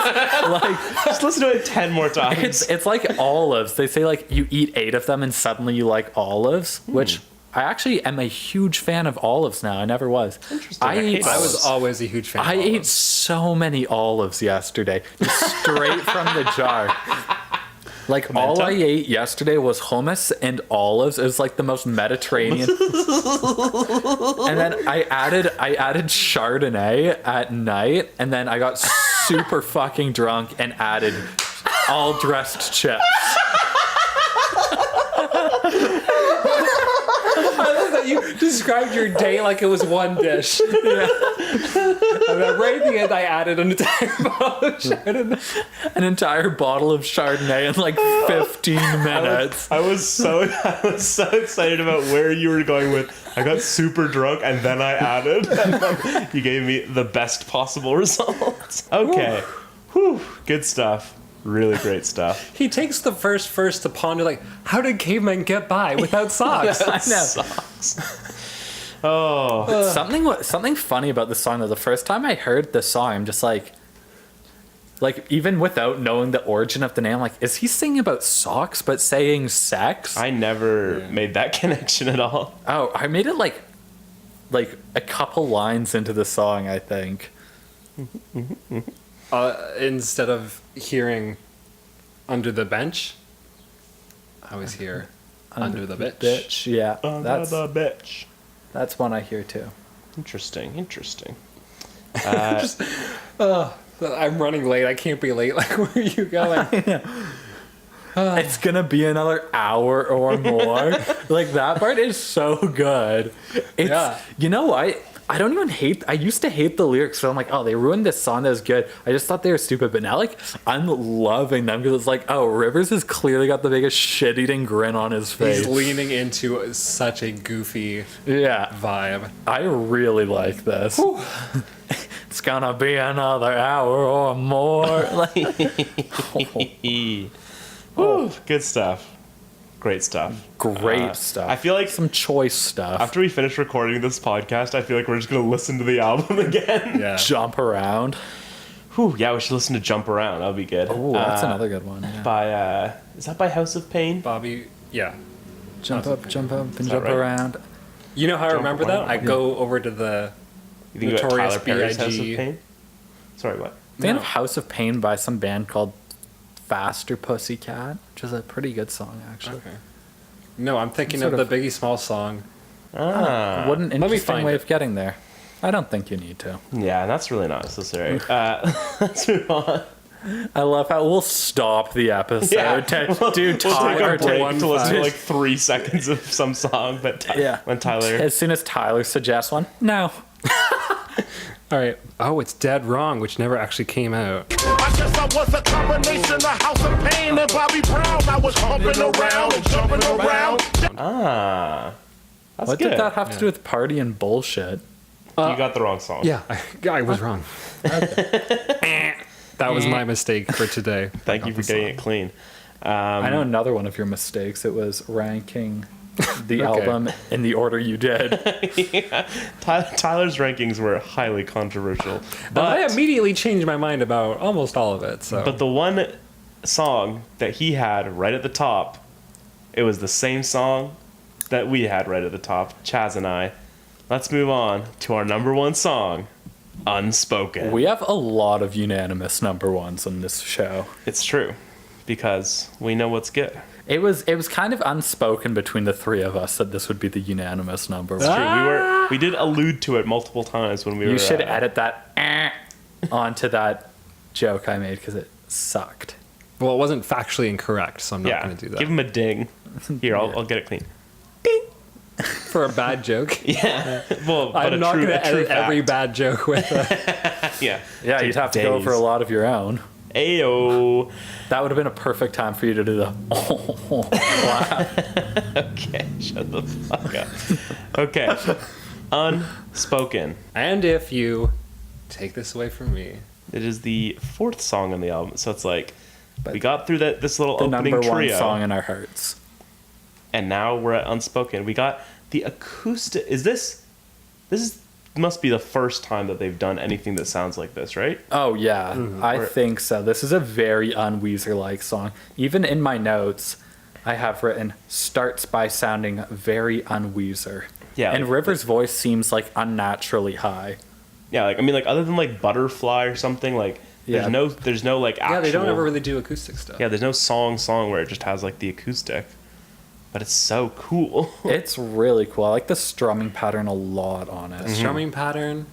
Like, Just listen to it 10 more times. it's like olives. They say like you eat 8 of them and suddenly you like olives, which I actually am a huge fan of olives now. I never was. Interesting. I I hate ate I was always a huge fan. I of ate olives. so many olives yesterday, just straight from the jar. Like all I ate yesterday was hummus and olives. It was like the most Mediterranean. And then I added Chardonnay at night, and then I got super fucking drunk and added all dressed chips. I love that you described your day like it was one dish. Yeah. And then right at the end, I added an entire bottle of Chardonnay. An entire bottle of Chardonnay in like 15 minutes. I was so excited about where you were going with. I got super drunk and then I added. And then you gave me the best possible results. Okay. Whew. Good stuff. Really great stuff. He takes the first verse to ponder, like, how did cavemen get by without socks? I know. Sucks. Oh. Something funny about this song though. The first time I heard the song, I'm just like even without knowing the origin of the name, like, is he singing about socks but saying sex? I never made that connection at all. Oh, I made it like a couple lines into the song, I think. Instead of hearing under the bench, I was here under the bitch. Bitch, yeah. Under That's the bitch. That's one I hear too. Interesting. I'm running late. I can't be late. Like, where are you going? It's gonna be another hour or more. Like, that part is so good. You know what? I don't even hate. I used to hate the lyrics, so I'm like, oh, they ruined this song that was good. I just thought they were stupid, but now, like, I'm loving them because it's like, oh, Rivers has clearly got the biggest shit-eating grin on his face. He's leaning into such a goofy vibe. I really like this. It's gonna be another hour or more. Good stuff. Great stuff. Great stuff. I feel like some choice stuff. after we finish recording this podcast, I feel like we're just gonna listen to the album again. Yeah. Jump around. Whew, yeah, we should listen to Jump Around. That'll be good. Oh, that's another good one. Yeah. By is that by House of Pain? Bobby, yeah. Jump up, and jump right? around. You know how I Jump remember around. that? I go over to the You think about Notorious Tyler Perry's House of B.I.G. Pain? Sorry, what? Thinking of House of Pain by some band called Faster Pussycat, which is a pretty good song, actually. Okay. No, I'm thinking Sort of of- the Biggie Small song. What an me interesting find way it. of getting there. I don't think you need to. Yeah, that's really not necessary. Let's move on. I love how we'll stop the episode to do We'll take Tyler a break to listen to take- like 3 seconds of some song, but when Tyler... As soon as Tyler suggests one, no. All right. Oh, it's Dead Wrong, which never actually came out. I guess I was a combination of House of Pain and Bobby Brown. I was humping around and jumping around. That's What good. did that have to do with party and bullshit? You got the wrong song. Yeah, I was wrong. That was my mistake for today. Thank you for getting it clean. I know another one of your mistakes. It was ranking the album in the order you did. Tyler's rankings were highly controversial. But I But, immediately changed my mind about almost all of it. So, but the one song that he had right at the top, it was the same song that we had right at the top, Chaz and I. Let's move on to our number one song, Unspoken. We have a lot of unanimous number ones on this show. It's true, because we know what's good. It was kind of unspoken between the three of us that this would be the unanimous number one. True, we did allude to it multiple times when we were... You should edit that onto that joke I made because it sucked. well, it wasn't factually incorrect, so I'm not Yeah, going to do that. give him a ding. Here, I'll get it clean. For a bad joke. Yeah. Well, but I'm not going to edit every fact. bad joke with Yeah. Yeah, Take you'd have to go days. for a lot of your own. Ayo. That would have been a perfect time for you to do the laugh. Okay, shut the fuck up. Okay. Unspoken. And if you take this away from me. It is the 4th song on the album, so it's like we got through this little The opening number one trio, song in our hearts. and now we're at Unspoken. We got the acoustic. Must be the first time that they've done anything that sounds like this, right? Oh, yeah. I Or- think so. This is a very un-Weezer-like song. Even in my notes, I have written, starts by sounding very un-Weezer. Yeah, And like- River's voice seems, like, unnaturally high. Yeah, like other than like Butterfly or something, like Yeah. there's no like actual. Yeah, they don't ever really do acoustic stuff. Yeah, there's no song where it just has like the acoustic, but it's so cool. It's really cool. I like the strumming pattern a lot on it. The strumming patting,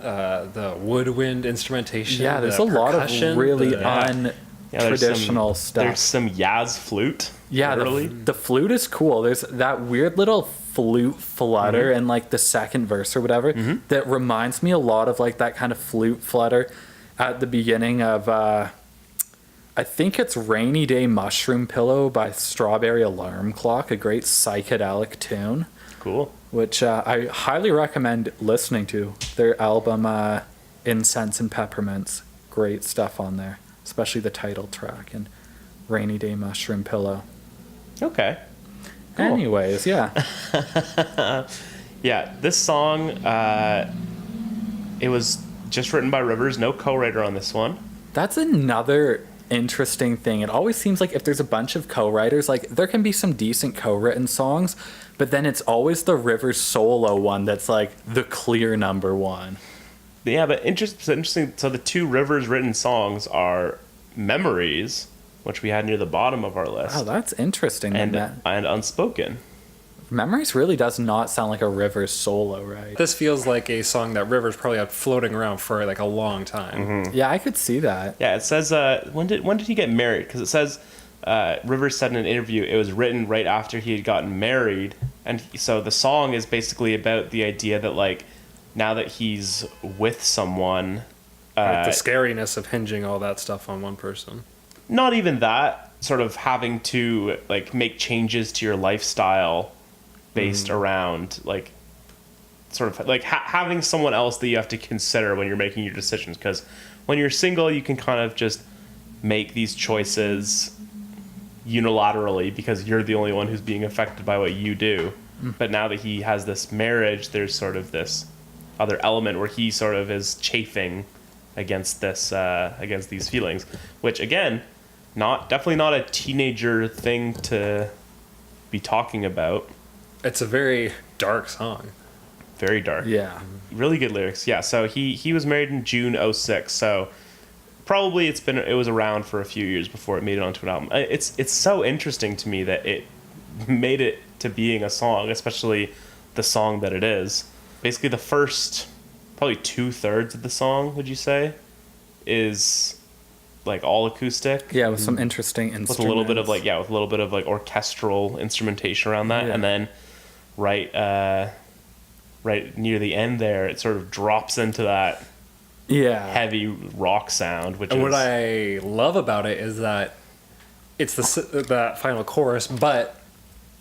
the woodwind instrumentation. Yeah, there's the a lot of percussion, really the- there's un-traditional stuff. There's some Yaz flute. Yeah, literally. the flute is cool. There's that weird little flute flutter in like the second verse or whatever that reminds me a lot of like that kind of flute flutter at the beginning of I think it's Rainy Day Mushroom Pillow by Strawberry Alarm Clock, a great psychedelic tune, Cool. which I highly recommend listening to. Their album Incense and Peppermints, great stuff on there, especially the title track and Rainy Day Mushroom Pillow. Okay. Cool. Anyways, yeah. Yeah, this song, it was just written by Rivers, no co-writer on this one. That's another interesting thing. It always seems like if there's a bunch of co-writers, like there can be some decent co-written songs, but then it's always the Rivers solo one that's like the clear number one. Yeah, but interesting. So the 2 Rivers written songs are Memories, which we had near the bottom of our list, Oh, that's interesting. and that Unspoken. Memories really does not sound like a Rivers solo, right? This feels like a song that Rivers probably had floating around for like a long time. Yeah, I could see that. Yeah, it says when did he get married? Because it says Rivers said in an interview it was written right after he had gotten married, and so the song is basically about the idea that like now that he's with someone, Like the scariness of hinging all that stuff on one person. not even that, sort of having to like make changes to your lifestyle based around like sort of like having someone else that you have to consider when you're making your decisions, because when you're single you can kind of just make these choices unilaterally because you're the only one who's being affected by what you do. But now that he has this marriage, there's sort of this other element where he sort of is chafing against this against these feelings, which again, definitely not a teenager thing to be talking about. It's a very dark song. Very dark. Yeah. Really good lyrics. Yeah, so he was married in June 06, so probably it was around for a few years before it made it onto an album. It's so interesting to me that it made it to being a song, especially the song that it is. Basically the first probably 2/3 of the song, would you say, is like all acoustic. Yeah, with some interesting instruments. With a little bit of like orchestral instrumentation around that, Yeah. and then right near the end there, it sort of drops into that heavy rock sound. Which And is what I love about it is that it's that final chorus, but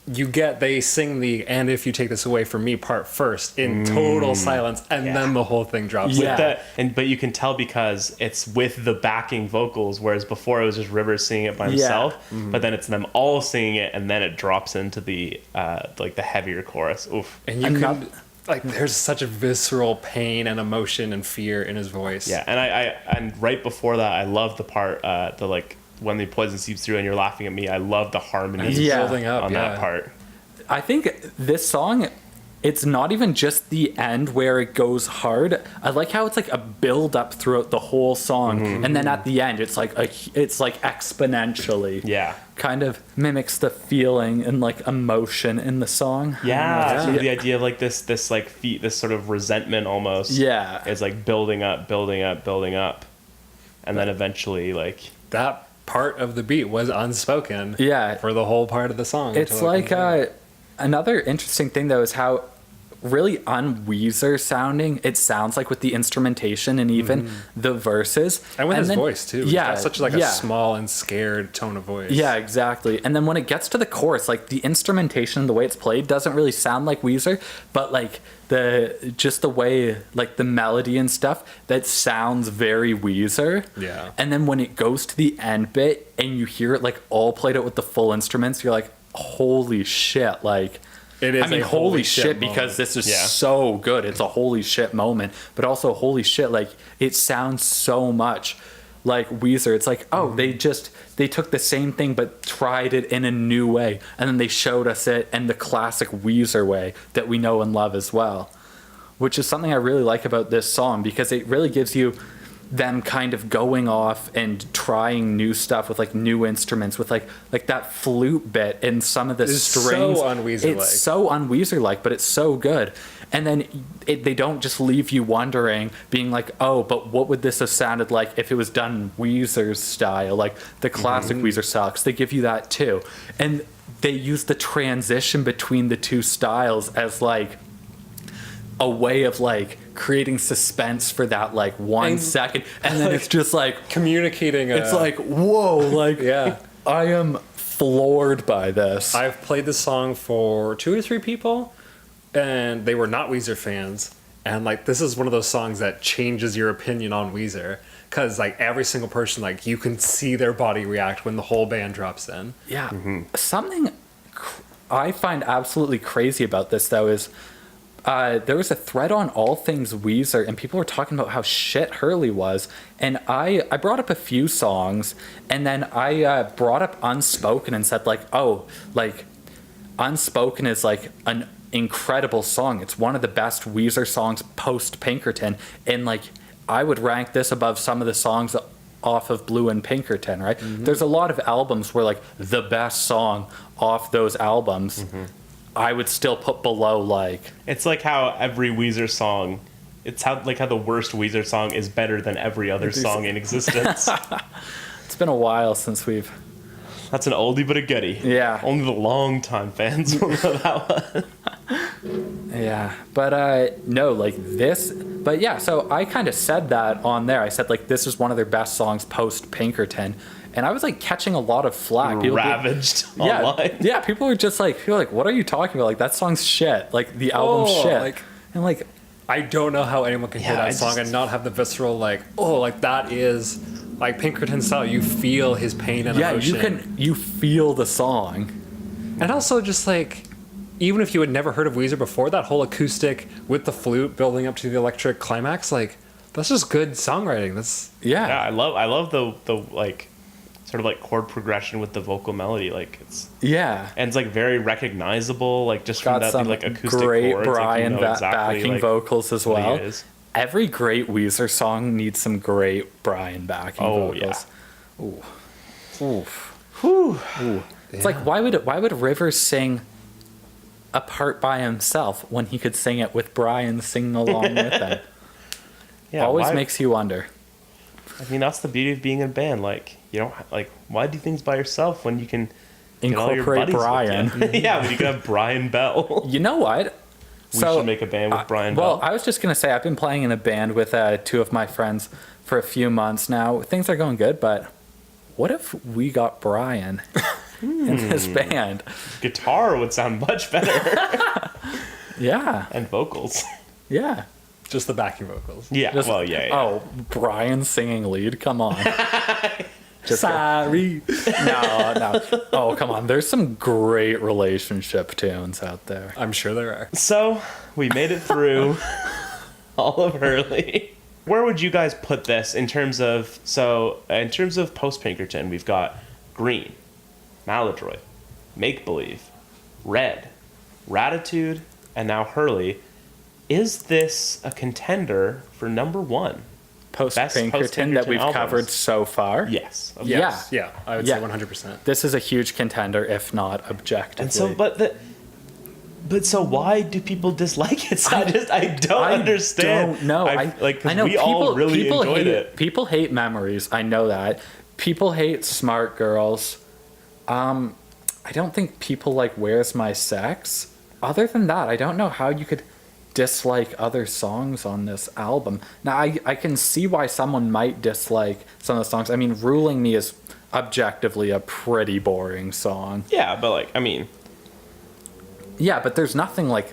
they sing the "and if you take this away from me" part first in total silence, and then the whole thing drops. Yeah. But you can tell because it's with the backing vocals, whereas before it was just Rivers singing it by himself. But then it's them all singing it, and then it drops into the like the heavier chorus. Oof. And you can like there's such a visceral pain and emotion and fear in his voice. Yeah, and right before that, I love the part the like when the poison seeps through and you're laughing at me. I love the harmonies Building up on that part. I think this song, it's not even just the end where it goes hard. I like how it's like a build up throughout the whole song, and then at the end, it's like exponentially. Yeah. Kind of mimics the feeling and like emotion in the song. Yeah, so the idea of like this sort of resentment almost. Yeah. Is like building up, and then eventually like That part of the beat was unspoken. Yeah. For the whole part of the song. It's like another interesting thing though is how really un-Weezer sounding it sounds like with the instrumentation and even the verses. And with his voice too. Yeah. He's got such a small and scared tone of voice. Yeah, exactly. And then when it gets to the chorus, like the instrumentation, the way it's played doesn't really sound like Weezer, but like the way like the melody and stuff, that sounds very Weezer. Yeah. And then when it goes to the end bit and you hear it like all played out with the full instruments, you're like, holy shit, like It is. I mean, a holy shit, moment. because this is so good. It's a holy shit moment, but also holy shit, like it sounds so much like Weezer. It's like, oh, they took the same thing but tried it in a new way, and then they showed us it in the classic Weezer way that we know and love as well, which is something I really like about this song, because it really gives you them kind of going off and trying new stuff with like new instruments, with like that flute bit and some of the strings. So un-Weezer-like. It's so un-Weezer-like, but it's so good. And then they don't just leave you wondering, being like, oh, but what would this have sounded like if it was done Weezer's style, like the classic Weezer style? 'Cause they give you that too. And they use the transition between the two styles as like a way of like creating suspense for that like 1 second, and then it's just like communicating. It's like, whoa, like I am floored by this. I've played this song for 2 or 3 people, and they were not Weezer fans, and like this is one of those songs that changes your opinion on Weezer, because like every single person, like you can see their body react when the whole band drops in. Yeah. Something I find absolutely crazy about this though is there was a thread on All Things Weezer, and people were talking about how shit Hurley was. And I brought up a few songs, and then I brought up Unspoken and said, like, oh, like, Unspoken is, like, an incredible song. It's one of the best Weezer songs post-Pinkerton. And, like, I would rank this above some of the songs off of Blue and Pinkerton, right? There's a lot of albums where, like, the best song off those albums I would still put below like. It's like how every Weezer song, it's how the worst Weezer song is better than every other song in existence. It's been a while since we've. That's an oldie but a goodie. Yeah. Only the long-time fans will know that one. Yeah, but no, like this. But yeah, so I kind of said that on there. I said like this is one of their best songs post Pinkerton, and I was like catching a lot of flack. Ravaged online. Yeah, people were just like, what are you talking about? Like that song's shit. Like the album's shit. like- and like, I don't know how anyone can hear Yeah, that song and not have the visceral like that is like Pinkerton style. You feel his pain and yeah, emotion. you feel the song. And also just like, even if you had never heard of Weezer before, that whole acoustic with the flute building up to the electric climax, like that's just good songwriting. That's Yeah, I love the like sort of like chord progression with the vocal melody. Like it's and it's like very recognizable. Like just from Got that some like acoustic great chords, Brian like, you know exactly, backing like, vocals as what he well. is. Every great Weezer song needs some great Brian backing vocals. Yeah. Ooh. Oof. Ooh. It's like why would Rivers sing a part by himself when he could sing it with Brian singing along with him? Yeah, Always makes you wonder. I mean, that's the beauty of being in a band. Like you don't like why do things by yourself when you can get all your Incorporate buddies Brian. with you? Yeah, when you can have Brian Bell. You know what? We should make a band with Brian Well, Bell. I was just gonna say I've been playing in a band with two of my friends for a few months now. Things are going good, but what if we got Brian in this band? Guitar would sound much better. Yeah, And vocals. yeah. just the backing vocals. Yeah, Just- yeah. Oh, Brian singing lead? Come on. Sorry. No. Oh, come on. There's some great relationship tunes out there. I'm sure there are. So we made it through all of Hurley. Where would you guys put this in terms of post Pinkerton? We've got Green, Maladroit, Make Believe, Red, Raditude, and now Hurley. Is this a contender for number one? Post Best Pinkerton that post-Pinkerton we've albums. covered so far. Yes. Yeah. Yeah, I would Yeah. say 100%. This is a huge contender, if not objectively. And so, but so why do people dislike it? I don't understand. Don't know. Because I know we all really people enjoyed hate, it. People hate Memories. I know that. People hate Smart Girls. I don't think people like Where's My Sex. Other than that, I don't know how you could dislike other songs on this album. Now, I can see why someone might dislike some of the songs. I mean, Ruling Me is objectively a pretty boring song. Yeah, but Yeah, but there's nothing like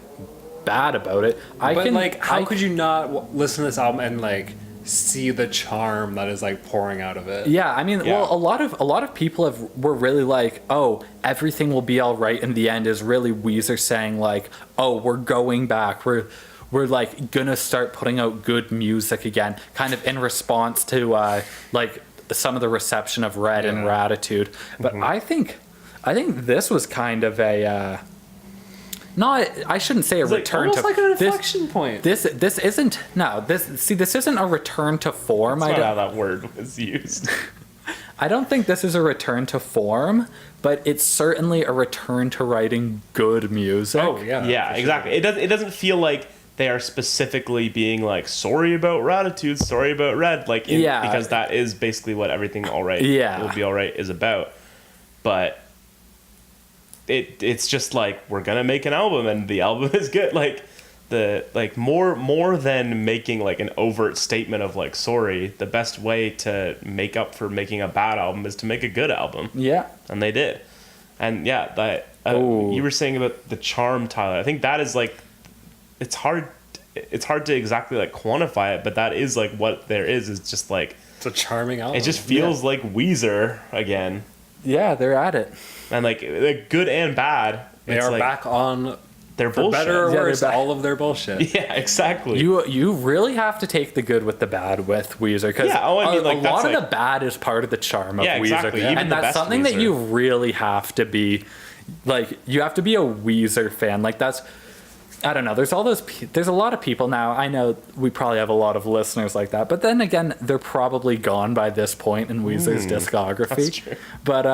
bad about it. How could you not listen to this album and like see the charm that is like pouring out of it? Yeah, I mean, Yeah. well, a lot of people were really like, oh, everything will be all right in the end is really Weezer saying like, oh, we're going back, we're like gonna start putting out good music again, kind of in response to like some of the reception of Red and Raditude. But I think this was kind of a not, I shouldn't say a return almost to like an this. inflection point. This isn't this isn't a return to form. That's not how that word was used. I don't think this is a return to form, but it's certainly a return to writing good music. Oh yeah. Yeah, exactly. It doesn't feel like they are specifically being like sorry about Raditude, sorry about Red, because that is basically what everything all right will be all right is about. But it's just like we're gonna make an album and the album is good. More than making like an overt statement of like sorry, the best way to make up for making a bad album is to make a good album. Yeah. And they did. And yeah, that you were saying about the charm, Tyler. I think that is like it's hard to exactly like quantify it, but that is like what there is just like It's a charming album. it just feels like Weezer again. Yeah, they're at it. And like good and bad. They it's are like, back on their for bullshit. better or they're worse, back. all of their bullshit. Yeah, exactly. You really have to take the good with the bad with Weezer because Yeah, I mean, like, a that's lot of like- the bad is part of the charm of Yeah, Weezer, exactly. Even and the that's best something that Weezer. you really have to be like. You have to be a Weezer fan. Like that's. I don't know. There's a lot of people now. I know we probably have a lot of listeners like that, but then again, they're probably gone by this point in Weezer's discography. that's true. But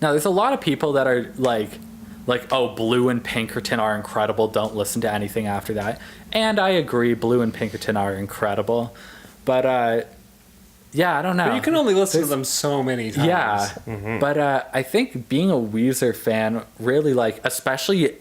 no, there's a lot of people that are like like, oh, Blue and Pinkerton are incredible, don't listen to anything after that. And I agree, Blue and Pinkerton are incredible. But yeah, I don't know. But you can only listen to them so many times. Yeah, but I think being a Weezer fan really, like, especially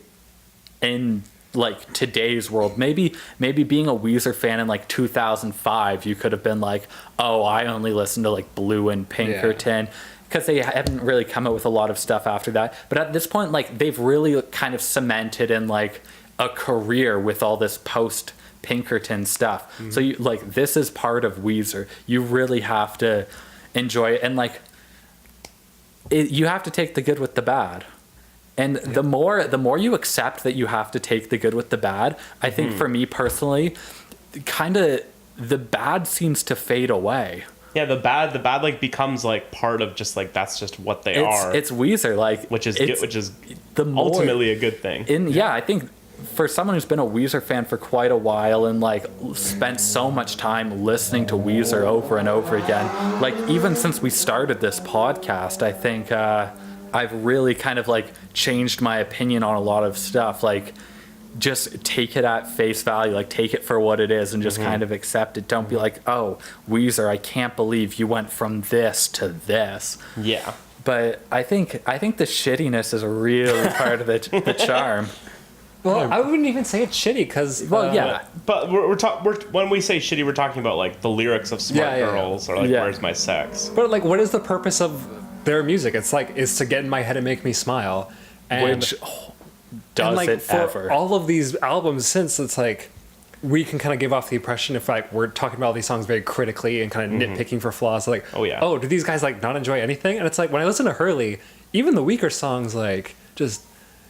in like today's world, maybe being a Weezer fan in like 2005, you could have been like, oh, I only listen to like Blue and Pinkerton, because they haven't really come out with a lot of stuff after that. But at this point, like, they've really kind of cemented in like a career with all this post Pinkerton stuff. So you, like, this is part of Weezer. You really have to enjoy it, and like you have to take the good with the bad. And the more you accept that you have to take the good with the bad, I think for me personally, kind of the bad seems to fade away. Yeah, the bad like becomes like part of just like, that's just what they are. It's Weezer, like, which is the more, ultimately a good thing. I think for someone who's been a Weezer fan for quite a while and like spent so much time listening to Weezer over and over again, like even since we started this podcast, I think I've really kind of like changed my opinion on a lot of stuff. Like, just take it at face value, like take it for what it is, and just kind of accept it. Don't be like, oh, Weezer, I can't believe you went from this to this. Yeah. But I think the shittiness is really part of the charm. Well, I wouldn't even say it's shitty, because but when we say shitty, we're talking about like the lyrics of Smart Girls or like Where's My Sex. But like, what is the purpose of their music? It's like, is to get in my head and make me smile. And, which does like, it for ever? all of these albums since, it's like we can kind of give off the impression, if like we're talking about all these songs very critically and kind of nitpicking for flaws, like, oh, do these guys like not enjoy anything? And it's like, when I listen to Hurley, even the weaker songs, like, just,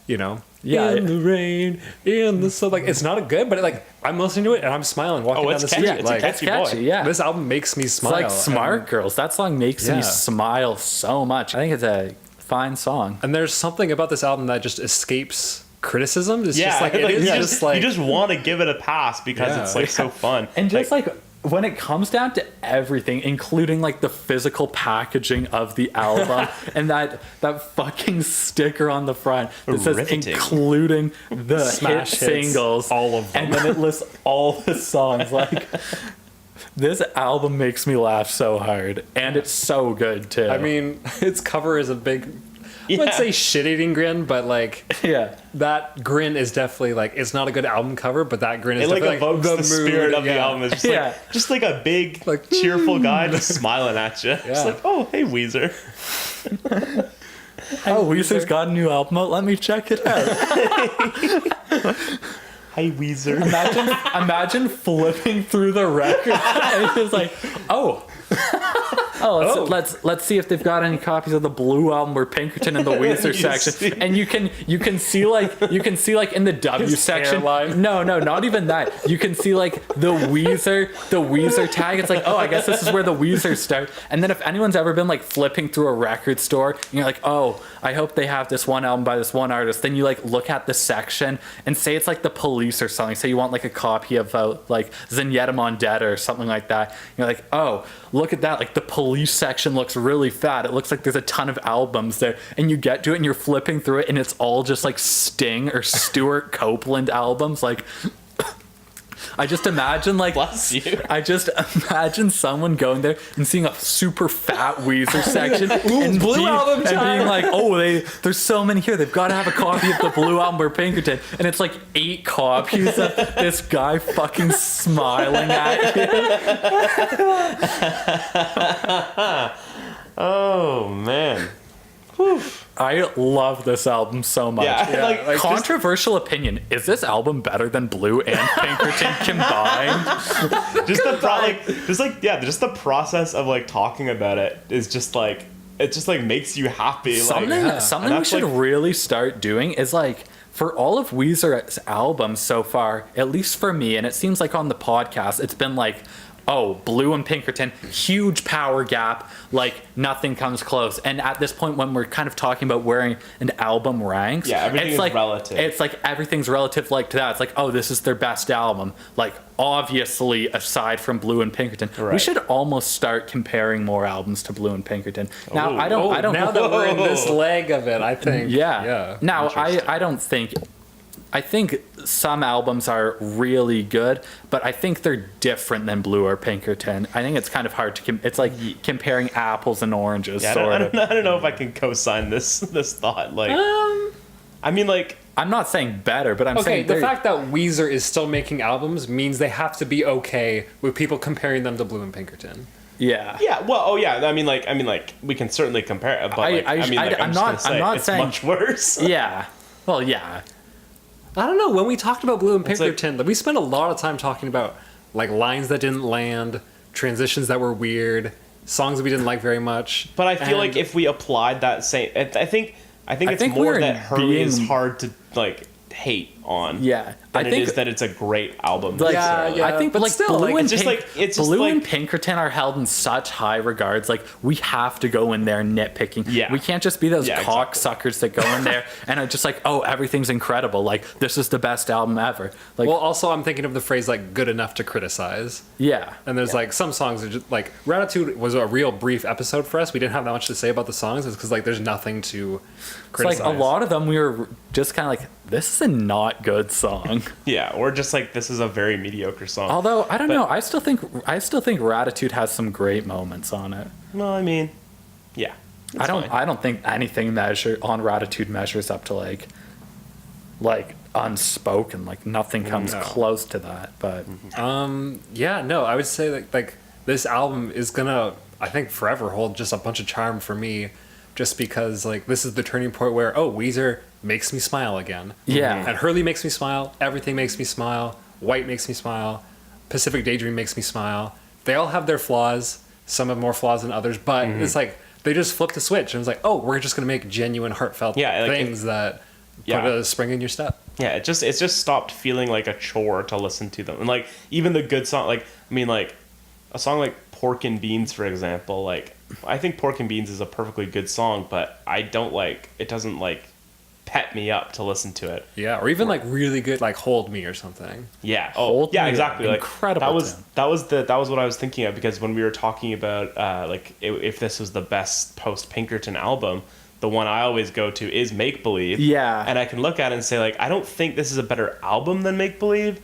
you know, in the rain, in the sun, like, it's not good, but like, I'm listening to it and I'm smiling walking down the street. It's like, a catchy, yeah. This album makes me smile. It's like Smart Girls. That song makes me smile so much. I think it's a fine song. And there's something about this album that just escapes criticism. It's just like, you just want to give it a pass because it's like so fun. And just like when it comes down to everything, including like the physical packaging of the album and that fucking sticker on the front that says including the Smash hit singles, all of them, and then it lists all the songs. Like, this album makes me laugh so hard, and it's so good too. I mean, its cover is a big, I wouldn't say shit-eating grin, but like, that grin is definitely like, it's not a good album cover, but that grin is it like definitely evokes like the spirit of the album. It's just like a big, like, cheerful guy just smiling at you. Just like, oh, hey, Weezer. Weezer's got a new album out. Let me check it out. Hi, Weezer. Imagine flipping through the record and it's like, let's see if they've got any copies of the Blue album or Pinkerton in the Weezer section. And you can see like in the W section. No, not even that. You can see like the Weezer tag. It's like, oh, I guess this is where the Weezer start. And then if anyone's ever been like flipping through a record store and you're like, oh, I hope they have this one album by this one artist, then you like look at the section and say it's like the Police or something. Say you want like a copy of like Zenyatta Mondatta or something like that. And you're like, oh, look at that, like the Police section looks really fat. It looks like there's a ton of albums there. And you get to it and you're flipping through it and it's all just like Sting or Stuart Copeland albums. Like, I just imagine like, bless you. I just imagine someone going there and seeing a super fat Weezer section and being like, oh, there's so many here. They've got to have a copy of the Blue album or Pinkerton. And it's like 8 copies of this guy fucking smiling at you. Oh, man. Whew. I love this album so much. Like controversial opinion: is this album better than Blue and Pinkerton combined? Just the process of like talking about it is just like, it just like makes you happy. Something we should really start doing is like, for all of Weezer's albums so far, at least for me, and it seems like on the podcast, it's been like oh, Blue and Pinkerton, huge power gap, like nothing comes close. And at this point, when we're kind of talking about where an album ranks, everything it's is like, relative. It's like everything's relative like to that. It's like, oh, this is their best album. Like, obviously, aside from Blue and Pinkerton, we should almost start comparing more albums to Blue and Pinkerton. Now, I don't. Now that we're in this leg of it, I think. Yeah. Now, I don't think. I think some albums are really good, but I think they're different than Blue or Pinkerton. I think it's kind of hard to. It's like comparing apples and oranges. Yeah, I don't know if I can co-sign this thought. Like, I mean, like, I'm not saying better, but I'm saying the fact that Weezer is still making albums means they have to be okay with people comparing them to Blue and Pinkerton. Yeah. Yeah. Well. Oh, yeah. I mean, like, we can certainly compare it, but I'm not saying much worse. Yeah. Well, yeah. I don't know. When we talked about Blue and Pinkerton, we spent a lot of time talking about like lines that didn't land, transitions that were weird, songs that we didn't like very much. But I feel like if we applied that same, I think it's more that Hurley is hard to like hate on. Yeah. Than it is that it's a great album. Like, I think, but like still, Blue and Blue and Pinkerton are held in such high regards. Like, we have to go in there nitpicking. Yeah. We can't just be those exactly. cocksuckers that go in there and are just like, oh, everything's incredible. Like, this is the best album ever. Like, well, also I'm thinking of the phrase like good enough to criticize. Yeah. And there's like some songs are just like Raditude was a real brief episode for us. We didn't have that much to say about the songs. It's because like there's nothing to criticize. It's like a lot of them we were just kind of like, this is a not good song. Yeah, or just like this is a very mediocre song. Although I don't know, I still think Raditude has some great moments on it. No, I mean, yeah. I don't think anything on Raditude measures up to like Unspoken. Like, nothing comes close to that. But yeah, no, I would say that like this album is gonna, I think, forever hold just a bunch of charm for me, just because like this is the turning point where Weezer makes me smile again. Yeah. And Hurley makes me smile. Everything makes me smile. White makes me smile. Pacific Daydream makes me smile. They all have their flaws. Some have more flaws than others, but it's like they just flipped a switch and it's like, oh, we're just gonna make genuine, heartfelt things that put a spring in your step. Yeah, it just stopped feeling like a chore to listen to them. And like even the good song, like I mean, like a song like Pork and Beans, for example, like I think Pork and Beans is a perfectly good song, but I don't like it. Doesn't like pet me up to listen to it. Yeah, or even like really good, like Hold Me or something. Yeah. Hold Me, exactly. Like incredible. That was what I was thinking of, because when we were talking about like if this was the best post Pinkerton album, the one I always go to is Make Believe. Yeah. And I can look at it and say like, I don't think this is a better album than Make Believe,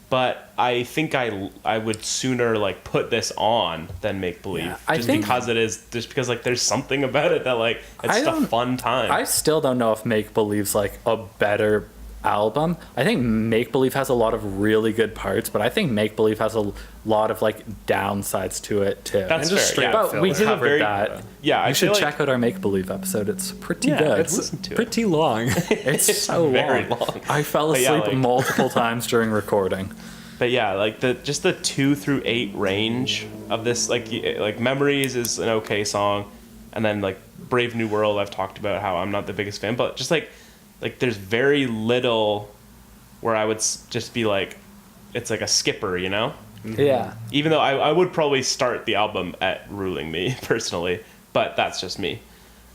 but I think I would sooner like put this on than Make Believe, because like there's something about it that like it's just a fun time. I still don't know if Make Believe's like a better album. I think Make Believe has a lot of really good parts, but I think Make Believe has a lot of like downsides to it too. That's fair. But we covered that. Yeah, you should check out our Make Believe episode. It's pretty good. It's pretty long. It's so very long. I fell asleep multiple times during recording. But yeah, like the 2 through 8 range of this, like Memories is an okay song, and then like Brave New World, I've talked about how I'm not the biggest fan, but just like there's very little where I would just be like, it's like a skipper, you know? Yeah. Even though I would probably start the album at Ruling Me personally, but that's just me.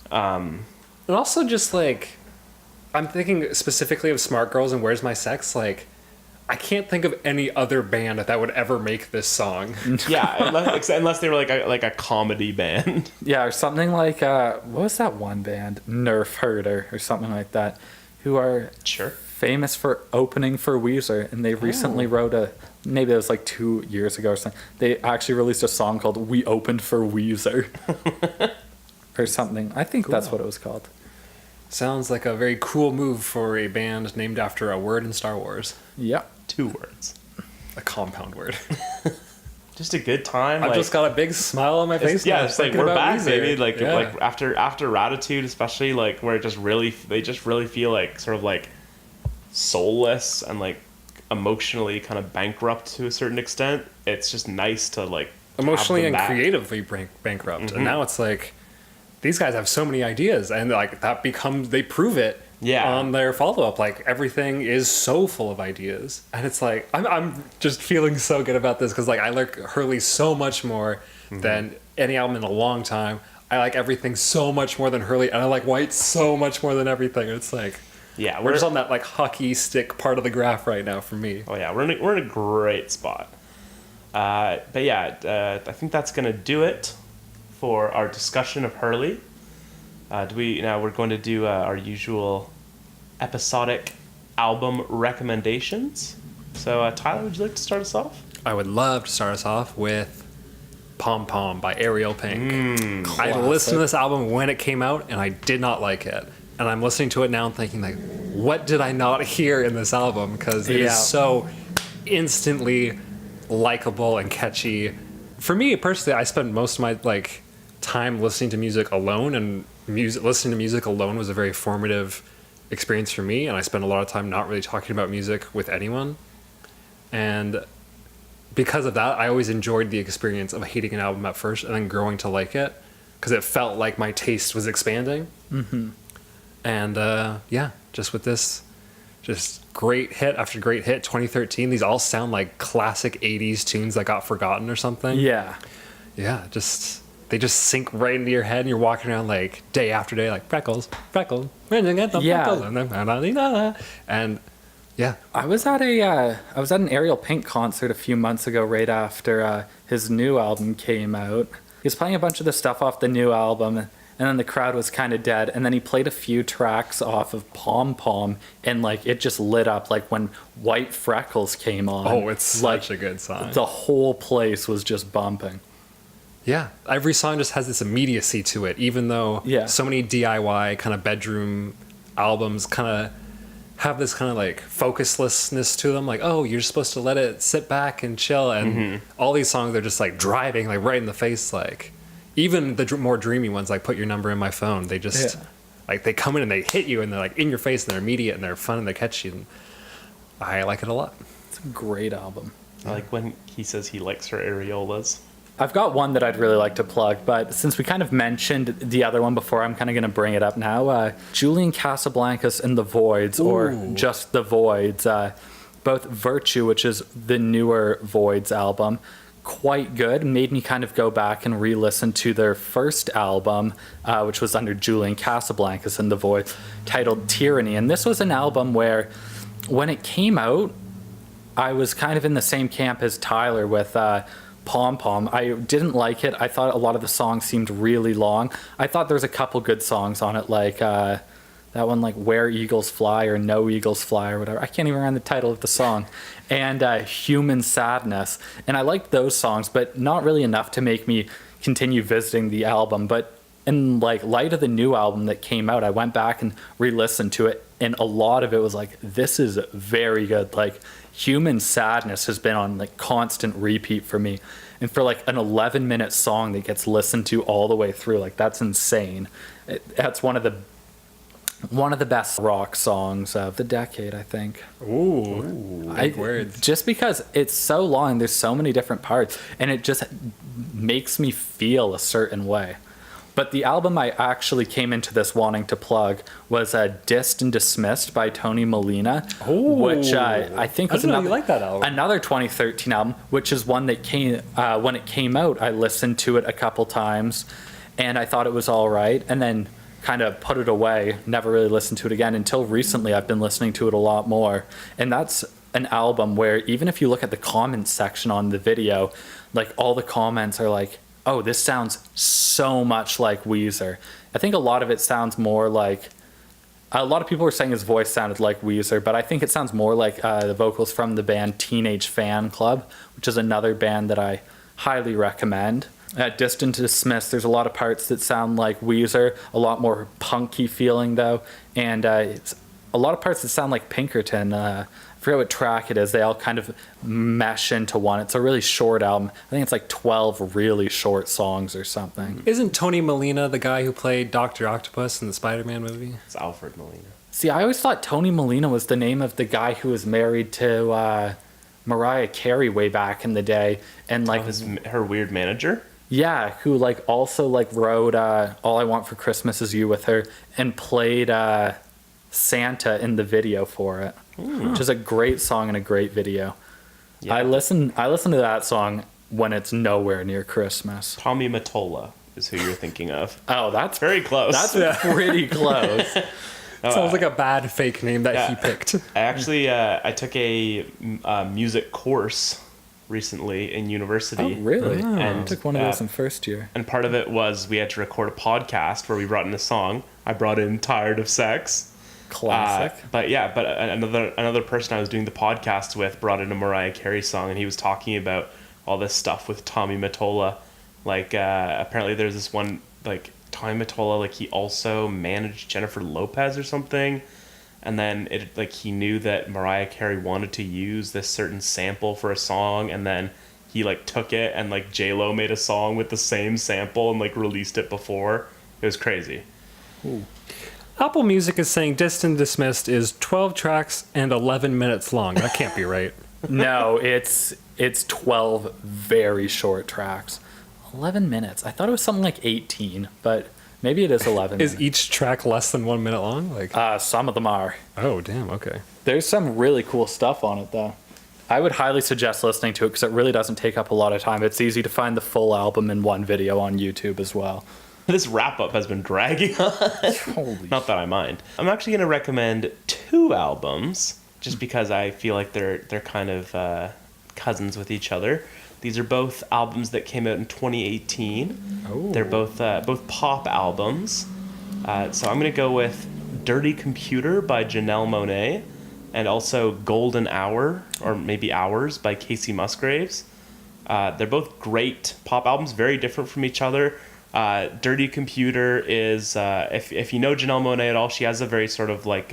And also just like, I'm thinking specifically of Smart Girls and Where's My Sex, like, I can't think of any other band that would ever make this song. Yeah, unless they were like a comedy band. Yeah, or something like what was that one band, Nerf Herder or something like that, who are famous for opening for Weezer, and they recently wrote maybe it was like 2 years ago or something. They actually released a song called "We Opened for Weezer" or something. I think that's what it was called. Sounds like a very cool move for a band named after a word in Star Wars. Yeah. 2 words. A compound word. Just a good time. I've just got a big smile on my face. It's like we're back, Weezer. baby. Like after Raditude, especially, like where they just really feel like sort of like soulless and like emotionally kind of bankrupt to a certain extent. It's just nice to like emotionally and creatively bankrupt. And now it's like these guys have so many ideas, and like they prove it on their follow-up. Like, everything is so full of ideas, and it's like I'm just feeling so good about this because like I like Hurley so much more than any album in a long time. I like everything so much more than Hurley, and I like White so much more than everything. It's like, Yeah, we're just on that like hockey stick part of the graph right now for me. Oh yeah, we're in a great spot. But yeah, I think that's gonna do it for our discussion of Hurley. We're going to do our usual episodic album recommendations. So Tyler, would you like to start us off? I would love to start us off with Pom Pom by Ariel Pink. I Classic. listened to this album when it came out, and I did not like it. And I'm listening to it now and thinking, like, what did I not hear in this album? Because it is so instantly likable and catchy. For me, personally, I spent most of my, like, time listening to music alone, and listening to music alone was a very formative experience for me, and I spent a lot of time not really talking about music with anyone. And because of that, I always enjoyed the experience of hating an album at first and then growing to like it, because it felt like my taste was expanding. And just with this just great hit after great hit, 2013, these all sound like classic 80s tunes that got forgotten or something. Yeah. They just sink right into your head, and you're walking around like day after day, like freckles, freckles, freckles, and yeah. I was at an Ariel Pink concert a few months ago, right after his new album came out. He was playing a bunch of the stuff off the new album, and then the crowd was kind of dead, and then he played a few tracks off of Pom Pom, and like it just lit up like when White Freckles came on. Oh, it's like, such a good song. The whole place was just bumping. Yeah, every song just has this immediacy to it, even though so many DIY kind of bedroom albums kind of have this kind of like focuslessness to them. Like, oh, you're supposed to let it sit back and chill. And all these songs are just like driving like right in the face. Like even the more dreamy ones, like Put Your Number in My Phone, they just like they come in and they hit you and they're like in your face and they're immediate and they're fun and they're catchy. And I like it a lot. It's a great album. I like when he says he likes her areolas. I've got one that I'd really like to plug, but since we kind of mentioned the other one before, I'm kind of going to bring it up now. Julian Casablancas and the Voids, or just the Voids. Both Virtue, which is the newer Voids album, quite good. Made me kind of go back and re-listen to their first album, which was under Julian Casablancas and the Voids, titled Tyranny. And this was an album where, when it came out, I was kind of in the same camp as Tyler with Pom Pom. I didn't like it. I thought a lot of the songs seemed really long. I thought there was a couple good songs on it, like that one, like Where Eagles Fly or No Eagles Fly or whatever. I can't even remember the title of the song. And Human Sadness. And I liked those songs, but not really enough to make me continue visiting the album. But in like light of the new album that came out, I went back and re-listened to it, and a lot of it was like, this is very good. Like Human Sadness has been on like constant repeat for me, and for like an 11-minute song that gets listened to all the way through, like that's insane. That's one of the best rock songs of the decade, I think. Ooh, big words. Just because it's so long, there's so many different parts, and it just makes me feel a certain way. But the album I actually came into this wanting to plug was Dissed and Dismissed by Tony Molina, which I think was another 2013 album, which is one that came when it came out. I listened to it a couple times, and I thought it was all right, and then kind of put it away, never really listened to it again until recently. I've been listening to it a lot more, and that's an album where even if you look at the comments section on the video, like all the comments are like, oh, this sounds so much like Weezer. I think a lot of it sounds more like, a lot of people were saying his voice sounded like Weezer, but I think it sounds more like the vocals from the band Teenage Fan Club, which is another band that I highly recommend. Dissed and Dismissed, there's a lot of parts that sound like Weezer, a lot more punky feeling though, and it's a lot of parts that sound like Pinkerton. I forget what track it is. They all kind of mesh into one. It's a really short album. I think it's like 12 really short songs or something. Isn't Tony Molina the guy who played Dr. Octopus in the Spider-Man movie? It's Alfred Molina. See, I always thought Tony Molina was the name of the guy who was married to Mariah Carey way back in the day. And like her weird manager? Yeah, who like also like wrote All I Want for Christmas Is You with her and played Santa in the video for it, which is a great song and a great video. Yeah. I listen to that song when it's nowhere near Christmas. Tommy Mottola is who you're thinking of. Oh, that's Very close. That's pretty close. Sounds like a bad fake name that he picked. I actually I took a music course recently in university. Oh, really? And I took one of those in first year. And part of it was we had to record a podcast where we brought in a song. I brought in "Tired of Sex." Classic. But another person I was doing the podcast with brought in a Mariah Carey song, and he was talking about all this stuff with Tommy Mottola. Like apparently there's this one, like Tommy Mottola, like he also managed Jennifer Lopez or something, and then it like he knew that Mariah Carey wanted to use this certain sample for a song, and then he like took it and like J-Lo made a song with the same sample and like released it before. It was crazy. Ooh. Apple Music is saying Distant Dismissed is 12 tracks and 11 minutes long. That can't be right. No, it's 12 very short tracks. 11 minutes. I thought it was something like 18, but maybe it is 11 Is minutes. each track less than 1 minute long? Like, Some of them are. oh, damn, okay. There's some really cool stuff on it, though. I would highly suggest listening to it because it really doesn't take up a lot of time. It's easy to find the full album in one video on YouTube as well. This wrap-up has been dragging on. Holy Not that I mind. I'm actually going to recommend 2 albums, just because I feel like they're kind of cousins with each other. These are both albums that came out in 2018. Oh. They're both pop albums. So I'm going to go with Dirty Computer by Janelle Monáe, and also Golden Hour, or maybe Hours, by Casey Musgraves. They're both great pop albums, very different from each other. Dirty Computer is, if you know Janelle Monáe at all, she has a very sort of like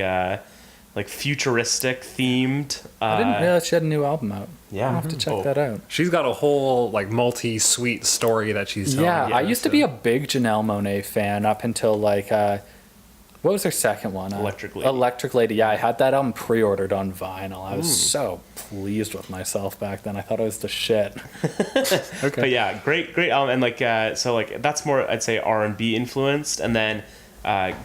futuristic themed. I didn't realize she had a new album out. Yeah. I'll have to check that out. She's got a whole, like, multi-suite story that she's telling. Yeah, I used to be a big Janelle Monáe fan up until, like, what was her second one? Electric Lady. Electric Lady, yeah. I had that album pre-ordered on vinyl. I was so pleased with myself back then. I thought it was the shit. Okay. But yeah, great album, and like so like that's more, I'd say, R&B influenced, and then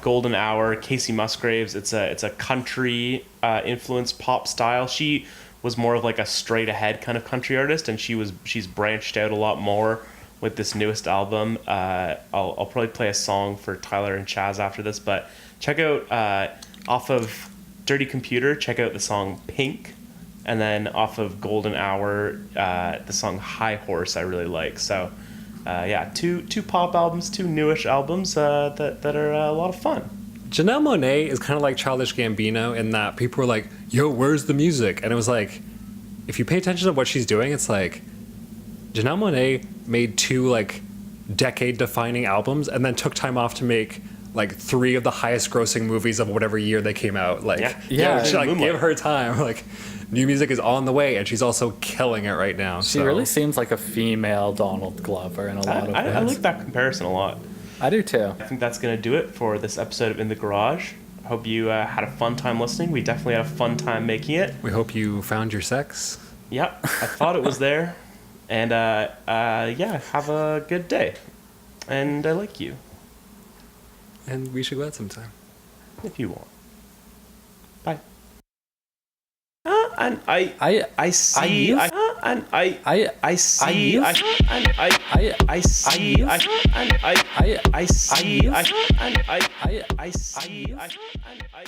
Golden Hour, Casey Musgraves. It's a country influenced pop style. She was more of like a straight ahead kind of country artist, and she's branched out a lot more with this newest album. I'll probably play a song for Tyler and Chaz after this, but check out off of Dirty Computer, check out the song Pink, and then off of Golden Hour, the song High Horse I really like. So yeah, two pop albums, 2 newish albums that are a lot of fun. Janelle Monáe is kind of like Childish Gambino in that people were like, yo, where's the music? And it was like, if you pay attention to what she's doing, it's like, Janelle Monáe made 2 like decade-defining albums and then took time off to make like 3 of the highest-grossing movies of whatever year they came out. Like, Yeah. she, like, Moonlight. give her time. Like, new music is on the way, and she's also killing it right now. She really seems like a female Donald Glover in a lot of ways. I like that comparison a lot. I do too. I think that's going to do it for this episode of In the Garage. I hope you had a fun time listening. We definitely had a fun time making it. We hope you found your sex. Yep, I thought it was there. And yeah, have a good day. And I like you, And we should go out sometime. if you want. Bye. And I see. used- And I see. used- I see. And I see. And I see. And I